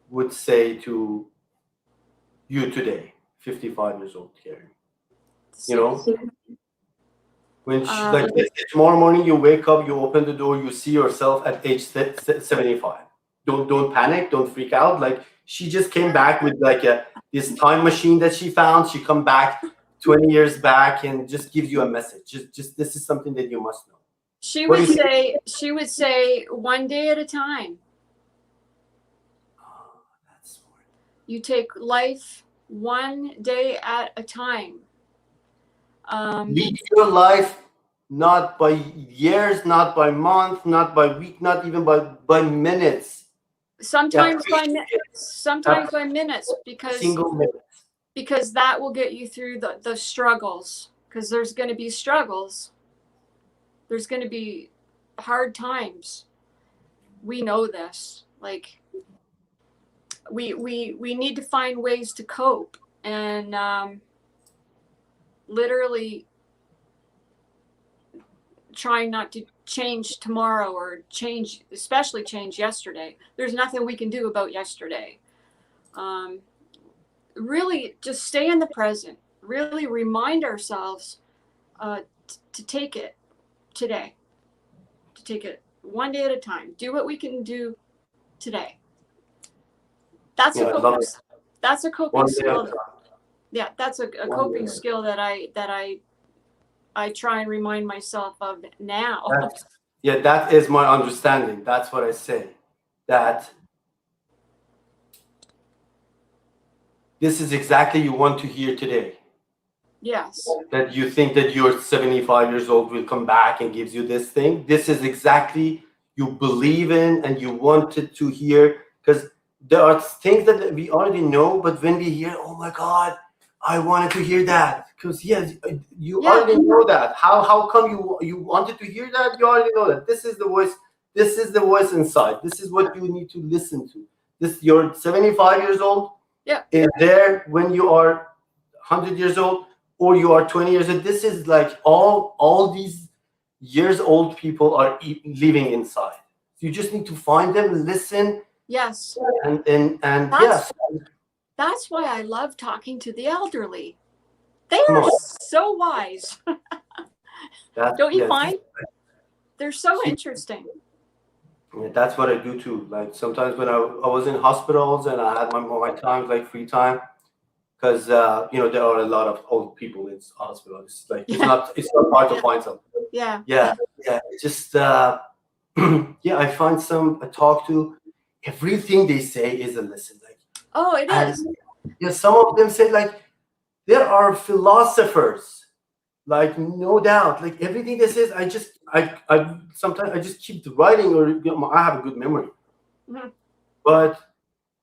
would say to you today, 55 years old Carrie. When she, let's say tomorrow morning you wake up, you open the door, you see yourself at age 75. Don't panic, don't freak out. Like, she just came back with this time machine that she found. She come back 20 years back and just gives you a message. Just this is something that you must know. She would say one day at a time. Oh, that's smart. You take life one day at a time. Lead your life not by years, not by month, not by week, not even by minutes. Sometimes by minutes, because single minutes. Because that will get you through the struggles. Because there's going to be struggles. There's going to be hard times. We know this. Like, we need to find ways to cope, and literally trying not to change tomorrow or especially change yesterday. There's nothing we can do about yesterday. Really just stay in the present. Really remind ourselves to take it today. To take it one day at a time. Do what we can do today. That's a coping skill. Yeah, that's a coping skill that I try and remind myself of now. That is my understanding. That's what I say. That this is exactly you want to hear today. Yes. That you think that you're 75 years old will come back and gives you this thing. This is exactly you believe in and you wanted to hear, because there are things that we already know, but when we hear, oh my God, I wanted to hear that, because you already know that. How come you wanted to hear that? You already know that. This is the voice. This is the voice inside. This is what you need to listen to. You're 75 years old. Yeah. Is there when you are 100 years old or you are 20 years old. This is like all these years old people are living inside. You just need to find them, listen. Yes. And yes. That's why I love talking to the elderly. They are so wise. Don't you find? They're so interesting. Yeah, that's what I do too. Like sometimes when I was in hospitals and I had my time, like free time, because there are a lot of old people in hospitals. It's not hard to Yeah. find some. Yeah. Yeah, it's just yeah, I talk to, everything they say is a lesson. Like, Oh, it and is. yeah, some of them say like there are philosophers, like no doubt, like everything they says, I sometimes I just keep writing, or I have a good memory. Mhm. But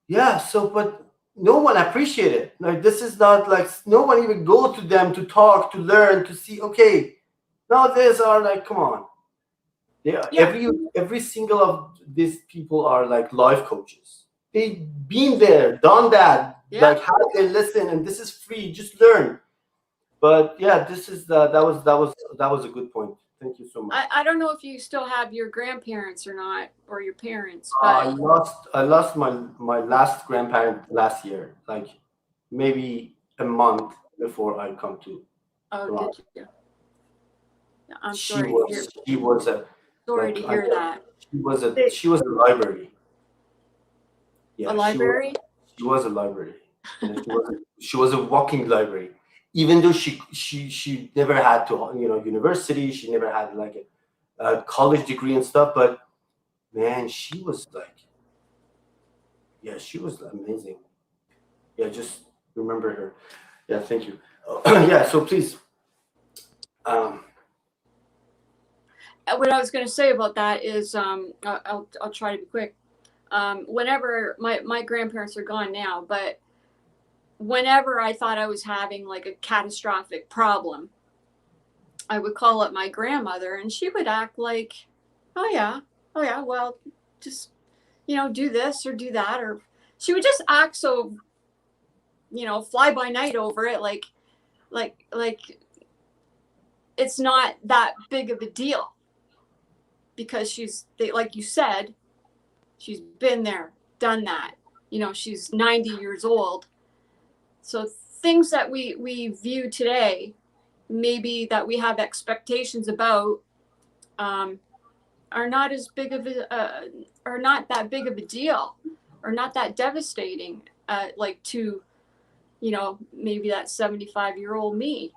yeah, but no one appreciate it. Like this is not like, no one even go to them to talk, to learn, to see. Okay, now these are like, come on. Yeah, Yeah. every single of these people are like life coaches. They've been there, done that. Yeah. Like how they listen, and this is free. Just learn. But yeah, this is that was a good point. Thank you so much. I don't know if you still have your grandparents or not, or your parents, I but lost my last grandparent last year, like maybe a month before I come to. oh, Toronto. did you? Yeah, I'm She sorry to hear. was a Sorry like, to hear that. she was a library. Yeah, A library? She was a library. And she was a walking library. Even though she never had to university, she never had like a college degree and stuff. But man, she was like, yeah, she was amazing. Yeah, just remember her. Yeah, thank you. Yeah, so please. What I was going to say about that is, I'll try to be quick. Whenever my grandparents are gone now, but whenever I thought I was having like a catastrophic problem, I would call up my grandmother, and she would act like, oh yeah, well, just do this or do that, or she would just act so fly by night over it, like it's not that big of a deal, because like you said, she's been there, done that. She's 90 years old. So things that we view today, maybe that we have expectations about, are not as big of are not that big of a deal, or not that devastating, like to, maybe that 75-year-old me.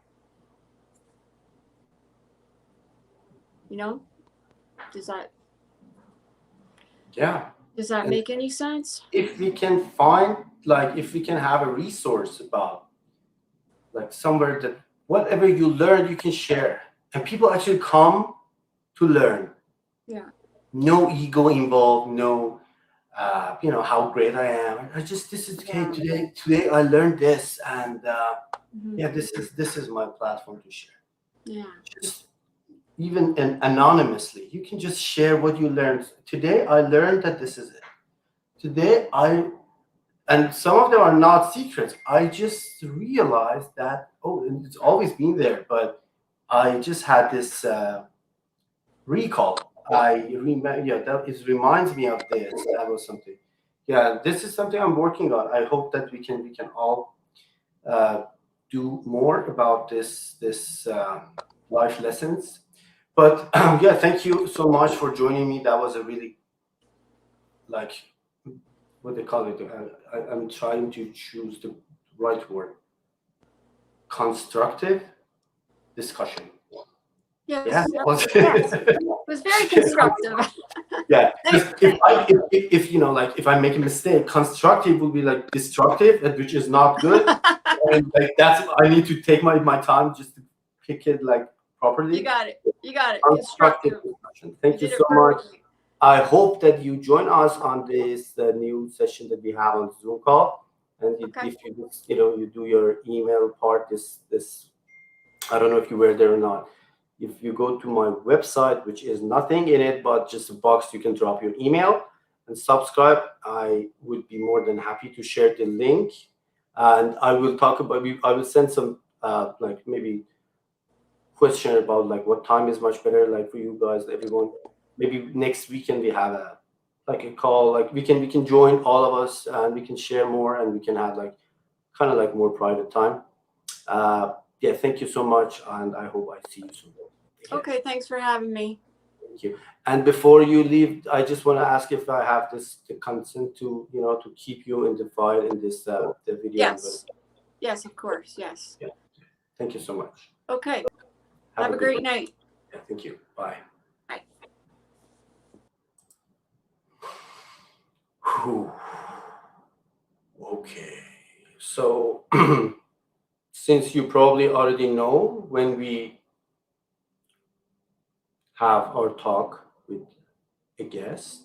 Does that Yeah. Does that And make any sense? if we can find, like, if we can have a resource about, like, somewhere that whatever you learn, you can share, and people actually come to learn. Yeah. No ego involved. No, how great I am. This is okay. Yeah. Today I learned this, and Mhm. yeah, this is my platform to share. Yeah. Just even anonymously, you can just share what you learned. Today I learned that this is it. Today and some of them are not secrets. I just realized that, it's always been there, but I just had this recall. I remember, yeah, it reminds me of this. That was something. Yeah, this is something I'm working on. I hope that we can all do more about this life lessons. But yeah, thank you so much for joining me. That was a really, like, what they call it. I'm trying to choose the right word. Constructive discussion. Yes. Yeah. Yes. It was very constructive. Yeah. If I make a mistake, constructive will be like destructive, which is not good. And like I need to take my time just to pick it like properly. You got it. Constructive discussion. Thank you so much. I hope that you join us on this new session that we have on Zoom call. And if you do your email part, this I don't know if you were there or not. If you go to my website, which is nothing in it but just a box, you can drop your email and subscribe. I would be more than happy to share the link, and I will I will send some like maybe question about like what time is much better, like for you guys, everyone. Maybe next weekend we have a call, like we can join all of us and we can share more, and we can have like kind of like more private time. Yeah, thank you so much, and I hope I see you soon. Okay, thanks for having me. Thank you. And before you leave, I just want to ask if I have the consent to, to keep you in the file in this the video. Yes. Yes, of course. Yes. Yeah. Thank you so much. Okay. Have Have a good great one. night. Yeah, thank you. Bye. Bye. Whew. Okay. So since you probably already know, when we have our talk with a guest,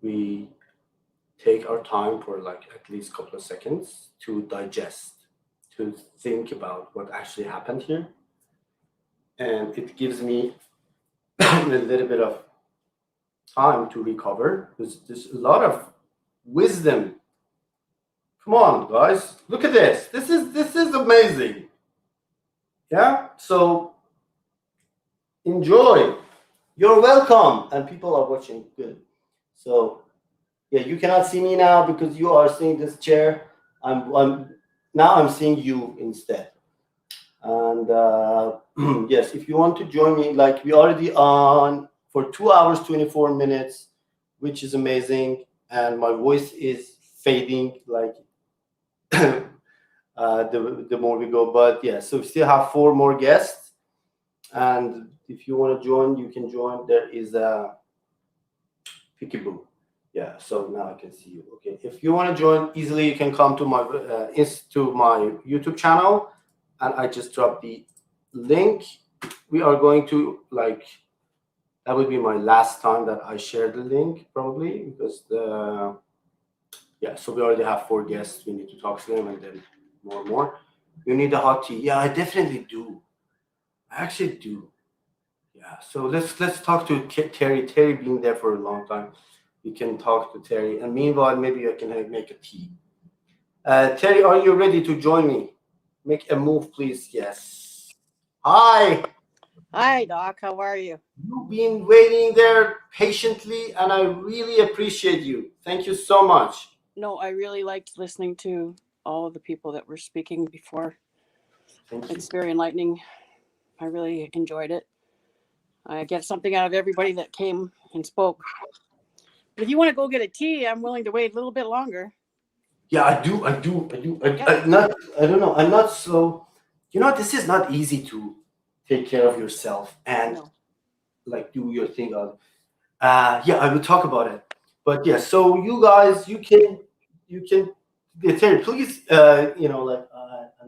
we take our time for like at least a couple of seconds to digest, to think about what actually happened here. And it gives me a little bit of time to recover, because there's a lot of wisdom. Come on, guys, look at this. This is amazing. Yeah, so enjoy. You're welcome. And people are watching. Good. So yeah, you cannot see me now because you are seeing this chair. I'm seeing you instead. And yes, if you want to join me, like we already on for 2 hours 24 minutes, which is amazing, and my voice is fading like the more we go. But yeah, so we still have 4 more guests, and if you want to join, you can join. There is a Peekaboo. Yeah, so now I can see you. Okay, if you want to join easily, you can come to my YouTube channel, and I just dropped the link. We are going to that would be my last time that I share the link, probably, because so we already have 4 guests. We need to talk to them, and then more and more. You need a hot tea. Yeah, I definitely do. I actually do. Yeah, so let's talk to Terry. Terry being there for a long time. We can talk to Terry, and meanwhile, maybe I can make a tea. Terry, are you ready to join me? Make a move, please. Yes. Hi. Hi, Doc. How are you? You've been waiting there patiently, and I really appreciate you. Thank you so much. No, I really liked listening to all of the people that were speaking before. Thank you. It's very enlightening. I really enjoyed it. I get something out of everybody that came and spoke. But if you want to go get a tea, I'm willing to wait a little bit longer. Yeah, I do. I don't know. I'm not so. This is not easy to take care of yourself and do your thing. Yeah, I will talk about it. But yeah, so you guys, you can. Terry, please. I'm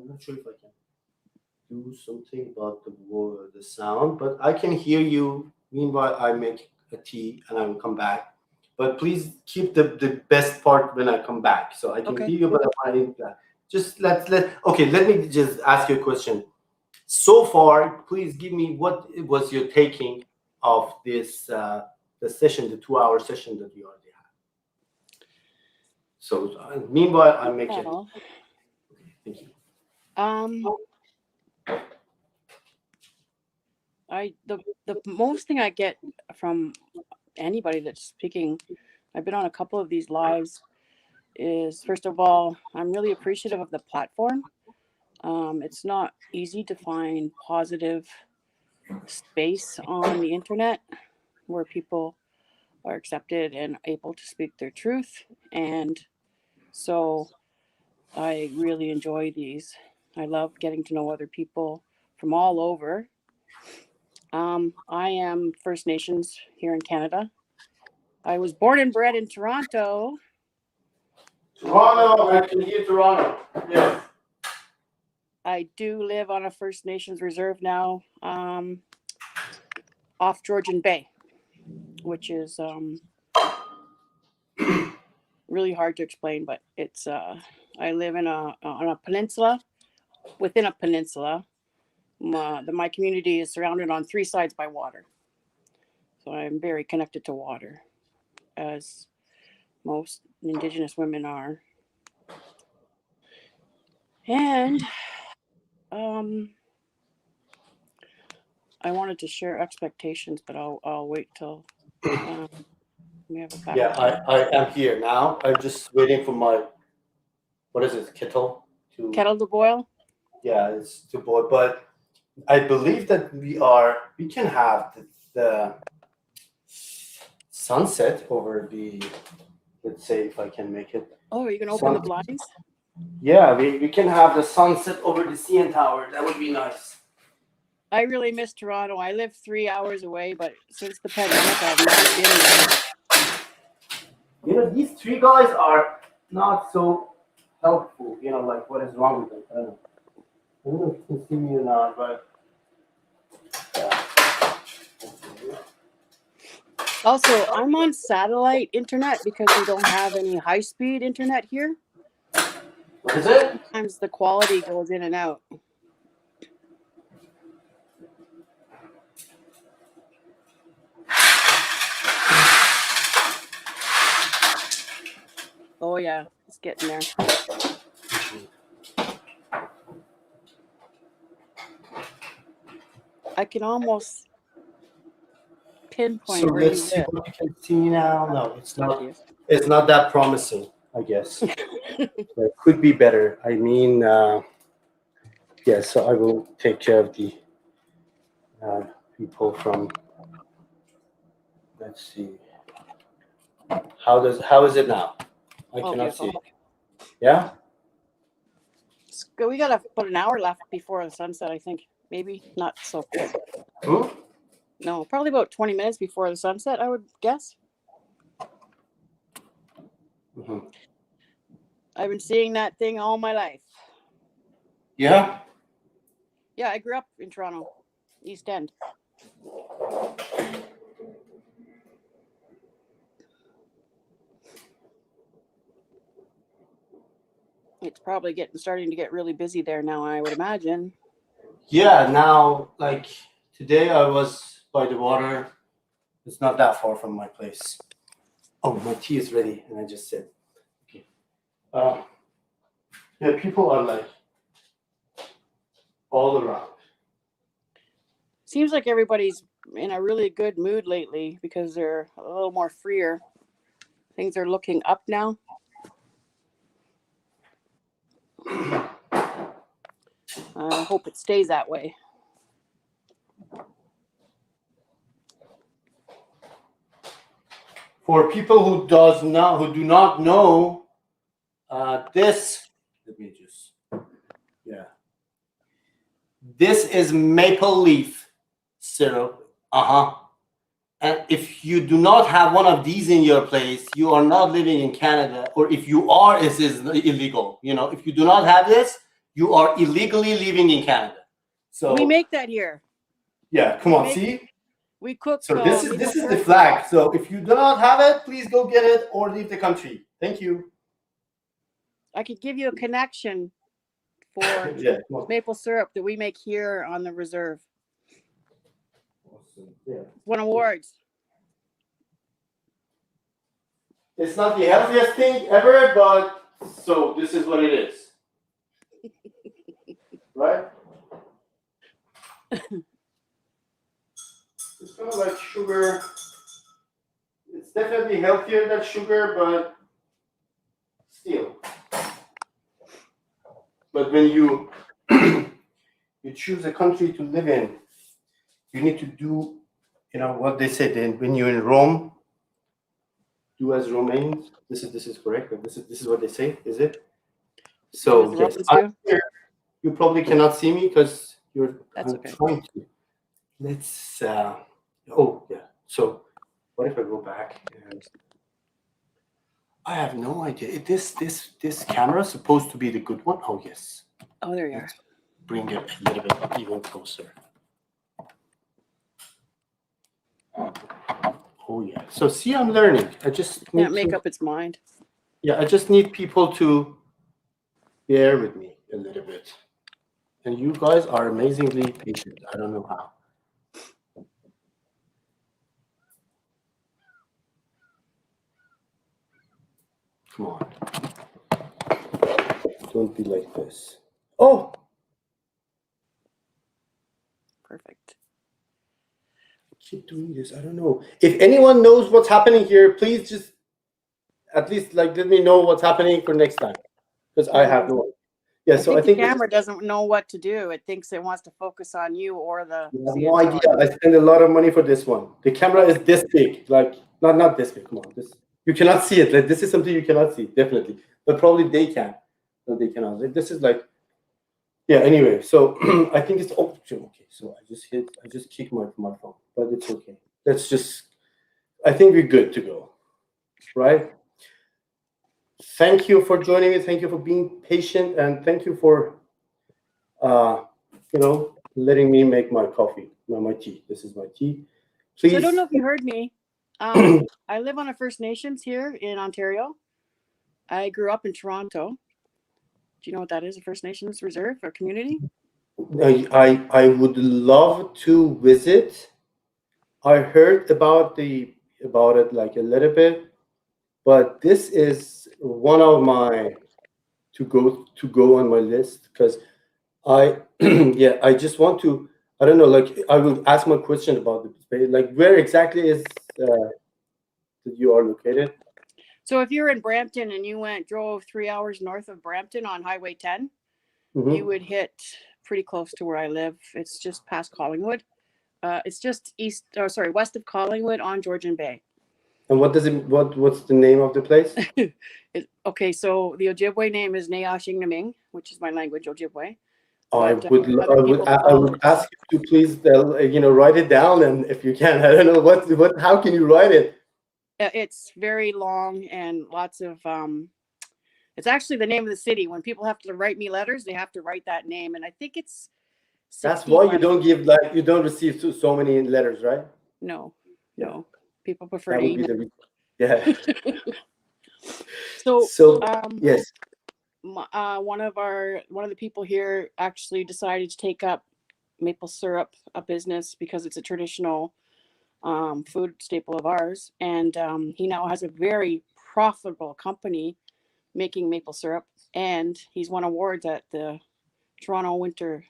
not sure if I can do something about the sound, but I can hear you. Meanwhile, I make a tea and I will come back. But please keep the best part when I come back, so I can hear you. But just let me just ask you a question. So far, please give me what was your taking of this the session, the 2-hour session that we already had. So meanwhile, I make it. Thank you. The most thing I get from anybody that's speaking, I've been on a couple of these lives, is first of all, I'm really appreciative of the platform. It's not easy to find positive space on the internet where people are accepted and able to speak their truth. And so I really enjoy these. I love getting to know other people from all over. I am First Nations here in Canada. I was born and bred in Toronto. Toronto, I can hear Toronto. Yes. I do live on a First Nations reserve now, off Georgian Bay, which is really hard to explain, but it's I live on a peninsula, within a peninsula. My community is surrounded on 3 sides by water, so I'm very connected to water, as most Indigenous women are. And I wanted to share expectations, but I'll wait till we have a back. Yeah, I am here now. I'm just waiting for my, what is it, kettle to boil? Yeah, it's to boil. But I believe that we can have the sunset over the, let's say if I can make it. Oh, you can open the Sun- blinds? Yeah, we can have the sunset over the CN Tower. That would be nice. I really miss Toronto. I live 3 hours away, but since the pandemic, I've not been there. You know, these three guys are not so helpful. You know, like what is wrong with them? I don't know if you can see me or not, but yeah. Also, I'm on satellite internet because we don't have any high-speed internet here. What is it? Sometimes the quality goes in and out. Oh yeah, it's getting there. I can almost pinpoint So where you let's see live. what you can see now. No, it's not. Yes. It's not that promising, I guess. It could be better. I mean, yeah. So I will take care of the people from. Let's see. How is it now? I Oh, cannot see. beautiful. Yeah. We got about an hour left before the sunset, I think. Maybe not so quick. Hmm? No, probably about 20 minutes before the sunset, I would guess. Mm-hmm. I've been seeing that thing all my life. Yeah. Yeah, I grew up in Toronto, East End. It's probably starting to get really busy there now, I would imagine. Yeah. Now, like today, I was by the water. It's not that far from my place. Oh, my tea is ready, and I just said, okay. Yeah, people are like all around. Seems like everybody's in a really good mood lately because they're a little more freer. Things are looking up now. I hope it stays that way. For people who do not know, this. Let me just. Yeah. This is maple leaf syrup. And if you do not have one of these in your place, you are not living in Canada. Or if you are, it is illegal. You know, if you do not have this, you are illegally living in Canada. So We make that here. yeah, come on, make- see. We cook. So this is the flag. So if you do not have it, please go get it or leave the country. Thank you. I could give you a connection for Yeah, come on. maple syrup that we make here on the reserve. Awesome. Yeah. Won awards. It's not the healthiest thing ever, but so this is what it is. Right? It's kind of like sugar. It's definitely healthier than sugar, but still. But when you you choose a country to live in, you need to do, you know, what they say. Then when you're in Rome, do as Romans. This is correct. But this is what they say. Is it? So As yes, Romans I'm do? here. You probably cannot see me because you're. That's I'm okay. trying to. Let's. Oh yeah. So what if I go back and I have no idea. This camera is supposed to be the good one. Oh yes. Oh, there you are. Let's bring it a little bit even closer. Oh yeah. So see, I'm learning. I just need Can't make to, up its mind. yeah. I just need people to bear with me a little bit. And you guys are amazingly patient. I don't know how. Come on. Don't be like this. Oh, Perfect. keep doing this. I don't know. If anyone knows what's happening here, please just at least like let me know what's happening for next time. Because I have no idea. Yeah, I so think I think the camera doesn't know what to do. It thinks it wants to focus on you or the. you have no idea. I spend a lot of money for this one. The camera is this big, like not this big. Come on, this you cannot see it. Like this is something you cannot see, definitely. But probably they can. No, they cannot. Like, this is like, yeah. Anyway, so I think it's okay. So I just kicked my phone, but it's okay. Let's just. I think we're good to go, right? Thank you for joining me. Thank you for being patient, and thank you for, letting me make my coffee, my tea. This is my tea. Please. So I don't know if you heard me. I live on a First Nations here in Ontario. I grew up in Toronto. Do you know what that is? A First Nations reserve or community? I would love to visit. I heard about it like a little bit, but this is one of my to go on my list because I I just want to, I don't know, like I will ask my question about the space, like where exactly is that you are located? So if you're in Brampton and you drove 3 hours north of Brampton on Highway 10, you would hit pretty close to where I live. It's just past Collingwood. It's just west of Collingwood on Georgian Bay. And what's the name of the place? Okay, so the Ojibwe name is Neashingnaming, which is my language, Ojibwe. I would ask you to please write it down, and if you can, I don't know how can you write it? It's very long and lots of it's actually the name of the city. When people have to write me letters, they have to write that name, and I think it's that's why you don't receive so many letters, right? No, people prefer that to would email. be yeah. So yes, one of the people here actually decided to take up maple syrup, a business, because it's a traditional food staple of ours, and he now has a very profitable company making maple syrup, and he's won awards at the Toronto Winter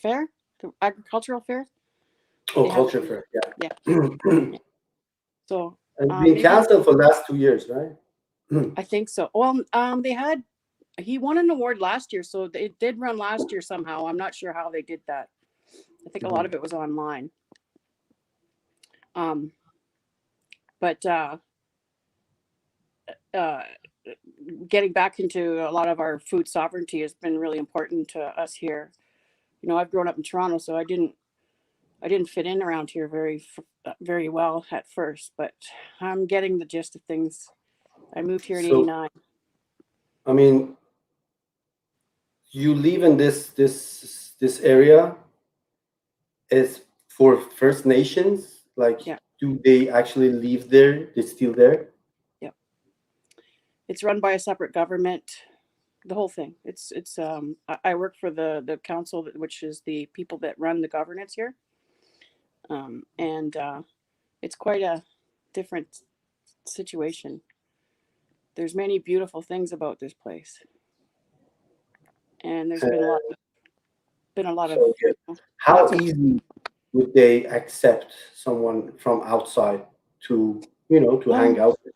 Fair, the agricultural fair. Culture fair, yeah. So and been canceled for the last 2 years, right? I think so. Well, he won an award last year, so it did run last year somehow. I'm not sure how they did that. I think a lot of it was online. But getting back into a lot of our food sovereignty has been really important to us here. I've grown up in Toronto, so I didn't fit in around here very well at first, but I'm getting the gist of things. I moved here in '89. I mean, you live in this area is for First Nations, like do they actually live there? They're still there? Yeah. It's run by a separate government. The whole thing. It's I work for the council, which is the people that run the governance here. And it's quite a different situation. There's many beautiful things about this place. And there's been a lot of how easy would they accept someone from outside to hang out with?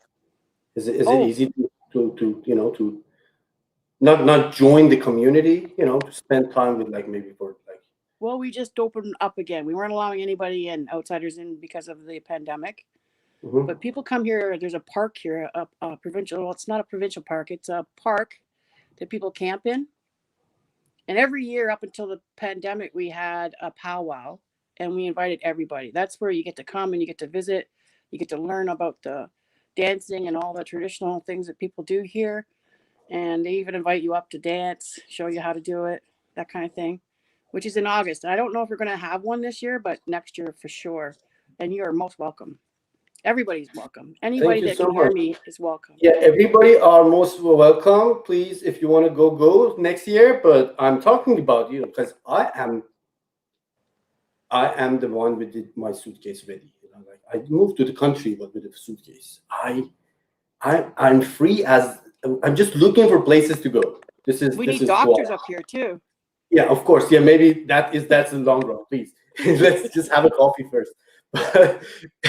Is it easy to not join the community, to spend time with Well, we just opened up again. We weren't allowing anybody outsiders in because of the pandemic. But people come here. There's a park here, a provincial. Well, it's not a provincial park. It's a park that people camp in. And every year up until the pandemic, we had a powwow, and we invited everybody. That's where you get to come and you get to visit. You get to learn about the dancing and all the traditional things that people do here. And they even invite you up to dance, show you how to do it, that kind of thing, which is in August. I don't know if we're going to have one this year, but next year for sure. And you are most welcome. Everybody's welcome. Anybody that can hear me is welcome. Yeah, everybody are most welcome. Please, if you want to go next year. But I'm talking about you because I am the one with my suitcase ready. I moved to the country, but with a suitcase. I'm free as I'm just looking for places to go. We need doctors up here too. Yeah, of course. Yeah, maybe that's the long run. Please, let's just have a coffee first. But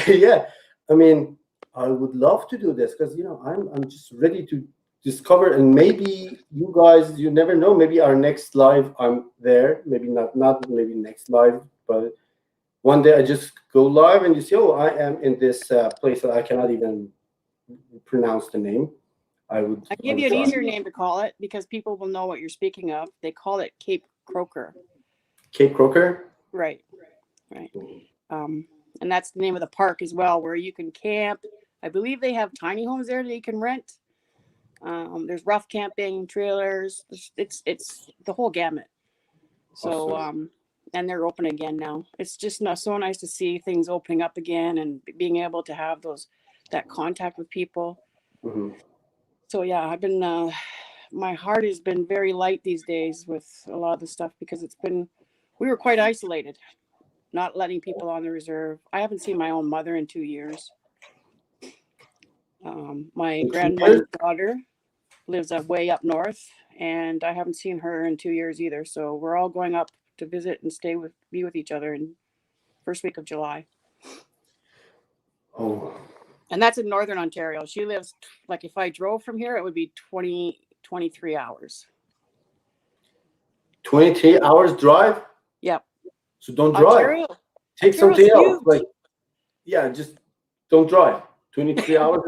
yeah, I mean, I would love to do this because I'm just ready to discover, and maybe you guys, you never know, maybe our next live I'm there, maybe not maybe next live, but one day I just go live and you see, oh, I am in this place that I cannot even pronounce the name. I give you an try. easier name to call it because people will know what you're speaking of. They call it Cape Croker. Cape Croker? Right. And that's the name of the park as well, where you can camp. I believe they have tiny homes there that you can rent. There's rough camping, trailers. It's the whole gamut. So, Awesome. and they're open again now. It's just so nice to see things opening up again and being able to have that contact with people. Mm-hmm. So yeah, I've been, my heart has been very light these days with a lot of the stuff because we were quite isolated, not letting people on the reserve. I haven't seen my own mother in 2 years. My grandmother's daughter lives way up north, and I haven't seen her in 2 years either. So we're all going up to visit and be with each other in first week of July. Oh. And that's in Northern Ontario. She lives, like if I drove from here, it would be 23 hours. 23 hours drive? Yep. So don't drive. Ontario, Take Ontario's something else. huge. Like, yeah, just don't drive. 23 hours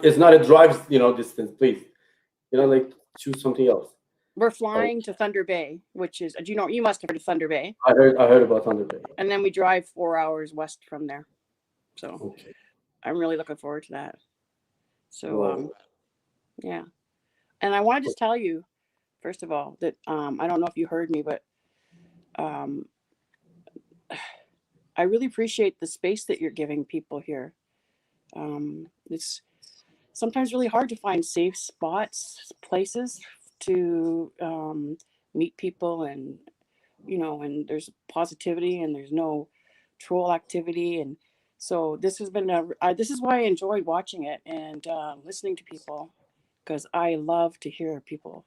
is not a drive, distance, please. Like choose something else. We're flying to Thunder Bay, which is, you must have heard of Thunder Bay. I heard about Thunder Bay. And then we drive 4 hours west from there. So Okay. I'm really looking forward to that. So, Wow. yeah. And I want to just tell you, first of all, that I don't know if you heard me, but I really appreciate the space that you're giving people here. It's sometimes really hard to find safe spots, places to meet people, and and there's positivity and there's no troll activity, and so this has been this is why I enjoyed watching it and listening to people, because I love to hear people.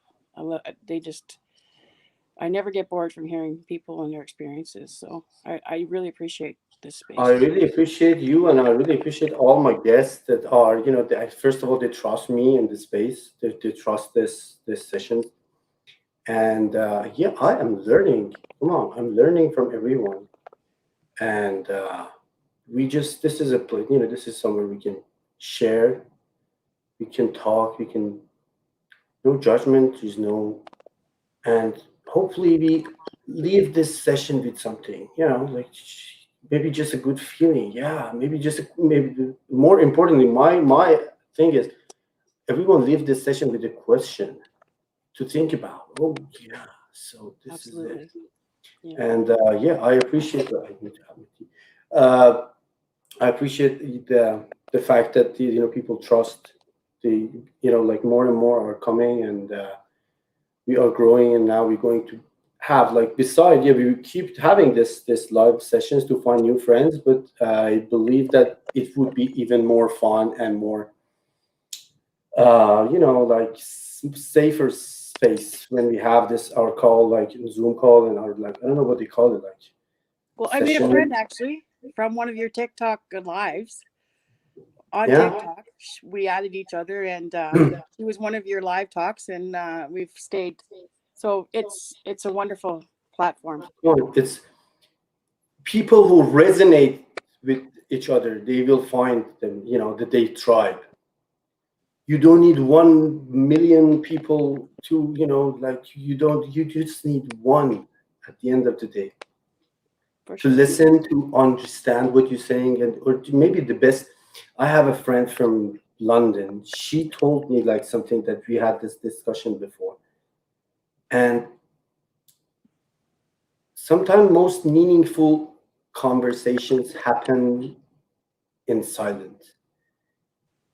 I never get bored from hearing people and their experiences. So I really appreciate this space. I really appreciate you, and I really appreciate all my guests that are, first of all, they trust me in this space. They trust this session. And yeah, I am learning. Come on, I'm learning from everyone. And this is a place, this is somewhere we can share, we can talk, no judgment, and hopefully we leave this session with something, like maybe just a good feeling. Yeah, maybe more importantly, my thing is everyone leave this session with a question to think about. Oh yeah, so this Absolutely. is it. Yeah. And yeah, I appreciate that. I appreciate the fact that people trust like more and more are coming, and we are growing, and now we're going to have we keep having this live sessions to find new friends, but I believe that it would be even more fun and more safer space when we have our call, like Zoom call, and our I don't know what they call it, well, I made a friend actually from one of your TikTok lives. On TikTok, we added each other, and he was one of your live talks, and we've stayed. So it's a wonderful platform. It's people who resonate with each other. They will find them, the tribe. You don't need 1 million people to, you just need one at the end of the day. To listen, to understand what you're saying, or maybe the best. I have a friend from London. She told me something that we had this discussion before. And sometimes most meaningful conversations happen in silence.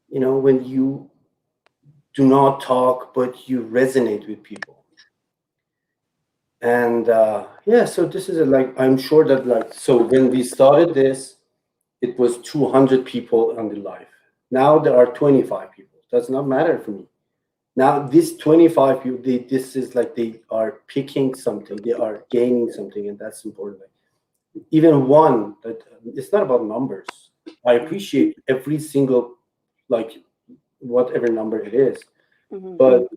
When you do not talk, but you resonate with people. And yeah, so this is I'm sure that so when we started this, it was 200 people on the live. Now there are 25 people. Does not matter for me. Now these 25 people, this is they are picking something, they are gaining something, and that's important. Even one, it's not about numbers. I appreciate every single, whatever number it is. Mhm. but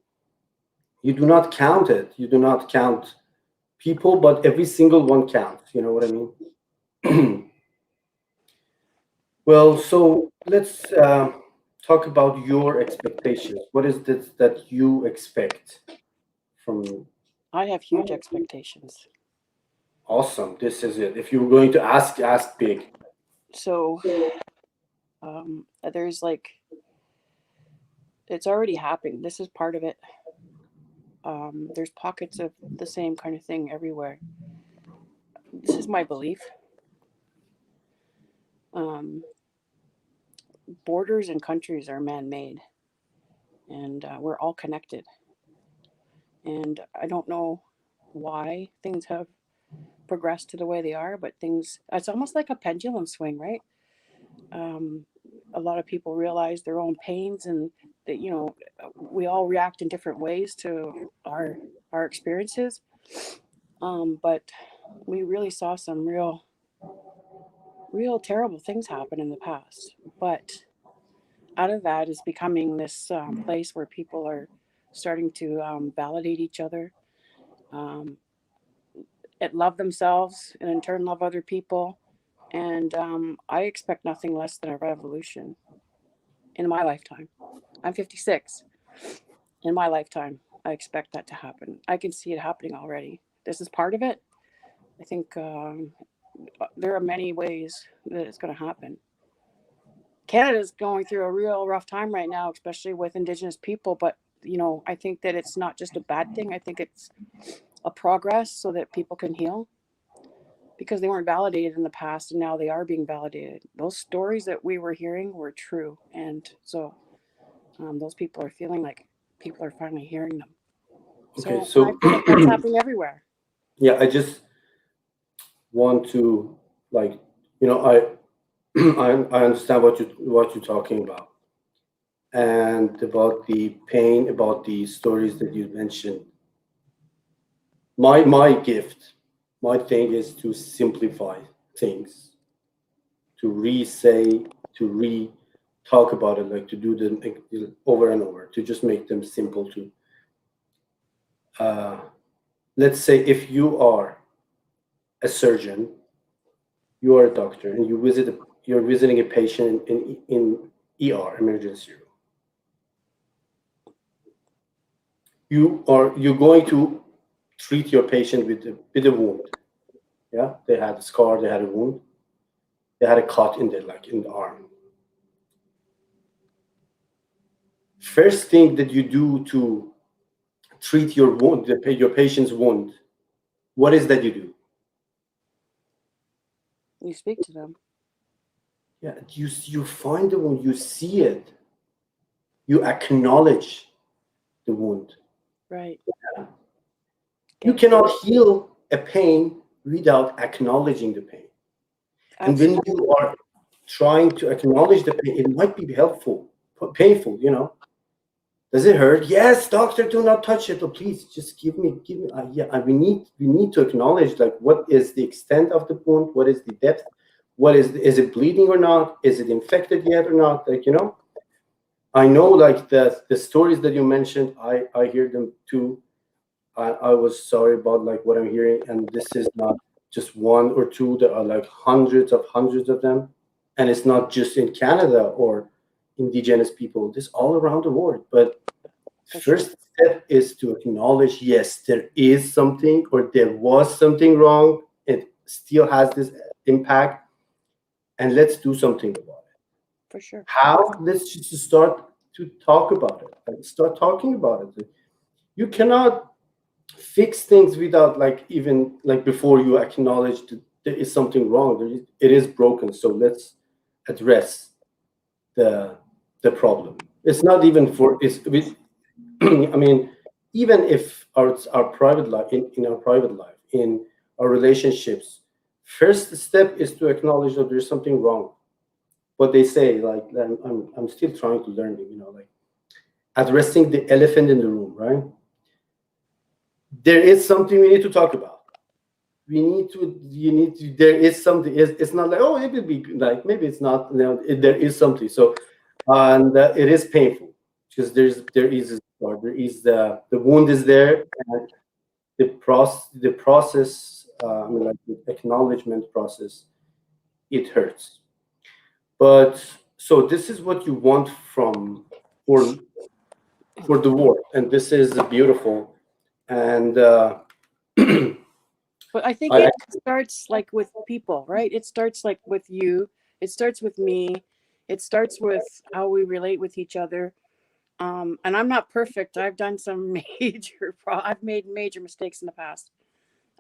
you do not count it. You do not count people, but every single one counts. You know what I mean? Well, so let's talk about your expectations. What is this that you expect from? I have huge expectations. Awesome. This is it. If you're going to ask big. So there's like, it's already happening. This is part of it. There's pockets of the same kind of thing everywhere. This is my belief. Borders and countries are man-made, and we're all connected. And I don't know why things have progressed to the way they are, but it's almost like a pendulum swing, right? A lot of people realize their own pains, and that, you know, we all react in different ways to our experiences. But we really saw some real terrible things happen in the past. But out of that is becoming this place where people are starting to validate each other, love themselves, and in turn love other people. And I expect nothing less than a revolution in my lifetime. I'm 56. In my lifetime, I expect that to happen. I can see it happening already. This is part of it. I think there are many ways that it's going to happen. Canada's going through a real rough time right now, especially with Indigenous people. But, you know, I think that it's not just a bad thing. I think it's a progress so that people can heal, because they weren't validated in the past, and now they are being validated. Those stories that we were hearing were true. And so those people are feeling like people are finally hearing them. Okay, I so feel like that's happening everywhere. yeah, I just want to, like, you know, I understand what you're talking about, and about the pain, about the stories that you mentioned. My gift, my thing is to simplify things, to re-say, to re-talk about it, like to do them over and over, to just make them simple. To let's say if you are a surgeon, you are a doctor, and you're visiting a patient in ER, emergency room. You're going to treat your patient with a wound. Yeah, they had a scar, they had a wound, they had a cut in the arm. First thing that you do to treat your wound, your patient's wound, what is that you do? You speak to them. Yeah, you find the wound, you see it, you acknowledge the wound. Right. Yeah. You cannot heal a pain without acknowledging the pain. Absolutely. And when you are trying to acknowledge the pain, it might be helpful, painful, you know. Does it hurt? Yes, doctor, do not touch it. Oh, please, just give me. Yeah, we need to acknowledge, like, what is the extent of the wound? What is the depth? What is it bleeding or not? Is it infected yet or not? Like, you know, I know, like, the stories that you mentioned, I hear them too. I was sorry about, like, what I'm hearing, and this is not just one or two. There are like hundreds of them, and it's not just in Canada or Indigenous people. This all around the world. But first step is to acknowledge, yes, there is something, or there was something wrong. It still has this impact, and let's do something about it. For sure. How? Let's just start to talk about it. Like, start talking about it. You cannot fix things without, like, even, like, before you acknowledge that there is something wrong. It is broken. So let's address the problem. It's not even I mean, even if our private life, in our private life, in our relationships, first step is to acknowledge that there's something wrong. But they say, like, I'm still trying to learn it, you know, like addressing the elephant in the room, right? There is something we need to talk about. There is something. It's not like, oh, it will be like, maybe it's not. No, there is something. So, and it is painful, because there is start. There is the wound is there, and the process, I mean, like the acknowledgement process, it hurts. But so this is what you want from for the world, and this is beautiful. And But I think I- it starts like with people, right? It starts like with you. It starts with me. It starts with how we relate with each other. And I'm not perfect. I've done some I've made major mistakes in the past.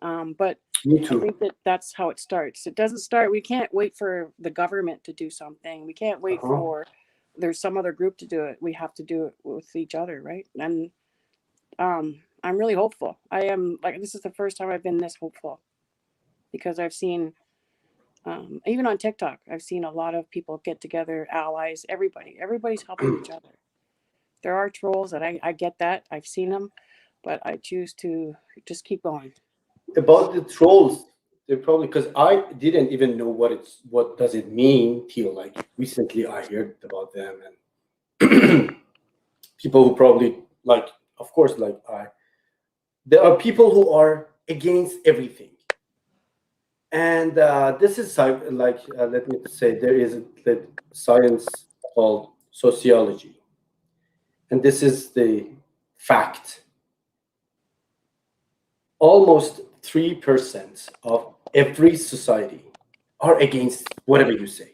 But me I too. think that's how it starts. It doesn't start. We can't wait for the government to do something. We can't wait Uh-huh. for there's some other group to do it. We have to do it with each other, right? And I'm really hopeful. I am like this is the first time I've been this hopeful because I've seen even on TikTok, I've seen a lot of people get together, allies, everybody's helping each other. There are trolls, and I get that. I've seen them, but I choose to just keep going. About the trolls, they're probably because I didn't even know what does it mean till like recently I heard about them, and people who probably like, of course, like there are people who are against everything, and this is like let me say there is a science called sociology, and this is the fact. Almost 3% of every society are against whatever you say.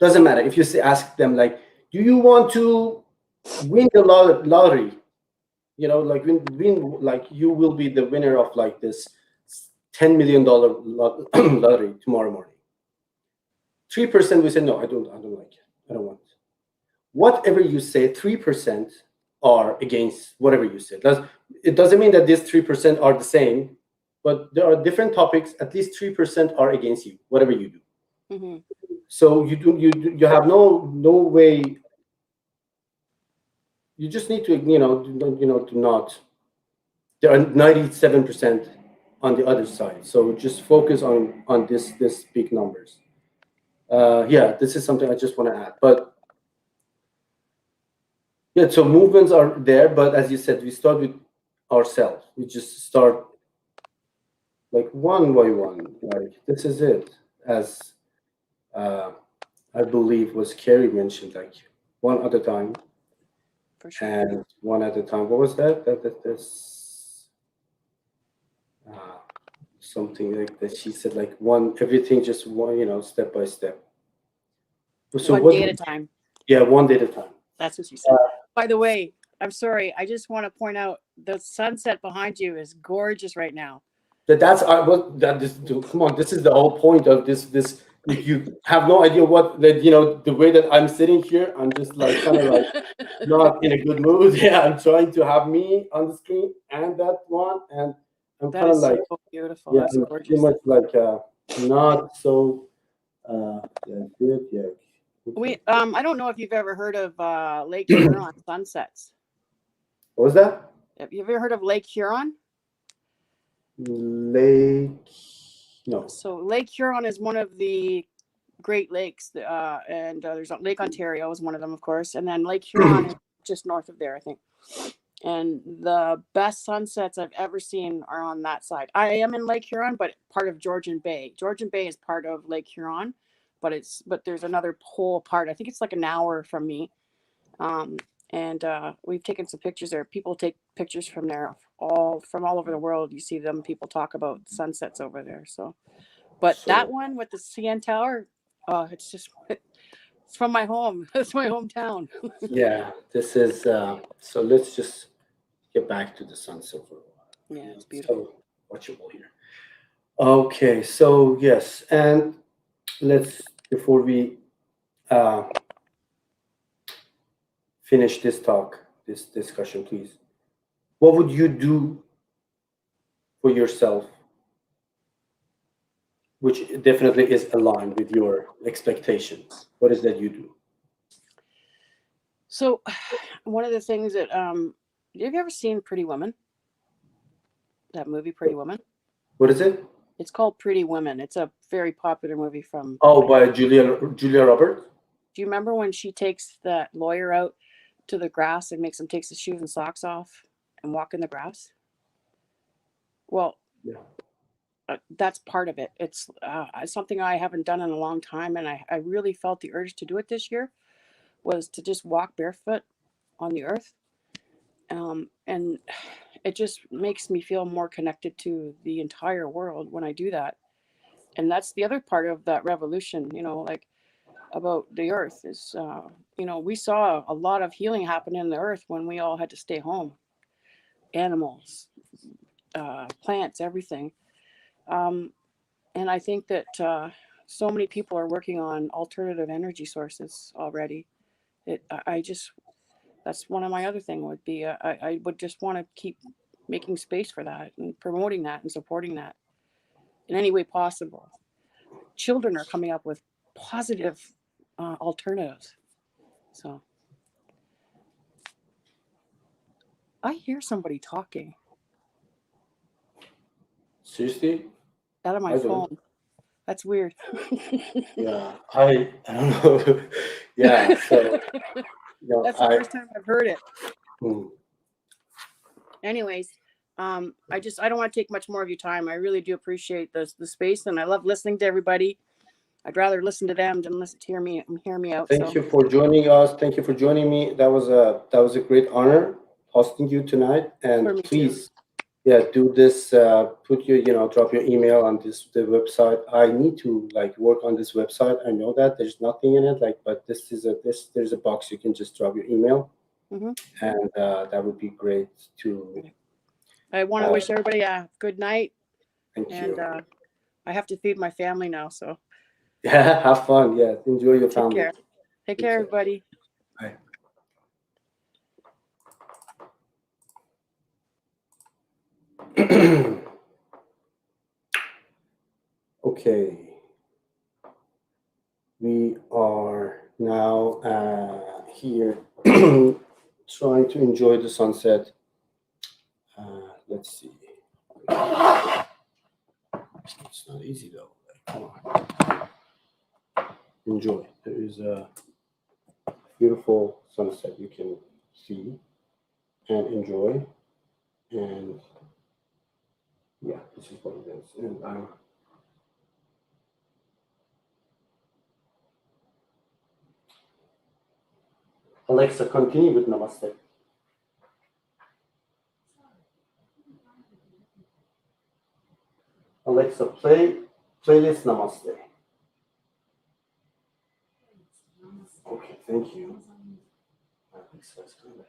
Doesn't matter if you ask them like, do you want to win the lottery? You know, like win like you will be the winner of like this $10 million lottery tomorrow morning. 3% will say no, I don't like it. I don't want it. Whatever you say, 3% are against whatever you say. It doesn't mean that these 3% are the same, but there are different topics. At least 3% are against you, whatever you do. Mm-hmm. So you have no way. You just need to to not. There are 97% on the other side. So just focus on this big numbers. Yeah, this is something I just want to add, but. Yeah, so movements are there, but as you said, we start with ourselves. We just start like one by one. Like this is it. As I believe was Carrie mentioned, like one at a time. For sure. And one at a time. What was that? That's something like that. She said like everything just one, step by step. So one day at a time. Yeah, one day at a time. That's what she said. By the way, I'm sorry. I just want to point out the sunset behind you is gorgeous right now. Come on, this is the whole point of this. You have no idea the way that I'm sitting here, I'm just like kind of like not in a good mood. Yeah, I'm trying to have me on the screen and that one, and I'm kind of like so beautiful. yeah, That's I'm gorgeous. pretty much like not so good. Yeah. I don't know if you've ever heard of Lake Huron sunsets. What was that? Have you ever heard of Lake Huron? No. So Lake Huron is one of the Great Lakes, and there's Lake Ontario is one of them, of course, and then Lake Huron is just north of there, I think. And the best sunsets I've ever seen are on that side. I am in Lake Huron, but part of Georgian Bay. Georgian Bay is part of Lake Huron, but there's another whole part. I think it's like an hour from me. And we've taken some pictures there. People take pictures from there from all over the world. You see them. People talk about sunsets over there. That one with the CN Tower, it's from my home. It's my hometown. Yeah, this is so let's just get back to the sunset for a while. Yeah, it's beautiful. So watchable here. Okay, so yes, and before we finish this discussion, please. What would you do for yourself, which definitely is aligned with your expectations? What is that you do? So one of the things that have you ever seen Pretty Woman? That movie, Pretty Woman? What is it? It's called Pretty Woman. It's a very popular movie from by Julia Roberts. Do you remember when she takes that lawyer out to the grass and makes him take his shoes and socks off and walk in the grass. Well, Yeah. That's part of it. It's something I haven't done in a long time, and I really felt the urge to do it this year, was to just walk barefoot on the earth. And it just makes me feel more connected to the entire world when I do that. And that's the other part of that revolution, you know, like about the earth is, you know, we saw a lot of healing happen in the earth when we all had to stay home. Animals, plants, everything. And I think that so many people are working on alternative energy sources already. That's one of my other thing would be, I would just want to keep making space for that and promoting that and supporting that in any way possible. Children are coming up with positive alternatives. So I hear somebody talking Seriously? out of my I don't. phone. That's weird. Yeah, I don't know. Yeah, so That's the first time I've heard it. Hmm. Anyways, I don't want to take much more of your time. I really do appreciate the space, and I love listening to everybody. I'd rather listen to them than listen to hear me out. Thank you for joining us. Thank you for joining me. That was a great honor hosting you tonight. For And me please, yeah, do this. Put your, drop your email on the website. I need to work on this website. I know that there's nothing in it, but there's a box you can just drop your email, Mhm. and that would be great to. I want to wish everybody a good night, Thank and you. I have to feed my family now, so Yeah, have fun. Yeah, enjoy your take family. care. Take care, everybody. Bye. Okay, we are now here trying to enjoy the sunset. Let's see. It's not easy though. Come on. Enjoy. There is a beautiful sunset you can see and enjoy. And yeah, this is what it is. And Alexa, continue with Namaste. Alexa, playlist Namaste. Okay, thank you. Alexa's coming.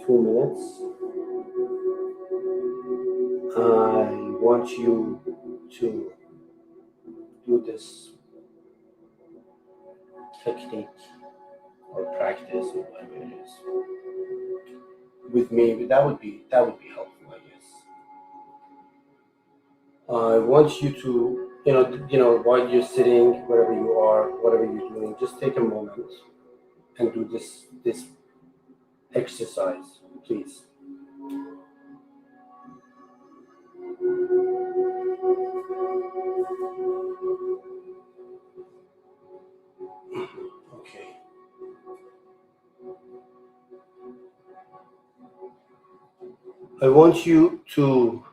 2 minutes. I want you to do this technique or practice or whatever it is with me. That would be helpful, I guess. I want you to, while you're sitting, wherever you are, whatever you're doing, just take a moment and do this exercise, please. Okay. I want you to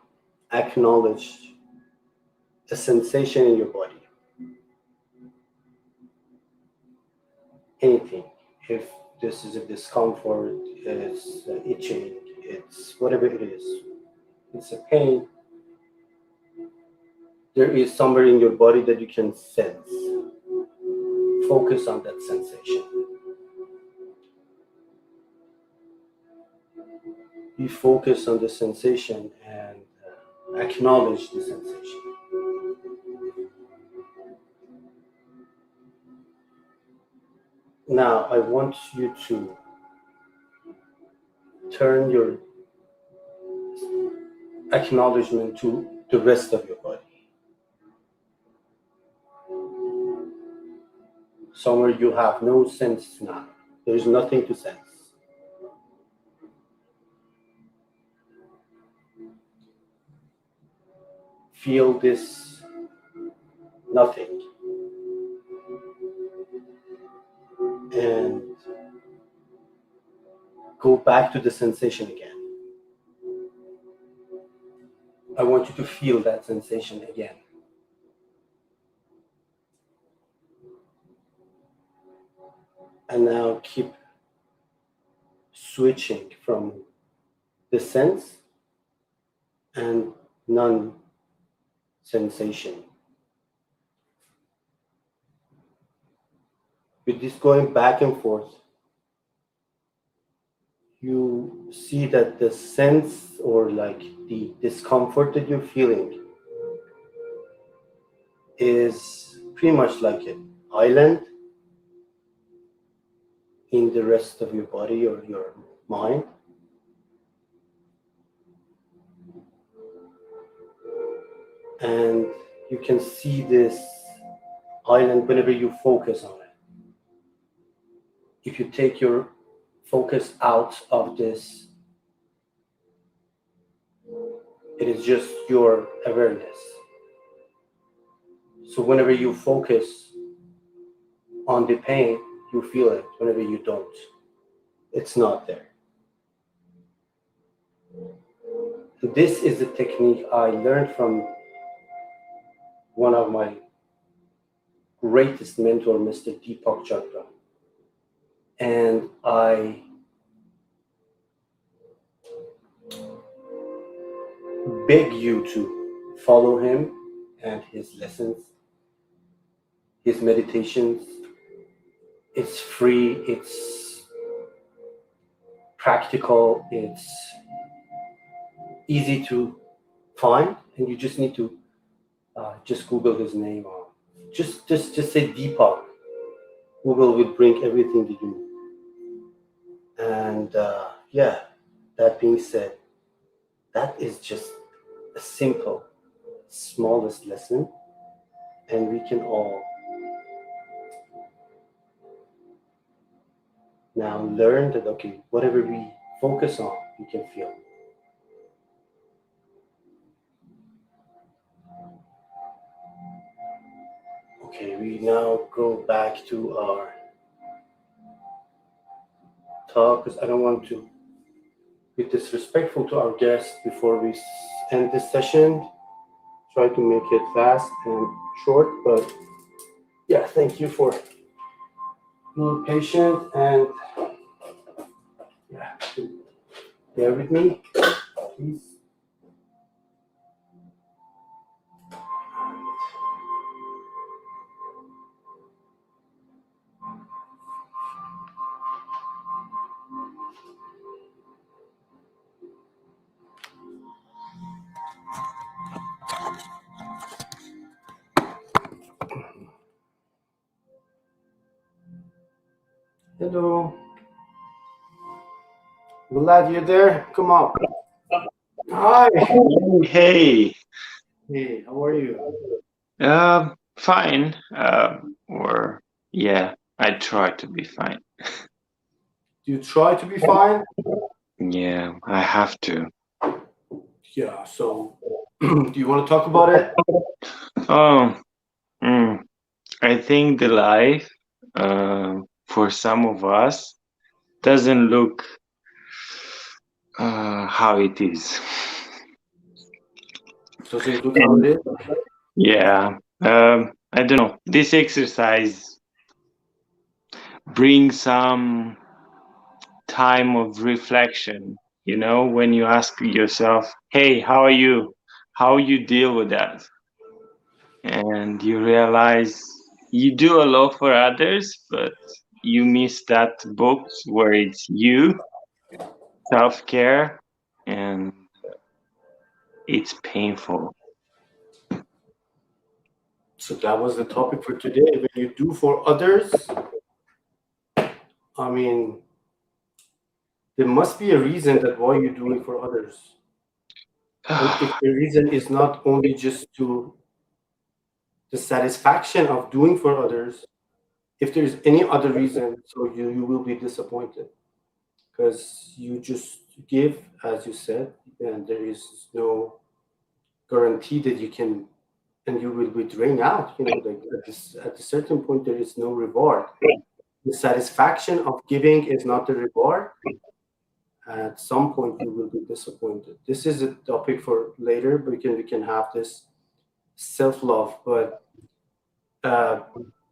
acknowledge a sensation in your body. Anything. If this is a discomfort, it's itching, it's whatever it is, it's a pain, there is somewhere in your body that you can sense. Focus on that sensation. You focus on the sensation and acknowledge the sensation. Now, I want you to turn your acknowledgement to the rest of your body. Somewhere you have no sense now. There is nothing to sense. Feel this nothing. And go back to the sensation again. I want you to feel that sensation again. And now keep switching from the sense and non-sensation. With this going back and forth, you see that the sense or like the discomfort that you're feeling is pretty much like an island in the rest of your body or your mind. And you can see this island whenever you focus on it. If you take your focus out of this, it is just your awareness. So whenever you focus on the pain, you feel it. Whenever you don't, it's not there. This is a technique I learned from one of my greatest mentor, Mr. Deepak Chopra. And I beg you to follow him and his lessons, his meditations. It's free, it's practical, it's easy to find, and you just need to just Google his name or just say Deepak. Google will bring everything that you need. And that being said, that is just a simple, smallest lesson, and we can all now learn that, okay, whatever we focus on, we can feel. Okay, we now go back to our talk, because I don't want to be disrespectful to our guests before we end this session. Try to make it fast and short, but yeah, thank you for being patient and bear with me, please. Hello. Vlad, you there? Come up. Hi. Hey, Hey, how are you? fine. Or yeah, I try to be fine. You try to be fine? Yeah, I have to. Yeah, so do you want to talk about it? Oh, I think the life, for some of us, doesn't look how it is. Doesn't look how it is? Yeah, I don't know. This exercise brings some time of reflection. You know, when you ask yourself, "Hey, how are you? How you deal with that?" And you realize you do a lot for others, but you miss that box where it's you, self-care, and it's painful. So that was the topic for today. When you do for others, I mean, there must be a reason that why you do it for others. And if the reason is not only just to the satisfaction of doing for others, if there's any other reason, so you will be disappointed because you just give, as you said, and there is no guarantee that you can, and you will be drained out. You know, like at a certain point, there is no reward. The satisfaction of giving is not the reward. At some point, you will be disappointed. This is a topic for later, but we can have this self-love. But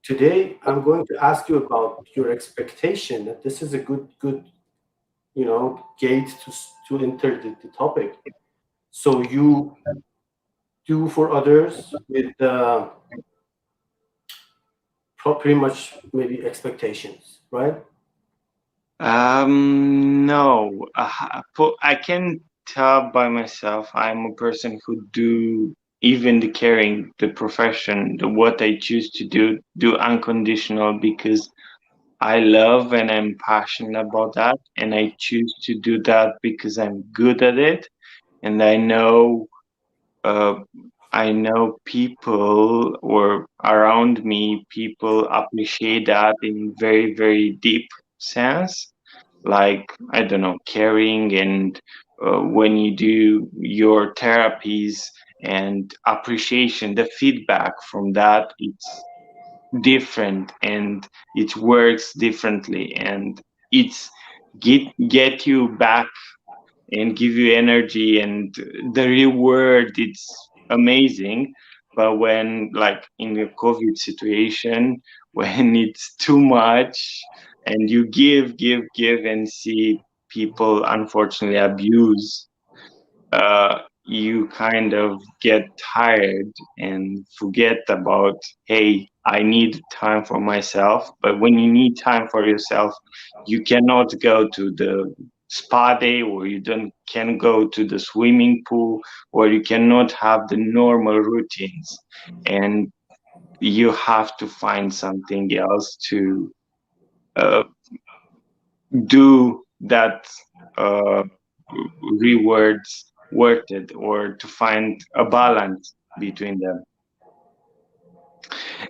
today, I'm going to ask you about your expectation. That this is a good gate to enter the topic. So you do for others with pretty much maybe expectations, right? No, I can tell by myself I'm a person who do even the caring, the profession, what I choose to do unconditional because I love and I'm passionate about that, and I choose to do that because I'm good at it, and uh, I know people or around me, people appreciate that in very, very deep sense. Like, I don't know, caring and when you do your therapies and appreciation, the feedback from that, it's different and it works differently and it's get you back and give you energy and the reward it's amazing. But when like in the COVID situation when it's too much and you give and see people unfortunately abuse, you kind of get tired and forget about, hey, I need time for myself. But when you need time for yourself, you cannot go to the spa day, or you don't can go to the swimming pool, or you cannot have the normal routines, and you have to find something else to uh, do that uh, rewards worth it, or to find a balance between them.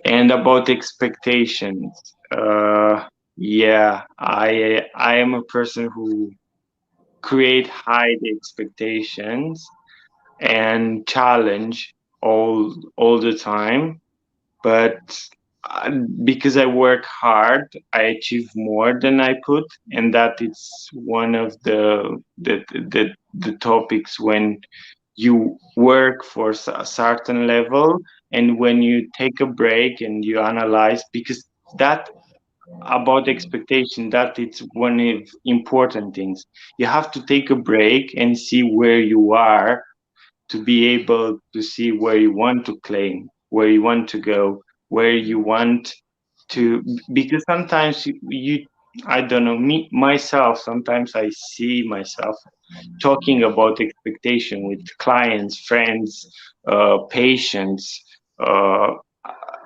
And about expectations, yeah, I am a person who create high expectations and challenge all the time, but uh, because I work hard, I achieve more than I put, and that it's one of the topics when you work for a certain level, and when you take a break and you analyze, because that about expectation, that it's one of important things. You have to take a break and see where you are to be able to see where you want to claim, where you want to go, where you want to, because sometimes you I don't know, me myself, sometimes I see myself talking about expectation with clients, friends, patients,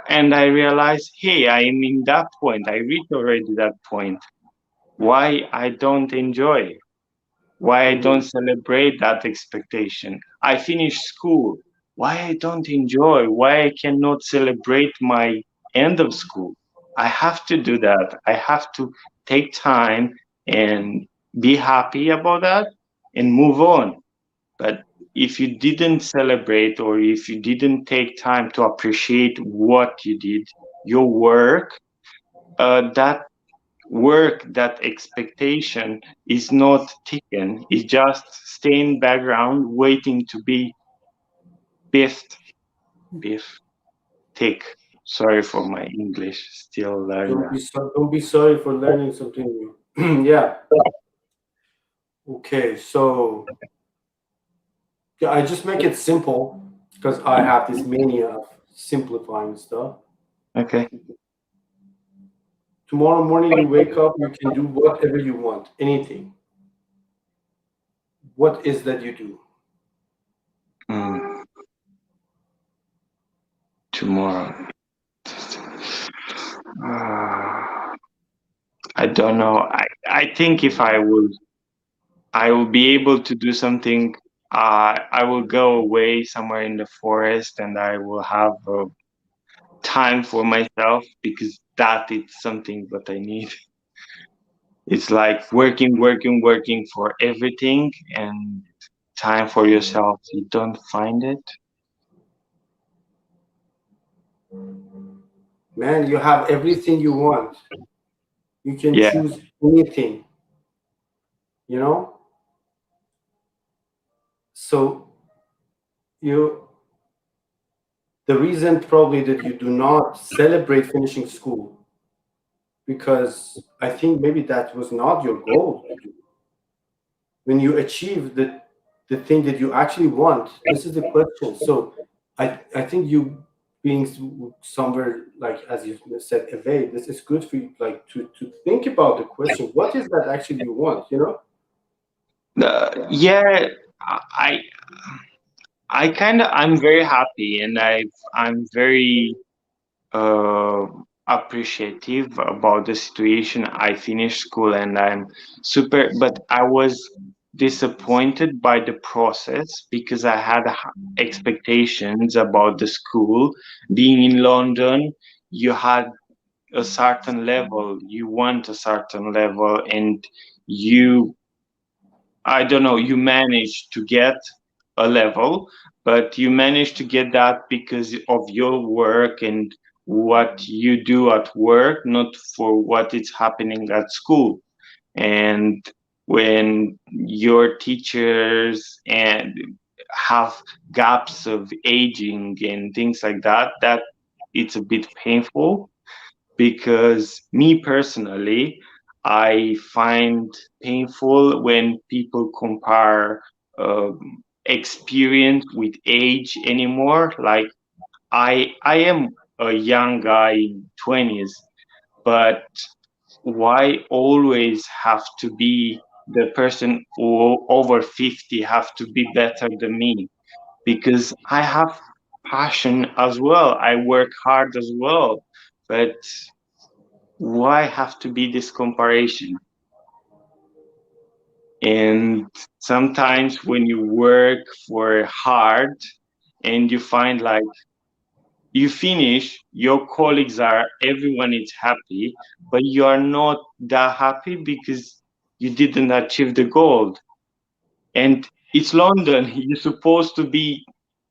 and I realize, hey, I am in that point. I reached already that point. why I don't enjoy, why I don't celebrate that expectation. I finished school. Why I don't enjoy, why I cannot celebrate my end of school. I have to do that. I have to take time and be happy about that and move on. But if you didn't celebrate, or if you didn't take time to appreciate what you did, your work, that work, that expectation is not taken. It's just stay in background waiting to be beef thick. Sorry for my English, still learning. Don't be sorry for learning something new. Yeah. Okay, so yeah, I just make it simple because I have this mania of simplifying stuff. Okay. Tomorrow morning you wake up, you can do whatever you want, anything. What is that you do? Tomorrow. I don't know. I think if I will be able to do something. I will go away somewhere in the forest, and I will have time for myself, because that is something that I need. It's like working for everything, and time for yourself, you don't find it. Man, you have everything you want. You can Yeah. choose anything, you know? So the reason probably that you do not celebrate finishing school, because I think maybe that was not your goal to do. When you achieve the thing that you actually want, this is the question. So I think you being somewhere, like as you said, evade, this is good for you, like to think about the question, what is that actually you want, you know? Yeah, I kind of, I'm very happy, and I'm very appreciative about the situation. I finished school, and I'm super, but I was disappointed by the process, because I had expectations about the school. Being in London, you had a certain level, you want a certain level, and I don't know, you managed to get a level, but you managed to get that because of your work and what you do at work, not for what is happening at school. And when your teachers and have gaps of aging and things like that, that it's a bit painful, because me personally, I find painful when people compare experience with age anymore. Like I am a young guy in 20s, but why always have to be the person who over 50 have to be better than me? Because I have passion as well. I work hard as well, but why have to be this comparison? And sometimes when you work for hard and you find like you finish, your colleagues are, everyone is happy, but you are not that happy because you didn't achieve the goal. And it's London, you're supposed to be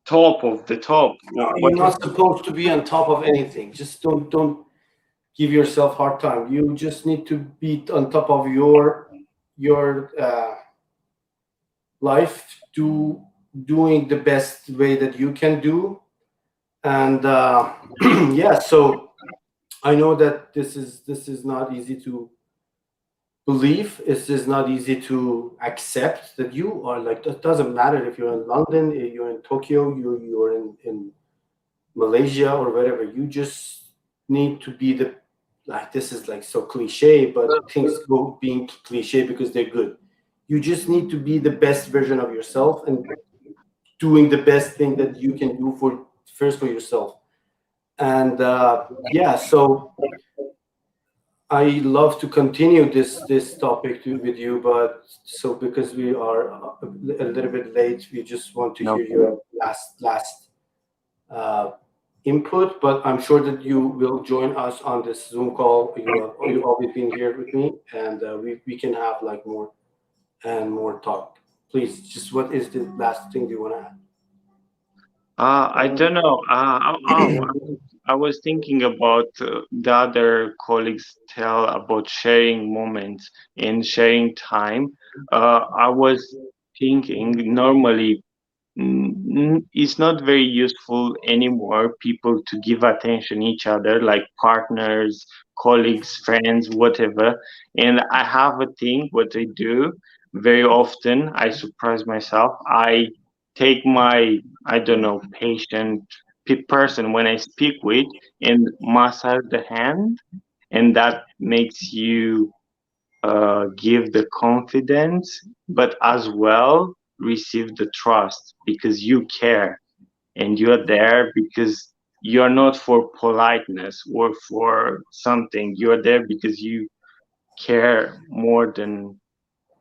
top of the top. No, you're not supposed to be on top of anything. Just don't give yourself hard time. You just need to be on top of your life, doing the best way that you can do. And yeah, so I know that this is not easy to believe. It's just not easy to accept that you are like, it doesn't matter if you're in London, if you're in Tokyo, you're in Malaysia or wherever. You just need to be the, like, this is like so cliche, but things go being cliche because they're good. You just need to be the best version of yourself and doing the best thing that you can do for yourself. And yeah, so I love to continue this topic with you, but so because we are a little bit late, we just want to No hear your last uh, input. But I'm sure that you will join us on this Zoom call. You've always been here with me, and we can have like more and more talk. Please, just what is the last thing you want to add? I don't know. I was thinking about the other colleagues tell about sharing moments and sharing time. I was thinking normally it's not very useful anymore people to give attention each other like partners, colleagues, friends, whatever. And I have a thing what I do very often. I surprise myself. I take my I don't know patient person when I speak with and massage the hand, and that makes you give the confidence, but as well receive the trust because you care and you are there because you are not for politeness or for something. You are there because you care more than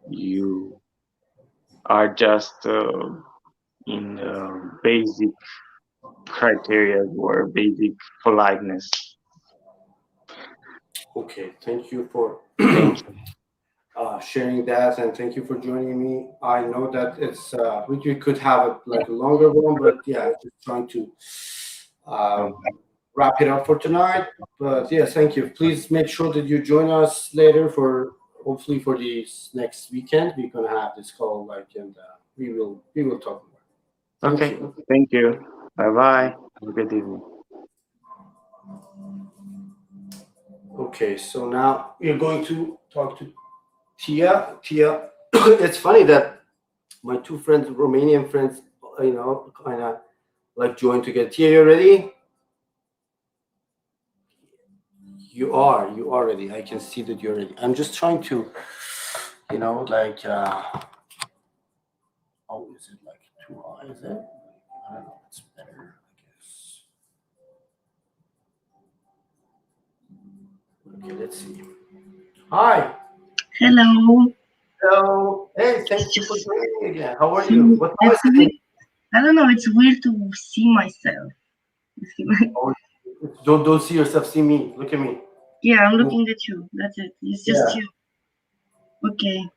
you are just in basic criteria or basic politeness. Okay, thank you for Thank you. sharing that, and thank you for joining me. I know that it's we could have like a longer one, but yeah, just trying to uh, wrap it up for tonight. But yeah, thank you. Please make sure that you join us later for hopefully for this next weekend. We're gonna have this call like, and we will talk more. Thank Okay, you. thank you. Bye bye. Have a good evening. Okay, so now we're going to talk to Tia. Tia, it's funny that my two friends, Romanian friends, kind of like joined together. Tia, you ready? You are ready. I can see that you're ready. I'm just trying to, like, oh, is it like too high? Is it? I don't know. It's better, I guess. Okay, let's see. Hi. Hello. Hello. Hey, thank you for joining me again. How are So you? What time is it's it? weird. I don't know. It's weird to see myself. Oh, don't see yourself. See me. Look at me. Yeah, I'm looking at you. That's it. It's just Yeah. you. Okay.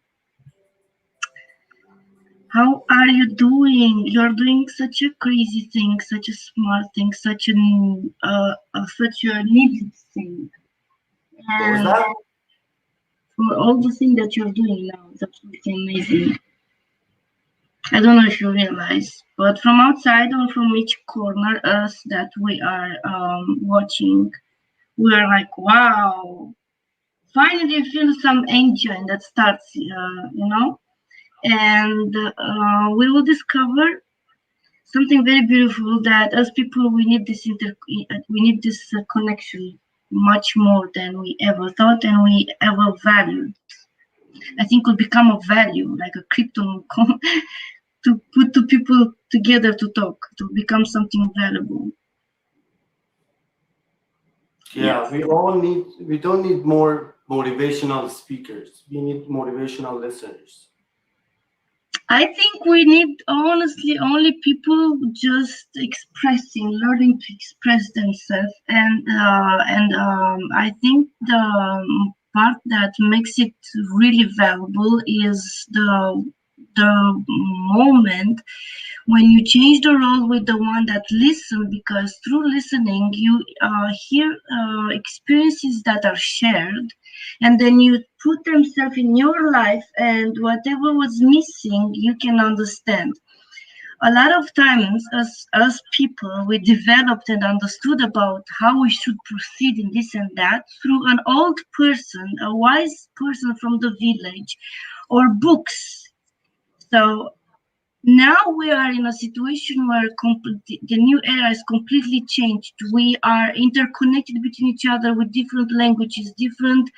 How are you doing? You're doing such a crazy thing, such a smart thing, such a needed thing. What was And that? for all the thing that you're doing now, it's absolutely amazing. I don't know if you realize, but from outside or from each corner, us that we are watching, we are like, wow, finally feel some engine that starts, and we will discover something very beautiful that as people we need this connection much more than we ever thought and we ever valued. I think will become a value like a krypton to put two people together to talk to become something valuable. Yeah, we don't need more motivational speakers. We need motivational listeners. I think we need honestly only people just learning to express themselves, and I think the part that makes it really valuable is the moment when you change the role with the one that listen, because through listening you hear experiences that are shared, and then you put themselves in your life, and whatever was missing you can understand. A lot of times as people we developed and understood about how we should proceed in this and that through an old person, a wise person from the village, or books. So now we are in a situation where the new era is completely changed. We are interconnected between each other with different languages, different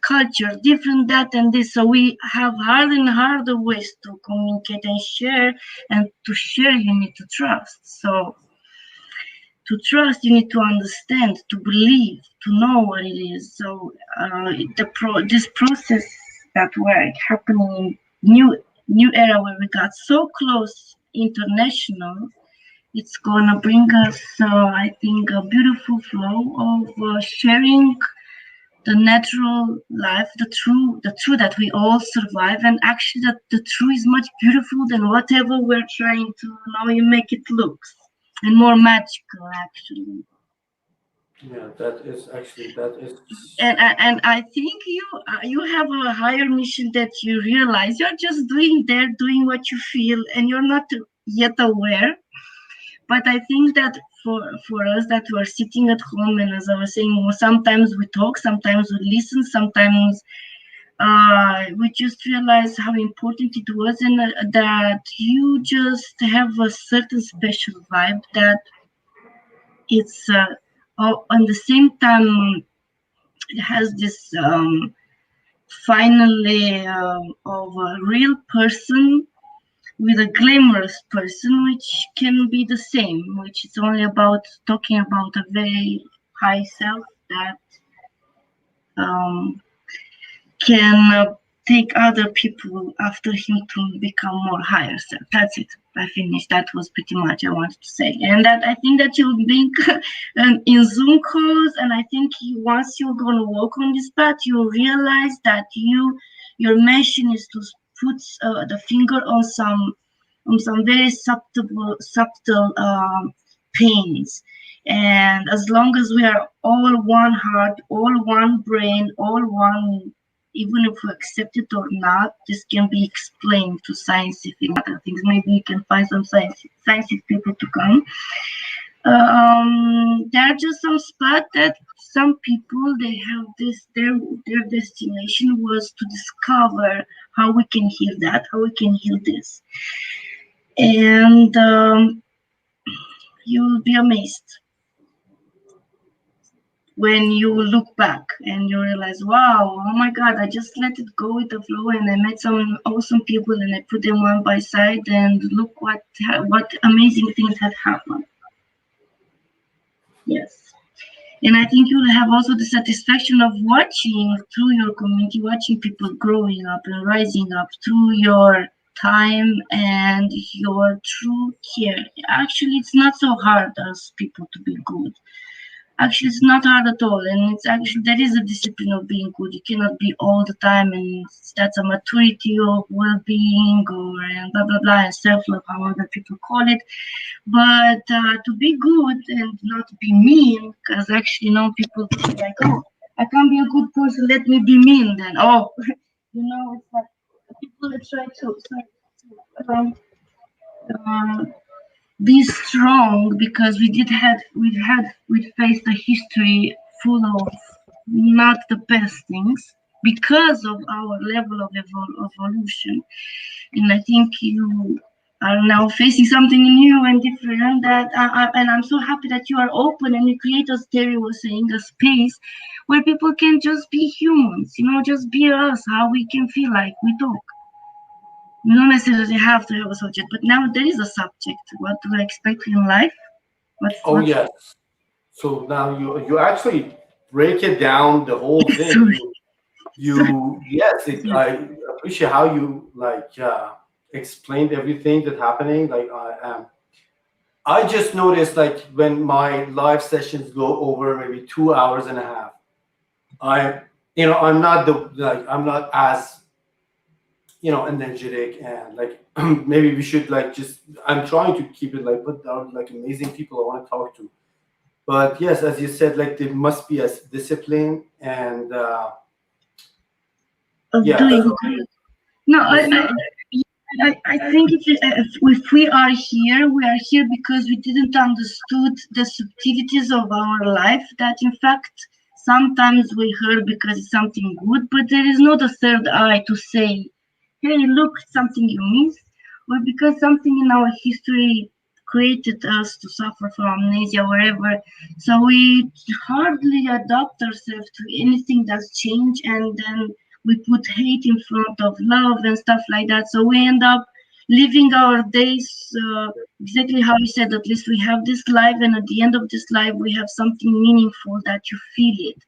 culture, different that and this. So we have harder and harder ways to communicate and share. And to share, you need to trust. So to trust, you need to understand, to believe, to know what it is. So this process that we're happening in new era where we got so close international, it's gonna bring us, I think, a beautiful flow of sharing the natural life, the true that we all survive, and actually that the true is much beautiful than whatever we're trying to now you make it look, and more magical actually. Yeah, that is. And I think you have a higher mission that you realize you're just doing what you feel, and you're not yet aware. But I think that for us that we're sitting at home, and as I was saying, sometimes we talk, sometimes we listen, sometimes we just realize how important it was, and that you just have a certain special vibe that it's on the same time it has this finally of a real person with a glamorous person, which can be the same, which is only about talking about a very high self that can take other people after him to become more higher self. That's it. I finished. That was pretty much I wanted to say. And that I think that you'll be in Zoom calls, and I think once you're gonna walk on this path, you'll realize that your mission is to put the finger on some very subtle pains. And as long as we are all one heart, all one brain, all one, even if we accept it or not, this can be explained to scientific other things. Maybe you can find some scientific people to come. There are just some spots that some people, they have this, their destination was to discover how we can heal that, how we can heal this. And you'll be amazed when you look back and you realize, wow, oh my God, I just let it go with the flow, and I met some awesome people, and I put them one by side, and look what amazing things have happened. Yes. And I think you'll have also the satisfaction of watching through your community, watching people growing up and rising up through your time and your true care. Actually, it's not so hard as people to be good. Actually, it's not hard at all, and it's actually there is a discipline of being good. You cannot be all the time, and that's a maturity of well-being or and blah blah blah and self-love, how other people call it. But to be good and not be mean, because actually, people feel like, oh, I can't be a good person. Let me be mean then. Oh, it's like people that try to be strong, because we've faced a history full of not the best things because of our level of evolution. And I think you are now facing something new and different, that and I'm so happy that you are open and you create, as Terry was saying, a space where people can just be humans, just be us, how we can feel like we talk. You don't necessarily have to have a subject, but now there is a subject. What do I expect in life? Yes. So now you actually break it down, the whole thing. I appreciate how you explained everything that's happening. I just noticed, when my live sessions go over maybe 2 hours and a half, I'm not as energetic, and maybe we should I'm trying to keep it put down amazing people I want to talk to. But yes, as you said, there must be a discipline and I think if we are here because we didn't understood the subtleties of our life, that in fact sometimes we heard because it's something good, but there is not a third eye to say, hey, look, something you missed, or because something in our history created us to suffer from amnesia, wherever. So we hardly adapt ourselves to anything that's changed, and then we put hate in front of love and stuff like that. So we end up living our days exactly how you said. At least we have this life, and at the end of this life we have something meaningful that you feel it.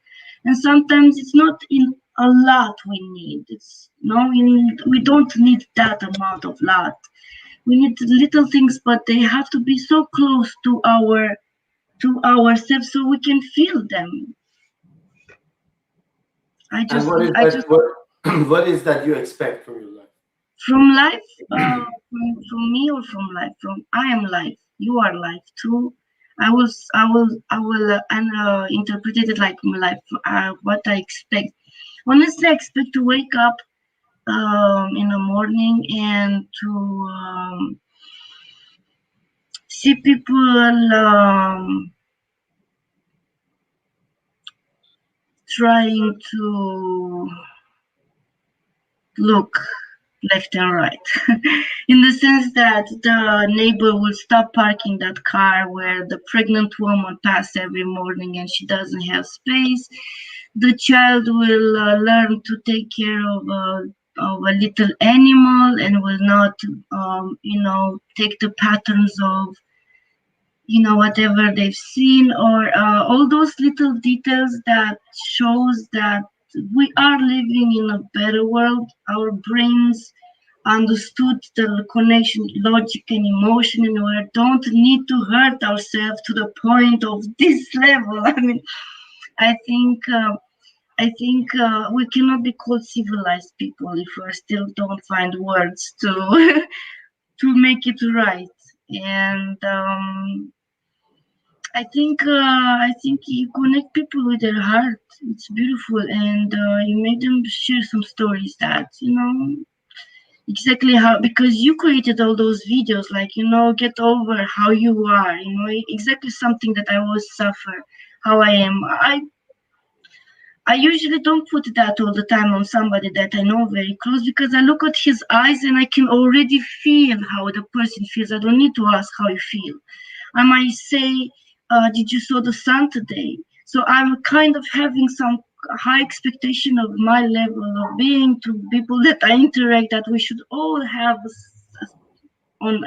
And sometimes it's not in a lot we need. It's no, we don't need that amount of lot. We need little things, but they have to be so close to ourselves so we can feel them. And what is that you expect from your life? From life, from me or from life? From I am life. You are life too. I will interpret it like life. What I expect. Honestly, I expect to wake up in the morning and to see people trying to look left and right in the sense that the neighbor will stop parking that car where the pregnant woman passes every morning and she doesn't have space. The child will learn to take care of a little animal and will not take the patterns of whatever they've seen, or all those little details that shows that we are living in a better world. Our brains understood the connection, logic and emotion, and we don't need to hurt ourselves to the point of this level. I mean, I think we cannot be called civilized people if we still don't find words to to make it right. And I think you connect people with their heart. It's beautiful, and you make them share some stories that exactly how, because you created all those videos, like get over how you are, exactly something that I always suffer, how I am. I usually don't put that all the time on somebody that I know very close, because I look at his eyes and I can already feel how the person feels. I don't need to ask how you feel. I might say, did you saw the sun today? So I'm kind of having some high expectation of my level of being to people that I interact, that we should all have on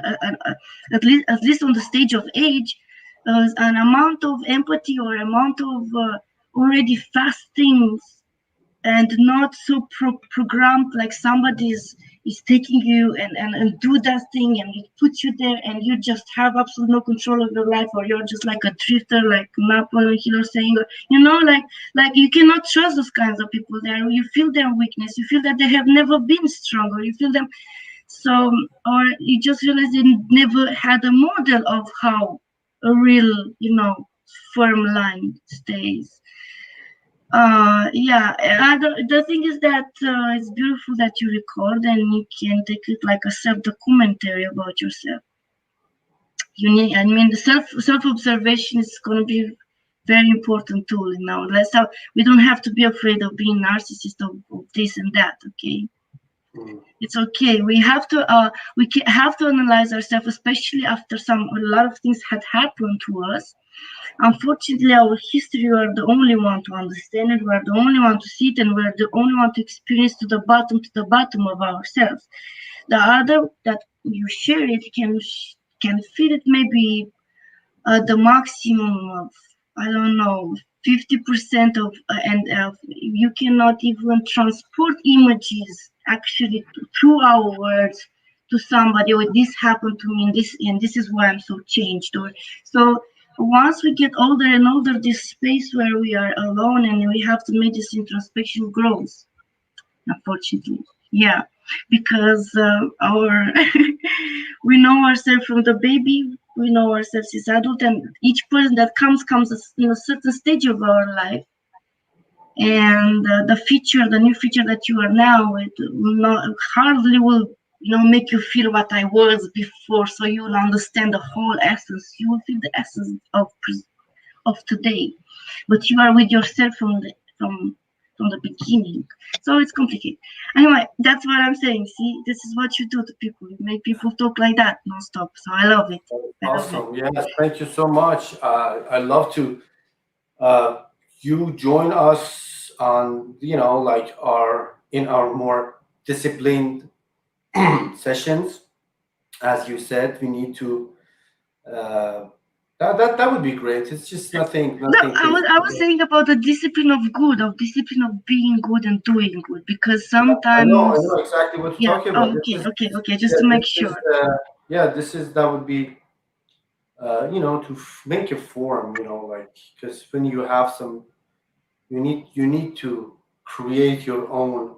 at least on the stage of age, an amount of empathy or amount of already fast things, and not so programmed, like somebody is taking you and do that thing and it puts you there and you just have absolutely no control of your life, or you're just like a drifter, like Napoleon Hill saying, like you cannot trust those kinds of people there. You feel their weakness, you feel that they have never been stronger, you feel them, so, or you just realize they never had a model of how a real firm line stays. The thing is that it's beautiful that you record and you can take it like a self-documentary about yourself. The self-observation is going to be very important tool now. We don't have to be afraid of being narcissist of this and that, okay? It's okay. We have to have to analyze ourselves, especially after a lot of things had happened to us. Unfortunately, our history, we are the only one to understand it. We are the only one to see it, and we are the only one to experience to the bottom of ourselves. The other that you share it can feel it maybe the maximum of, I don't know, 50% of, and you cannot even transport images actually through our words to somebody, or this happened to me, and this is why I'm so changed. Or so once we get older and older, this space where we are alone and we have to make this introspection grows, unfortunately. Yeah, because we know ourselves from the baby, we know ourselves as adult, and each person that comes in a certain stage of our life. And the new feature that you are now, it hardly will make you feel what I was before, so you will understand the whole essence. You will feel the essence of today, but you are with yourself from the beginning. So it's complicated. Anyway, that's what I'm saying. See, this is what you do to people. You make people talk like that non-stop. So I love it. Awesome. Yes, thank you so much. I love to you join us on in our more disciplined sessions, as you said, we need to. That would be great. It's just nothing. No, Nothing. I was saying about the discipline of good, of discipline of being good and doing good, because I sometimes. know exactly what you're Yeah. talking Oh, about. okay. Just Yeah, to make this sure. that would be, to make a form, like, because when you have some, you need to create your own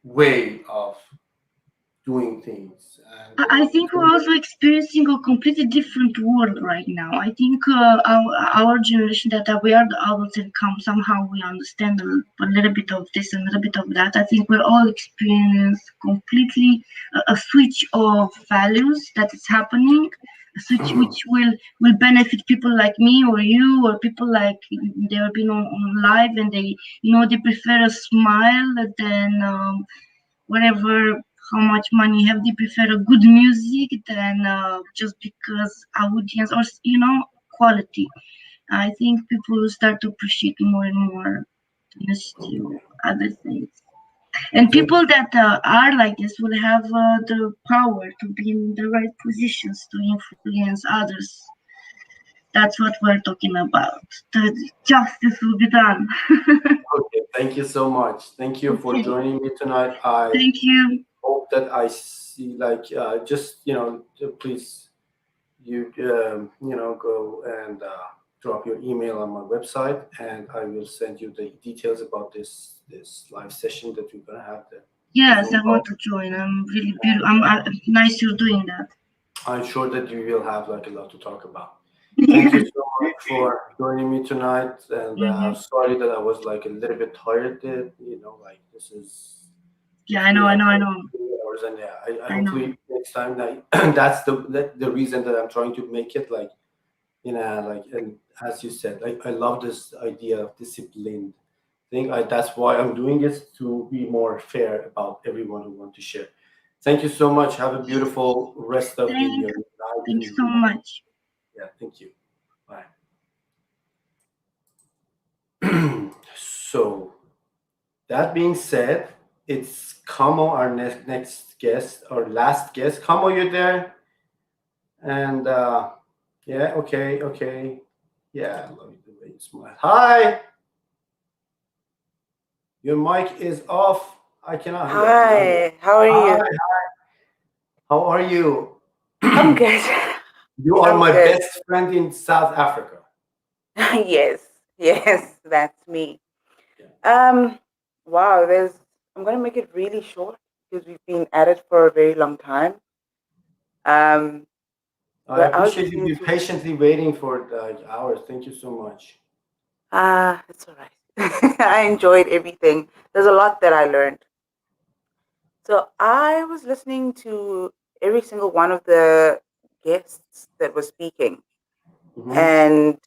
way of doing things. And I think we're also experiencing a completely different world right now. I think our generation that we are the adults and come somehow we understand a little bit of this and a little bit of that. I think we're all experiencing completely a switch of values that is happening. A switch which will benefit people like me or you or people like they have been on live and they prefer a smile than whatever how much money you have, they prefer a good music than just because audience or quality. I think people will start to appreciate more and more honesty or other things. And people that are like this will have the power to be in the right positions to influence others. That's what we're talking about. The justice will be done. Okay, thank you so much. Thank you for Okay. joining me tonight. I Thank you. hope that I see, like, just, please, go and drop your email on my website, and I will send you the details about this live session that we're gonna have there. Yes, I want to join. I'm really beautiful. Nice you're doing that. I'm sure that you will have like a lot to talk about. Thank you so much for joining me tonight, and sorry that I was like a little bit tired. Like this is. Yeah, I know. And yeah, I hopefully next time that that's the reason that I'm trying to make it like, and as you said, I love this idea of discipline thing. That's why I'm doing it, to be more fair about everyone who want to share. Thank you so much. Have a beautiful rest of the night. Thanks so much. Yeah, thank you. Bye. So, that being said, it's Kamo, our next guest, our last guest. Kamo, you there? And yeah, okay. Yeah, I love the way you smile. Hi. Your mic is off. I cannot hear. Hi, how are you? Hi. How are you? I'm good. You are I'm my good. best friend in South Africa. Yes, that's me. Wow, I'm gonna make it really short because we've been at it for a very long time. I But I was appreciate you listening be to patiently waiting for hours. Thank you so much. it's all right. I enjoyed everything. There's a lot that I learned. So I was listening to every single one of the guests that was speaking. And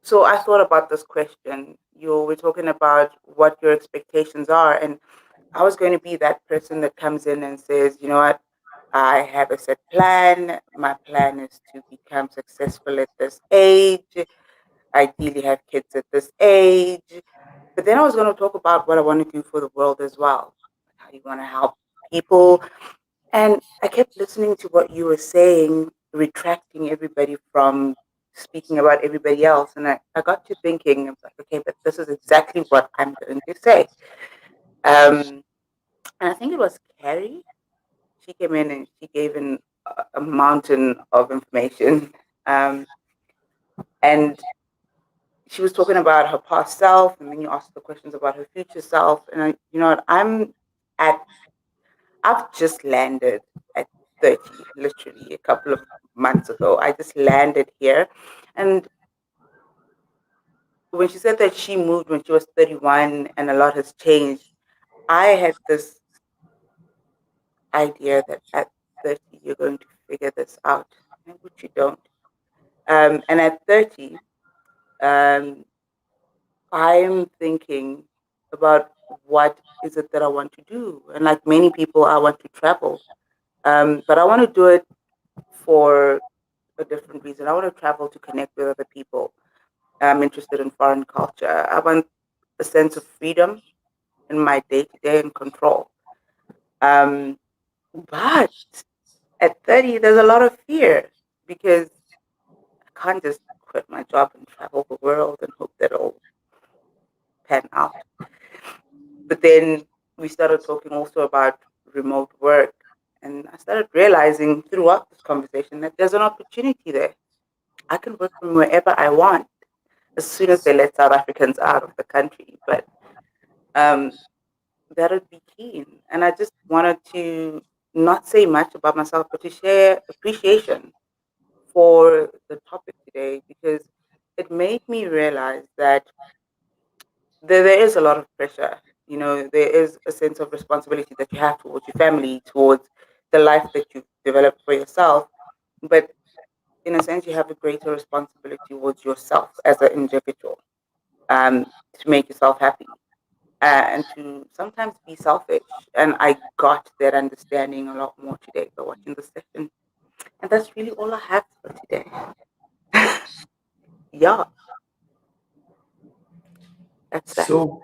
so I thought about this question. You were talking about what your expectations are, and I was going to be that person that comes in and says, you know what, I have a set plan. My plan is to become successful at this age, ideally have kids at this age. But then I was going to talk about what I want to do for the world as well, how you want to help people. And I kept listening to what you were saying, retracting everybody from speaking about everybody else. And I got to thinking, I was like, okay, but this is exactly what I'm going to say. And I think it was Carrie. She came in and she gave a mountain of information. And she was talking about her past self, and then you asked the questions about her future self. And you know what? I've just landed at 30, literally a couple of months ago. I just landed here. And when she said that she moved when she was 31 and a lot has changed, I had this idea that at 30, you're going to figure this out, which you don't. And at 30, I'm thinking about what is it that I want to do. And like many people, I want to travel. But I want to do it for a different reason. I want to travel to connect with other people. I'm interested in foreign culture. I want a sense of freedom in my day-to-day and control. But At 30, there's a lot of fear because I can't just quit my job and travel the world and hope that it'll pan out. But then we started talking also about remote work. And I started realizing throughout this conversation that there's an opportunity there. I can work from wherever I want as soon as they let South Africans out of the country. But that would be keen. And I just wanted to not say much about myself, but to share appreciation for the topic today because it made me realize that there is a lot of pressure. You know, there is a sense of responsibility that you have towards your family, towards the life that you've developed for yourself. But in a sense, you have a greater responsibility towards yourself as an individual to make yourself happy and to sometimes be selfish. And I got that understanding a lot more today by watching the session. And that's really all I have for today. Yeah. That's that. So,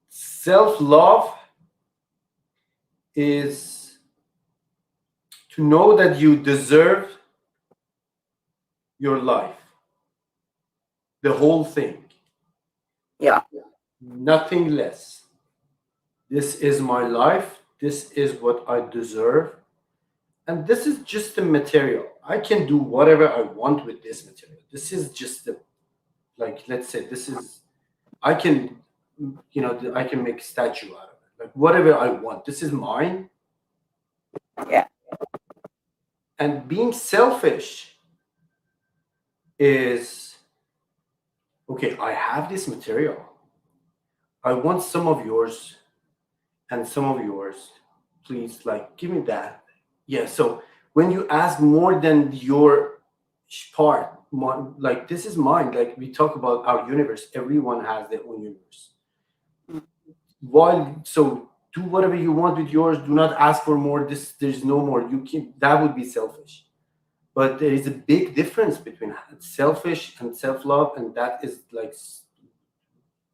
self-love is to know that you deserve your life, the whole thing. Yeah. Nothing less. This is my life. This is what I deserve. And this is just the material. I can do whatever I want with this material. This is just the, like, let's say this is, I can, you know, I can make a statue out of it. Like whatever I want. This is mine. Yeah. And being selfish is, okay, I have this material. I want some of yours and some of yours. Please, like, give me that. Yeah, so when you ask more than your part, like, this is mine. Like, we talk about our universe. Everyone has their own universe. So do whatever you want with yours. Do not ask for more. There's no more. You can. That would be selfish. But there is a big difference between selfish and self-love, and that is like,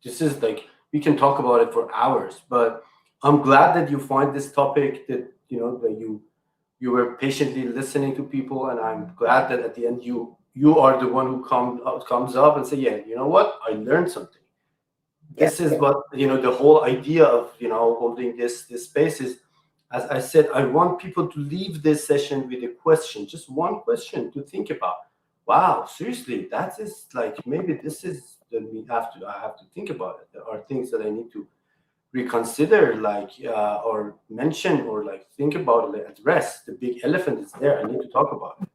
this is like, we can talk about it for hours. But I'm glad that you find this topic, that you know that you were patiently listening to people, and I'm glad that at the end you are the one who comes up and say, yeah, you know what, I learned something. This is what, you know, the whole idea of, you know, holding this space is, as I said, I want people to leave this session with a question, just one question to think about. Wow, seriously, that is like, maybe this is that I have to think about it. There are things that I need to reconsider, like or mention, or like think about it, address. The big elephant is there. I need to talk about it.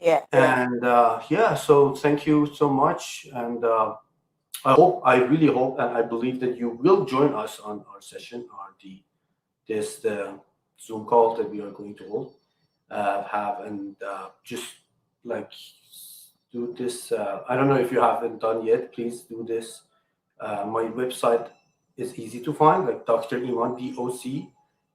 Yeah. And yeah, so thank you so much. And I really hope and I believe that you will join us on our session, or the Zoom call that we are going to hold, and just like do this. I don't know if you haven't done yet, please do this. My website is easy to find, like Dr. Iman, DOC,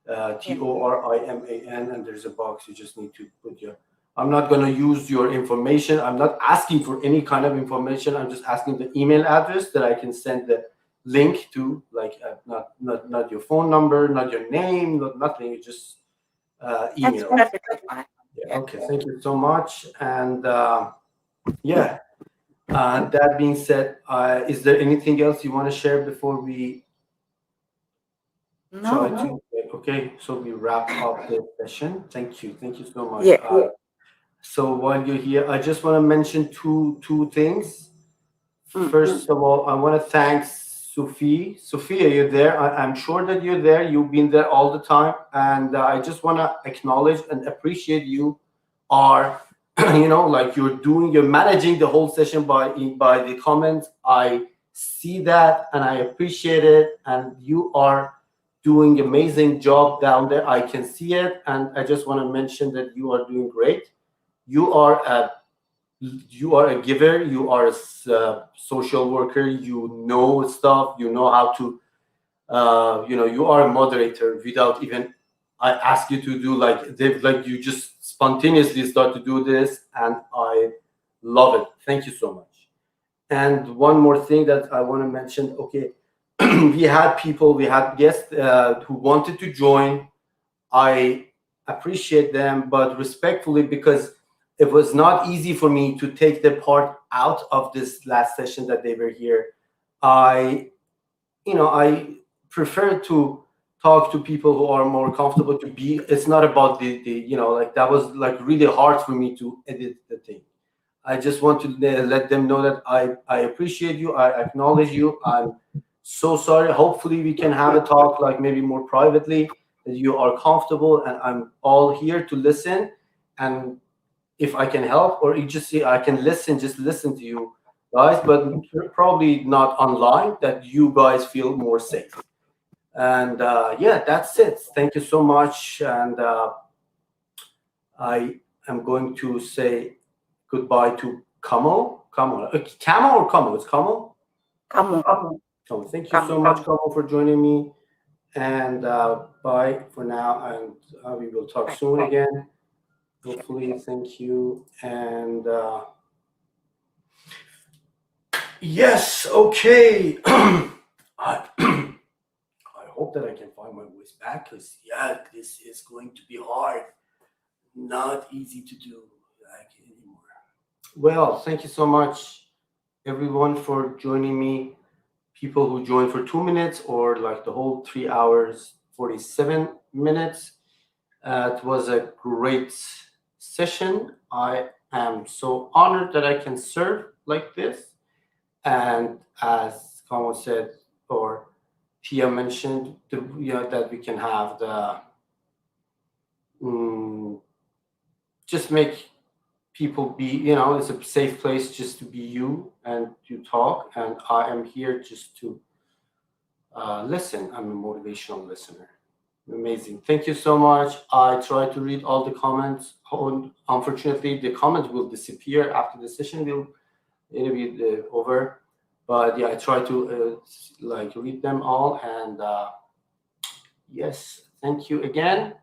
TORIMAN, and there's a box. You just need to put your, I'm not going to use your information. I'm not asking for any kind of information. I'm just asking the email address that I can send the link to, like not your phone number, not your name, nothing. You just email. That's perfectly fine. Yeah, okay, thank you so much. And yeah, that being said, is there anything else you want to share before we try to? Okay, so we wrap up the session. Thank you so much. Yeah. So while you're here, I just want to mention two things. First of all, I want to thank Sophie. Sophie, are you there? I'm sure that you're there. You've been there all the time. And I just want to acknowledge and appreciate you are, you know, like you're managing the whole session by the comments. I see that and I appreciate it. And you are doing amazing job down there. I can see it. And I just want to mention that you are doing great. You are a giver. You are a social worker. You know stuff. You know how to, you know, you are a moderator without even I ask you to do, like you just spontaneously start to do this, and I love it. Thank you so much. And one more thing that I want to mention. Okay, we had guests who wanted to join. I appreciate them, but respectfully, because it was not easy for me to take the part out of this last session that they were here. I prefer to talk to people who are more comfortable to be. It's not about the like that was like really hard for me to edit the thing. I just want to let them know that I appreciate you. I acknowledge you. I'm so sorry. Hopefully we can have a talk like maybe more privately, that you are comfortable, and I'm all here to listen. And if I can help, or you just see I can just listen to you guys, but probably not online, that you guys feel more safe. And yeah, that's it. Thank you so much. And I am going to say goodbye to Kamo. Kamo or Kamo? It's Kamo? Kamo. Thank you so much, Kamo, for joining me. And bye for now. And we will talk soon again. Hopefully. Thank you. And yes, okay. I hope that I can find my voice back, because yeah, this is going to be hard. Not easy to do like anymore. Well, thank you so much, everyone, for joining me. People who joined for 2 minutes or like the whole 3 hours, 47 minutes. It was a great session. I am so honored that I can serve like this. And as Kamo said, or Tia mentioned, that we can have the just make people be, it's a safe place just to be you and to talk. And I am here just to listen. I'm a motivational listener. Amazing. Thank you so much. I try to read all the comments. Unfortunately, the comments will disappear after the session will be over. But yeah, I try to read them all. And yes, thank you again.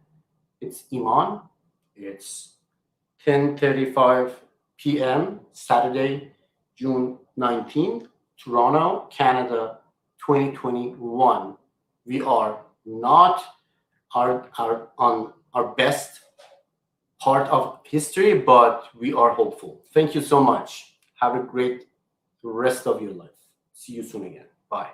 It's Iman. It's 10:35 p.m. Saturday, June 19th, Toronto, Canada, 2021. We are not on our best part of history, but we are hopeful. Thank you so much. Have a great rest of your life. See you soon again. Bye.